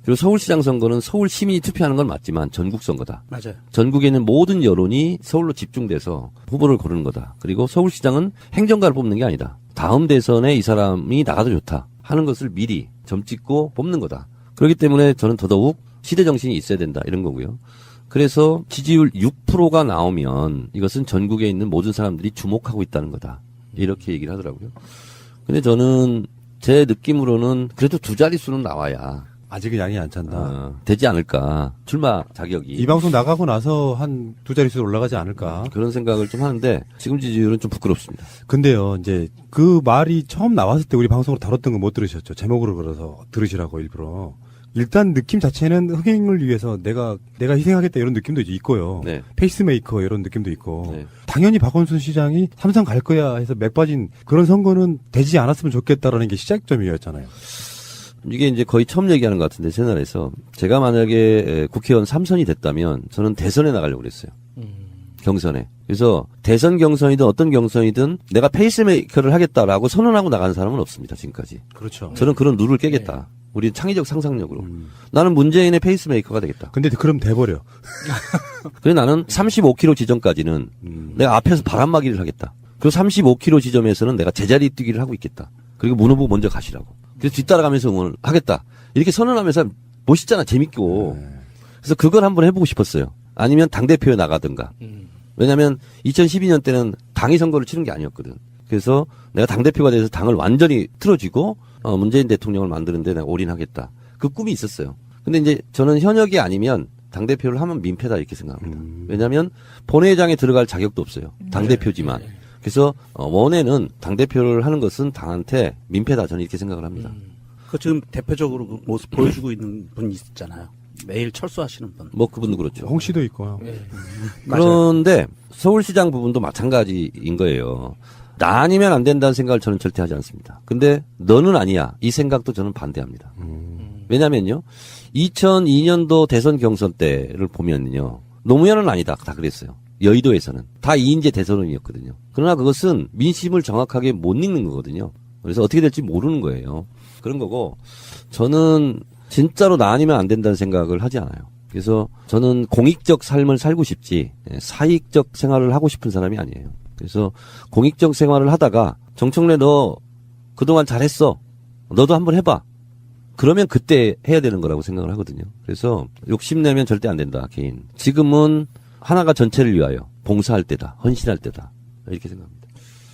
그리고 서울시장 선거는 서울 시민이 투표하는 건 맞지만 전국 선거다. 맞아요. 전국에 있는 모든 여론이 서울로 집중돼서 후보를 고르는 거다. 그리고 서울시장은 행정가를 뽑는 게 아니다. 다음 대선에 이 사람이 나가도 좋다 하는 것을 미리 점 찍고 뽑는 거다. 그렇기 때문에 저는 더더욱 시대 정신이 있어야 된다 이런 거고요. 그래서 지지율 6%가 나오면 이것은 전국에 있는 모든 사람들이 주목하고 있다는 거다. 이렇게 얘기를 하더라고요. 근데 저는 제 느낌으로는 그래도 2자릿수는 나와야 아직은 양이 안 찬다. 되지 않을까. 출마 자격이. 이 방송 나가고 나서 한 2자릿수로 올라가지 않을까. 그런 생각을 좀 하는데 지금 지지율은 좀 부끄럽습니다. 근데요, 이제 그 말이 처음 나왔을 때 우리 방송으로 다뤘던 거 못 들으셨죠? 제목으로 걸어서 들으시라고 일부러. 일단 느낌 자체는 흥행을 위해서 내가 희생하겠다 이런 느낌도 이제 있고요. 네. 페이스메이커 이런 느낌도 있고. 네. 당연히 박원순 시장이 삼성 갈 거야 해서 맥 빠진 그런 선거는 되지 않았으면 좋겠다라는 게 시작점이었잖아요. 이게 이제 거의 처음 얘기하는 것 같은데 채널에서 제가 만약에 국회의원 3선이 됐다면 저는 대선에 나가려고 그랬어요. 경선에. 그래서 대선 경선이든 어떤 경선이든 내가 페이스메이커를 하겠다라고 선언하고 나가는 사람은 없습니다. 지금까지. 그렇죠. 저는 그런 룰을 깨겠다. 우리 창의적 상상력으로. 나는 문재인의 페이스메이커가 되겠다. 근데 그럼 돼버려. 그래 나는 35km 지점까지는 내가 앞에서 바람막이를 하겠다. 그리고 35km 지점에서는 내가 제자리 뛰기를 하고 있겠다. 그리고 문 후보 먼저 가시라고. 그래서 뒤따라가면서 응원을 하겠다. 이렇게 선언하면서 멋있잖아. 재밌고. 그래서 그걸 한번 해보고 싶었어요. 아니면 당대표에 나가든가. 왜냐하면 2012년 때는 당이 선거를 치른 게 아니었거든. 그래서 내가 당대표가 돼서 당을 완전히 틀어쥐고 문재인 대통령을 만드는데 내가 올인하겠다. 그 꿈이 있었어요. 근데 이제 저는 현역이 아니면 당대표를 하면 민폐다 이렇게 생각합니다. 왜냐하면 본회의장에 들어갈 자격도 없어요. 당대표지만. 그래서 원에는 당대표를 하는 것은 당한테 민폐다 저는 이렇게 생각을 합니다. 그 지금 대표적으로 그 모습 보여주고 있는 분 있잖아요. 매일 철수하시는 분. 뭐 그분도 그렇죠. 홍 씨도 있고요. 그런데 서울시장 부분도 마찬가지인 거예요. 나 아니면 안 된다는 생각을 저는 절대 하지 않습니다. 근데 너는 아니야. 이 생각도 저는 반대합니다. 왜냐면요. 2002년도 대선 경선 때를 보면요. 노무현은 아니다. 다 그랬어요. 여의도에서는. 다 이인재 대선원이었거든요. 그러나 그것은 민심을 정확하게 못 읽는 거거든요. 그래서 어떻게 될지 모르는 거예요. 그런 거고 저는 진짜로 나 아니면 안 된다는 생각을 하지 않아요. 그래서 저는 공익적 삶을 살고 싶지 사익적 생활을 하고 싶은 사람이 아니에요. 그래서 공익적 생활을 하다가 정청래 너 그동안 잘했어. 너도 한번 해봐. 그러면 그때 해야 되는 거라고 생각을 하거든요. 그래서 욕심내면 절대 안 된다. 개인. 지금은 하나가 전체를 위하여 봉사할 때다. 헌신할 때다. 이렇게 생각합니다.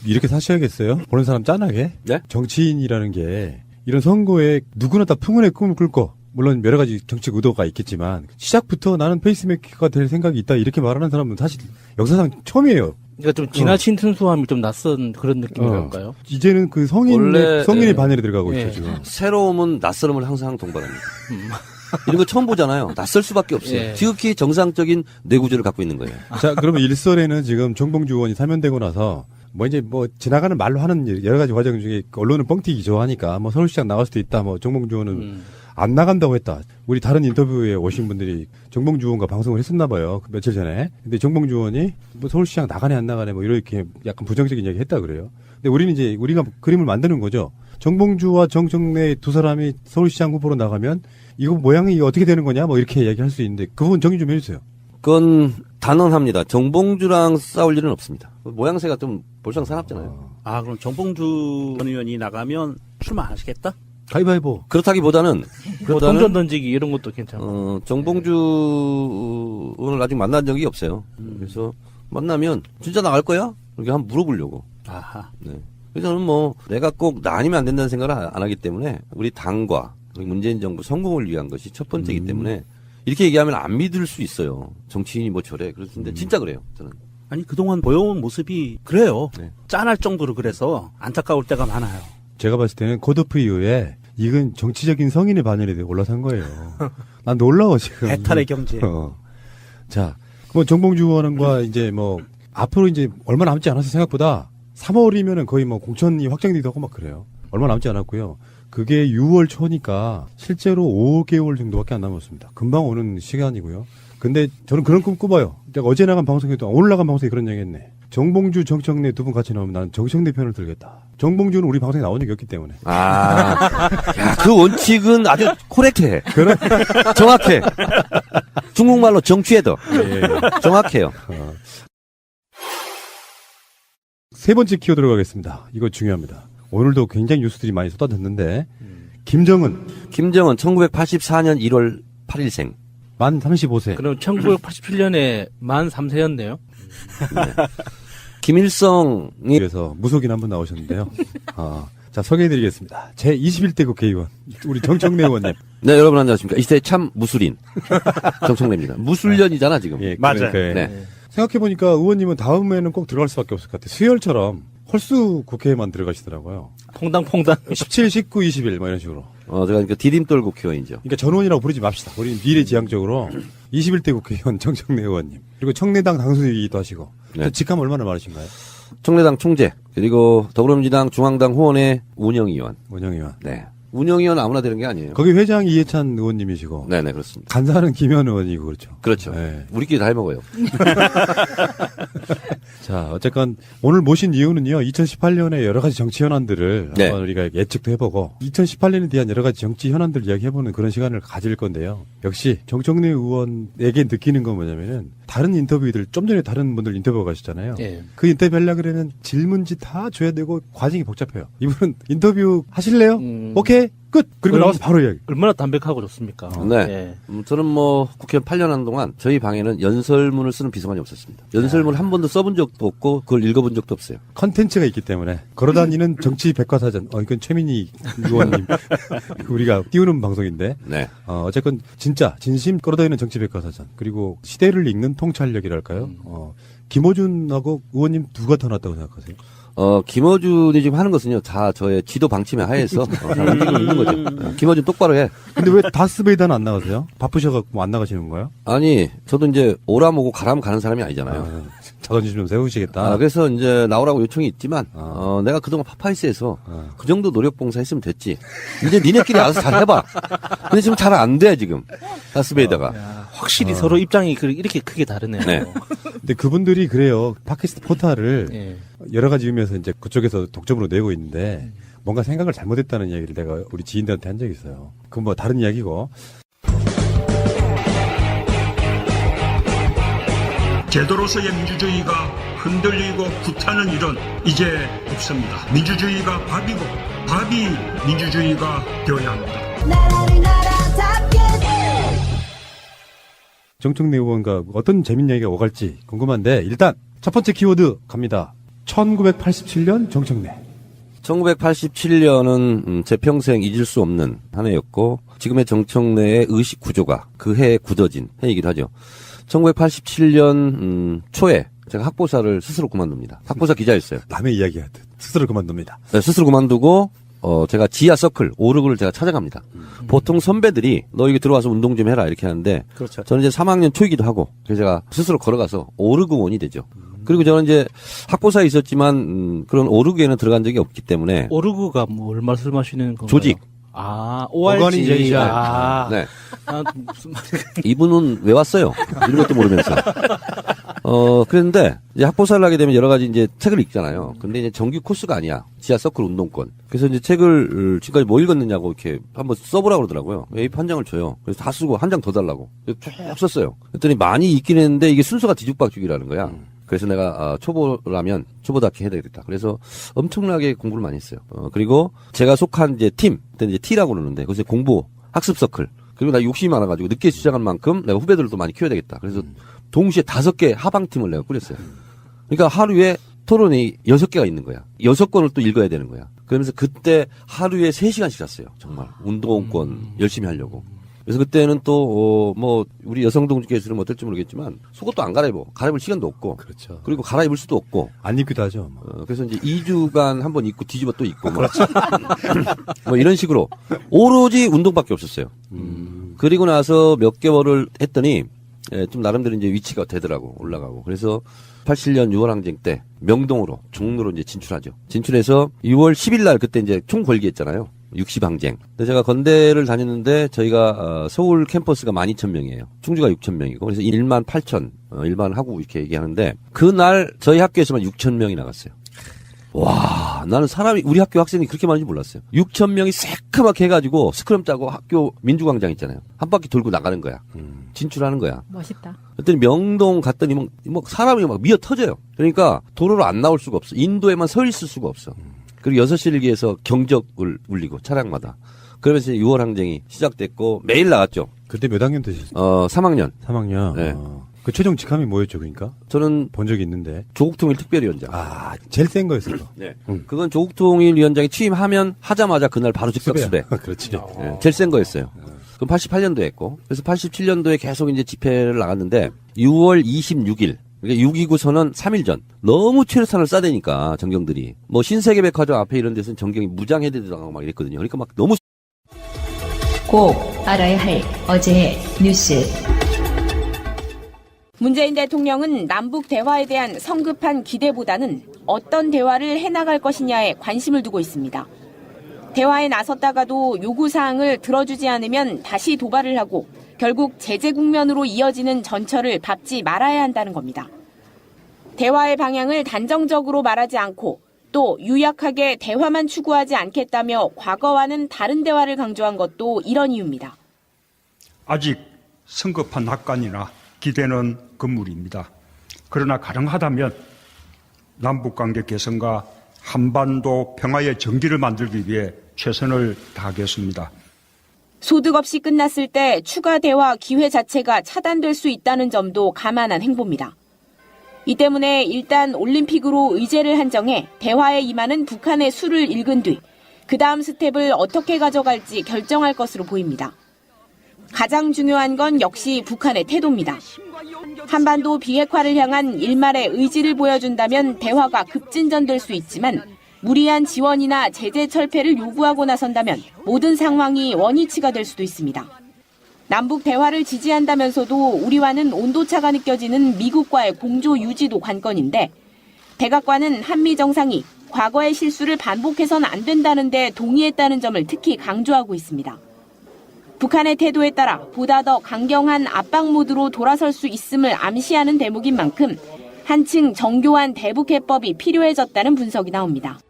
이렇게 사셔야겠어요? 보는 사람 짠하게? 네? 정치인이라는 게 이런 선거에 누구나 다 풍운의 꿈을 꿀고 물론 여러 가지 정책 의도가 있겠지만 시작부터 나는 페이스메이커가 될 생각이 있다 이렇게 말하는 사람은 사실 역사상 처음이에요. 그러니까 좀 지나친 순수함이 좀 낯선 그런 느낌이랄까요? 이제는 그 성인의 반열에 들어가고 있죠 지금. 새로움은 낯설음을 항상 동반합니다. 이런 거 처음 보잖아요. 낯설 수밖에 없어요. 예. 지극히 정상적인 뇌구조를 갖고 있는 거예요. 자, 그러면 일설에는 지금 정봉주 의원이 사면되고 나서 뭐 지나가는 말로 하는 여러 가지 과정 중에 언론은 뻥튀기 좋아하니까 뭐 서울시장 나갈 수도 있다. 뭐 정봉주 의원은 안 나간다고 했다. 우리 다른 인터뷰에 오신 분들이 정봉주 의원과 방송을 했었나 봐요. 며칠 전에. 근데 정봉주 의원이 뭐 서울시장 나가네 안 나가네 뭐 이렇게 약간 부정적인 얘기 했다 그래요. 근데 우리는 이제 우리가 그림을 만드는 거죠. 정봉주와 정청래 두 사람이 서울시장 후보로 나가면 이거 모양이 어떻게 되는 거냐 뭐 이렇게 얘기할 수 있는데 그 부분 정리 좀 해주세요. 그건 단언합니다. 정봉주랑 싸울 일은 없습니다. 모양새가 좀 볼상사납잖아요. 아, 그럼 정봉주 전 의원이 나가면 출마 안 하시겠다? 가위바위보. 그렇다기보다는 동전 던지기 이런 것도 괜찮고. 정봉주 의원을 아직 만난 적이 없어요. 그래서 만나면 진짜 나갈 거야? 이렇게 한번 물어보려고. 아하. 네. 그래서 저는 뭐 내가 꼭 나 아니면 안 된다는 생각을 안 하기 때문에 우리 당과 우리 문재인 정부 성공을 위한 것이 첫 번째이기 때문에 이렇게 얘기하면 안 믿을 수 있어요. 정치인이 뭐 저래. 그렇는데 진짜 그래요. 저는. 아니, 그동안 보여온 모습이 그래요. 네. 짠할 정도로 그래서 안타까울 때가 많아요. 제가 봤을 때는 컷오프 이후에 이건 정치적인 성인의 반열에 올라선 거예요. 난 놀라워 지금. 해탈의 경제. 자, 뭐 정봉주 의원과 이제 뭐 앞으로 이제 얼마 남지 않아서 생각보다 3월이면은 거의 뭐 공천이 확정되기도 하고 막 그래요. 얼마 남지 않았고요. 그게 6월 초니까 실제로 5개월 정도밖에 안 남았습니다. 금방 오는 시간이고요. 근데 저는 그런 꿈 꾸봐요. 내가 어제 나간 방송에도 오늘 나간 방송에 그런 얘기 했네. 정봉주, 정청래 두 분 같이 나오면 나는 정청래 편을 들겠다. 정봉주는 우리 방송에 나온 적이 없기 때문에. 야, 그 원칙은 아주 코렉트해. 그래? 정확해. 중국말로 정취해도. 예. 정확해요. 세 번째 키워드로 가겠습니다. 이거 중요합니다. 오늘도 굉장히 뉴스들이 많이 쏟아졌는데 김정은 1984년 1월 8일생. 만 35세. 그럼 1987년에 만 3세였네요. 네. 김일성이 그래서 무속인 한 분 나오셨는데요. 자, 소개해드리겠습니다. 제21대 국회의원 우리 정청래 의원님. 네, 여러분 안녕하십니까. 이 시대의 참 무술인 정청래입니다. 무술년이잖아 지금. 예, 맞아요. 네. 생각해보니까 의원님은 다음에는 꼭 들어갈 수밖에 없을 것 같아요. 수열처럼 헐수 국회에만 들어가시더라고요. 퐁당퐁당. 17, 19, 21 뭐 이런 식으로. 제가 그러니까 디딤돌 국회의원이죠. 그러니까 전원이라고 부르지 맙시다. 우리는 미래지향적으로 21대 국회의원 정청래 의원님. 그리고 청래당 당수이기도 하시고. 네. 직함 얼마나 많으신가요? 청래당 총재, 그리고 더불어민주당 중앙당 후원회 운영위원. 운영위원. 네. 운영위원 아무나 되는 게 아니에요. 거기 회장이 이해찬 의원님이시고. 네네, 그렇습니다. 간사는 김현 의원이고, 그렇죠. 그렇죠. 네. 우리끼리 다 해먹어요. 자, 어쨌건 오늘 모신 이유는요, 2018년에 여러 가지 정치 현안들을 네. 한번 우리가 예측도 해보고, 2018년에 대한 여러 가지 정치 현안들을 이야기해보는 그런 시간을 가질 건데요. 역시 정청래 의원에게 느끼는 건 뭐냐면은, 다른 인터뷰들, 좀 전에 다른 분들 인터뷰가 가셨잖아요. 예. 그 인터뷰 하려고 그러면 질문지 다 줘야 되고, 과정이 복잡해요. 이분은 인터뷰 하실래요? 오케이? 끝! 그리고 나와서 바로 이야기. 얼마나 담백하고 좋습니까? 네. 예. 저는 뭐 국회의원 8년 한 동안 저희 방에는 연설문을 쓰는 비서관이 없었습니다. 연설문 한 번도 써본 적도 없고 그걸 읽어본 적도 없어요. 컨텐츠가 있기 때문에 걸어다니는 정치 백과사전. 이건 최민희 의원님 우리가 띄우는 방송인데. 네. 어쨌건 진짜 진심 걸어다니는 정치 백과사전. 그리고 시대를 읽는 통찰력이랄까요? 김어준하고 의원님 누가 더 낫다고 생각하세요? 김어준이 지금 하는 것은요, 다 저의 지도 방침에 하에서 잘 움직이고 있는 거죠. 김어준 똑바로 해. 근데 왜 다스베이더는 안 나가세요? 바쁘셔갖고 안 나가시는 거예요? 아니, 저도 이제 오람 오고 가람 가는 사람이 아니잖아요. 자존심 좀 세우시겠다. 그래서 이제 나오라고 요청이 있지만, 내가 그동안 파파이스에서 그 정도 노력 봉사 했으면 됐지. 이제 니네끼리 알아서 잘 해봐. 근데 지금 잘 안 돼, 지금. 다스베이더가. 확실히 서로 입장이 이렇게 크게 다르네요. 네. 근데 그분들이 그래요. 팟캐스트 포탈을 예. 여러 가지 의미에서 이제 그쪽에서 독점으로 내고 있는데 뭔가 생각을 잘못했다는 이야기를 내가 우리 지인들한테 한 적이 있어요. 그건 뭐 다른 이야기고. 제도로서의 민주주의가 흔들리고 구타는 일은 이제 없습니다. 민주주의가 밥이고 밥이 민주주의가 되어야 합니다. 정청래 의원과 어떤 재밌는 얘기가 오갈지 궁금한데 일단 첫 번째 키워드 갑니다. 1987년 정청래. 1987년은 제 평생 잊을 수 없는 한 해였고 지금의 정청래의 의식 구조가 그 해에 굳어진 해이기도 하죠. 1987년 초에 제가 학보사를 스스로 그만둡니다. 학보사 기자였어요. 남의 이야기하듯 스스로 그만둡니다. 네, 스스로 그만두고 제가 지하 서클, 오르그를 제가 찾아갑니다. 보통 선배들이 너 여기 들어와서 운동 좀 해라 이렇게 하는데 그렇죠. 저는 이제 3학년 초이기도 하고 그래서 제가 스스로 걸어가서 오르그원이 되죠. 그리고 저는 이제 학보사에 있었지만 그런 오르그에는 들어간 적이 없기 때문에 오르그가 뭘 말씀하시는 건가요? 조직. 아, ORG. 네. 무슨 말이 이분은 왜 왔어요? 이런 것도 모르면서. 그랬는데, 이제 학보사를 하게 되면 여러 가지 이제 책을 읽잖아요. 근데 이제 정규 코스가 아니야. 지하 서클 운동권. 그래서 이제 책을 지금까지 뭐 읽었느냐고 이렇게 한번 써보라고 그러더라고요. A4 한 장을 줘요. 그래서 다 쓰고 한 장 더 달라고. 쭉 썼어요. 그랬더니 많이 읽긴 했는데 이게 순서가 뒤죽박죽이라는 거야. 그래서 내가 초보라면 초보답게 해야 되겠다. 그래서 엄청나게 공부를 많이 했어요. 그리고 제가 속한 이제 팀, 그때 이제 T라고 그러는데 그래서 공부, 학습 서클. 그리고 나 욕심이 많아가지고 늦게 시작한 만큼 내가 후배들을 또 많이 키워야 되겠다. 그래서 동시에 5개 하방팀을 내가 꾸렸어요. 그러니까 하루에 토론이 6개가 있는 거야. 6권을 또 읽어야 되는 거야. 그러면서 그때 하루에 3시간씩 잤어요. 정말. 운동권 열심히 하려고. 그래서 그때는 또, 우리 여성 동지께서는 어떨지 모르겠지만, 속옷도 안 갈아입을 시간도 없고. 그렇죠. 그리고 갈아입을 수도 없고. 안 입기도 하죠. 그래서 이제 2주간 한번 입고 뒤집어 또 입고. 그렇죠. 뭐 이런 식으로. 오로지 운동밖에 없었어요. 그리고 나서 몇 개월을 했더니, 좀 나름대로 이제 위치가 되더라고. 올라가고. 그래서 87년 6월 항쟁 때 명동으로, 종로로 이제 진출하죠. 진출해서 6월 10일 날 그때 이제 총궐기 했잖아요. 60항쟁. 근데 제가 건대를 다녔는데 저희가 서울 캠퍼스가 12,000명이에요. 충주가 6,000명이고 그래서 18,000 일반 하고 이렇게 얘기하는데 그날 저희 학교에서만 6,000명이 나갔어요. 와, 나는 우리 학교 학생이 그렇게 많은지 몰랐어요. 6,000명이 새까맣게 해가지고 스크럼 짜고 학교 민주광장 있잖아요. 한 바퀴 돌고 나가는 거야. 진출하는 거야. 멋있다. 그랬더니 명동 갔더니 사람이 막 미어 터져요. 그러니까 도로로 안 나올 수가 없어. 인도에만 서 있을 수가 없어. 그리고 6시 일기에서 경적을 울리고 차량마다. 그러면서 6월 항쟁이 시작됐고 매일 나갔죠. 그때 몇 학년 되셨어요? 3학년. 3학년. 네. 그 최종 직함이 뭐였죠, 그러니까? 저는 본 적이 있는데. 조국통일 특별위원장. 제일 센 거였어요. 네. 그건 조국통일 위원장이 하자마자 그날 바로 즉각 수배. 그렇지. 네. 제일 센 거였어요. 그럼 88년도에 했고. 그래서 87년도에 계속 이제 집회를 나갔는데 6월 26일. 그러니까 6.29 선언 3일 전. 너무 최루탄을 쏴대니까 정경들이. 신세계백화점 앞에 이런 데서는 정경이 무장해제도 당하고 막 이랬거든요. 그러니까 막 너무 꼭 알아야 할 어제의 뉴스. 문재인 대통령은 남북 대화에 대한 성급한 기대보다는 어떤 대화를 해나갈 것이냐에 관심을 두고 있습니다. 대화에 나섰다가도 요구사항을 들어주지 않으면 다시 도발을 하고 결국 제재 국면으로 이어지는 전철을 밟지 말아야 한다는 겁니다. 대화의 방향을 단정적으로 말하지 않고 또 유약하게 대화만 추구하지 않겠다며 과거와는 다른 대화를 강조한 것도 이런 이유입니다. 아직 성급한 낙관이나 기대는 금물입니다. 그러나 가능하다면 남북관계 개선과 한반도 평화의 전기를 만들기 위해 최선을 다하겠습니다. 소득 없이 끝났을 때 추가 대화 기회 자체가 차단될 수 있다는 점도 감안한 행보입니다. 이 때문에 일단 올림픽으로 의제를 한정해 대화에 임하는 북한의 수를 읽은 뒤 그 다음 스텝을 어떻게 가져갈지 결정할 것으로 보입니다. 가장 중요한 건 역시 북한의 태도입니다. 한반도 비핵화를 향한 일말의 의지를 보여준다면 대화가 급진전될 수 있지만 무리한 지원이나 제재 철폐를 요구하고 나선다면 모든 상황이 원위치가 될 수도 있습니다. 남북 대화를 지지한다면서도 우리와는 온도차가 느껴지는 미국과의 공조 유지도 관건인데 백악관은 한미 정상이 과거의 실수를 반복해서는 안 된다는 데 동의했다는 점을 특히 강조하고 있습니다. 북한의 태도에 따라 보다 더 강경한 압박 모드로 돌아설 수 있음을 암시하는 대목인 만큼 한층 정교한 대북해법이 필요해졌다는 분석이 나옵니다.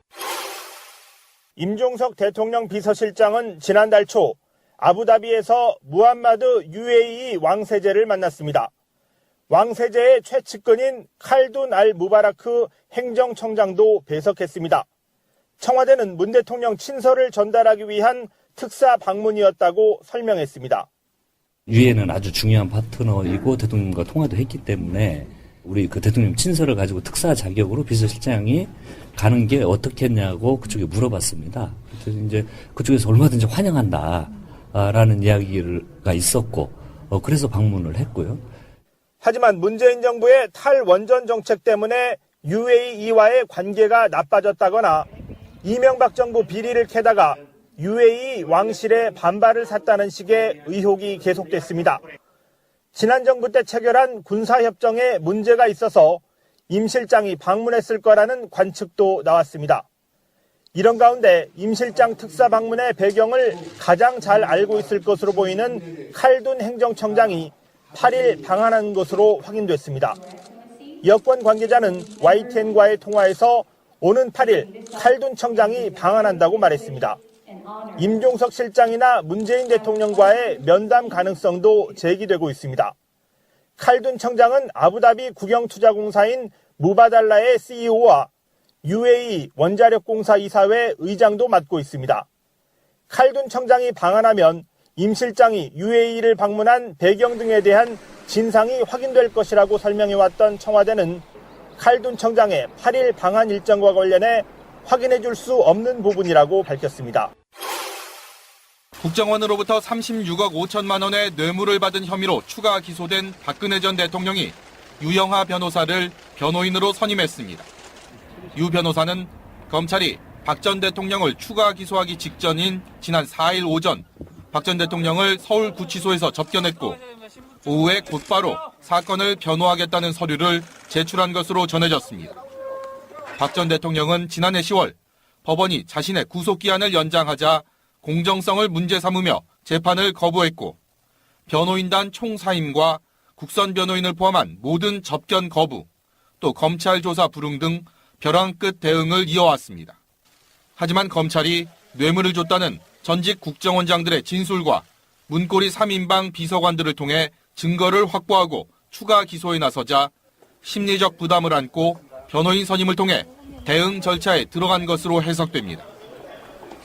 임종석 대통령 비서실장은 지난달 초 아부다비에서 무함마드 UAE 왕세제를 만났습니다. 왕세제의 최측근인 칼둔 알 무바라크 행정청장도 배석했습니다. 청와대는 문 대통령 친서를 전달하기 위한 특사 방문이었다고 설명했습니다. 유엔은 아주 중요한 파트너이고 대통령과 통화도 했기 때문에 우리 그 대통령 친서를 가지고 특사 자격으로 비서실장이 가는 게 어떻겠냐고 그쪽에 물어봤습니다. 그래서 이제 그쪽에서 얼마든지 환영한다라는 이야기가 있었고, 그래서 방문을 했고요. 하지만 문재인 정부의 탈원전 정책 때문에 UAE와의 관계가 나빠졌다거나 이명박 정부 비리를 캐다가 UAE 왕실에 반발을 샀다는 식의 의혹이 계속됐습니다. 지난 정부 때 체결한 군사협정에 문제가 있어서 임 실장이 방문했을 거라는 관측도 나왔습니다. 이런 가운데 임 실장 특사 방문의 배경을 가장 잘 알고 있을 것으로 보이는 칼둔 행정청장이 8일 방한한 것으로 확인됐습니다. 여권 관계자는 YTN과의 통화에서 오는 8일 칼둔 청장이 방한한다고 말했습니다. 임종석 실장이나 문재인 대통령과의 면담 가능성도 제기되고 있습니다. 칼둔 청장은 아부다비 국영투자공사인 무바달라의 CEO와 UAE 원자력공사 이사회 의장도 맡고 있습니다. 칼둔 청장이 방한하면 임 실장이 UAE를 방문한 배경 등에 대한 진상이 확인될 것이라고 설명해왔던 청와대는 칼둔 청장의 8일 방한 일정과 관련해 확인해 줄 수 없는 부분이라고 밝혔습니다. 국정원으로부터 36억 5천만 원의 뇌물을 받은 혐의로 추가 기소된 박근혜 전 대통령이 유영하 변호사를 변호인으로 선임했습니다. 유 변호사는 검찰이 박 전 대통령을 추가 기소하기 직전인 지난 4일 오전 박 전 대통령을 서울구치소에서 접견했고 오후에 곧바로 사건을 변호하겠다는 서류를 제출한 것으로 전해졌습니다. 박 전 대통령은 지난해 10월 법원이 자신의 구속기한을 연장하자 공정성을 문제 삼으며 재판을 거부했고 변호인단 총사임과 국선 변호인을 포함한 모든 접견 거부, 또 검찰 조사 불응 등 벼랑 끝 대응을 이어왔습니다. 하지만 검찰이 뇌물을 줬다는 전직 국정원장들의 진술과 문고리 3인방 비서관들을 통해 증거를 확보하고 추가 기소에 나서자 심리적 부담을 안고 변호인 선임을 통해 대응 절차에 들어간 것으로 해석됩니다.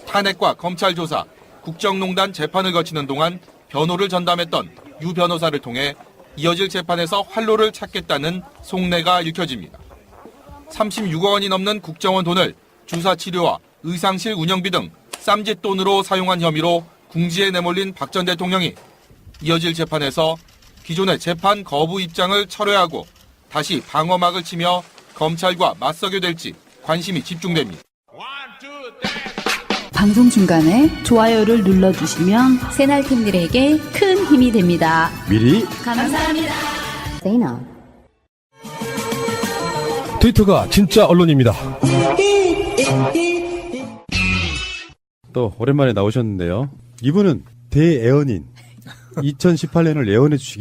탄핵과 검찰 조사, 국정농단 재판을 거치는 동안 변호를 전담했던 유 변호사를 통해 이어질 재판에서 활로를 찾겠다는 속내가 읽혀집니다. 36억 원이 넘는 국정원 돈을 주사 치료와 의상실 운영비 등 쌈짓돈으로 사용한 혐의로 궁지에 내몰린 박 전 대통령이 이어질 재판에서 기존의 재판 거부 입장을 철회하고 다시 방어막을 치며 검찰과 맞서게 될지 관심이 집중됩니다. 방송 중간에 좋아요를 눌러주시면 새날팀들에게 큰 힘이 됩니다. 미리 감사합니다. 트위터가 진짜 언론입니다. 또 오랜만에 나오셨는데요. 이분은 대애언인 2018년을 예언해 주시기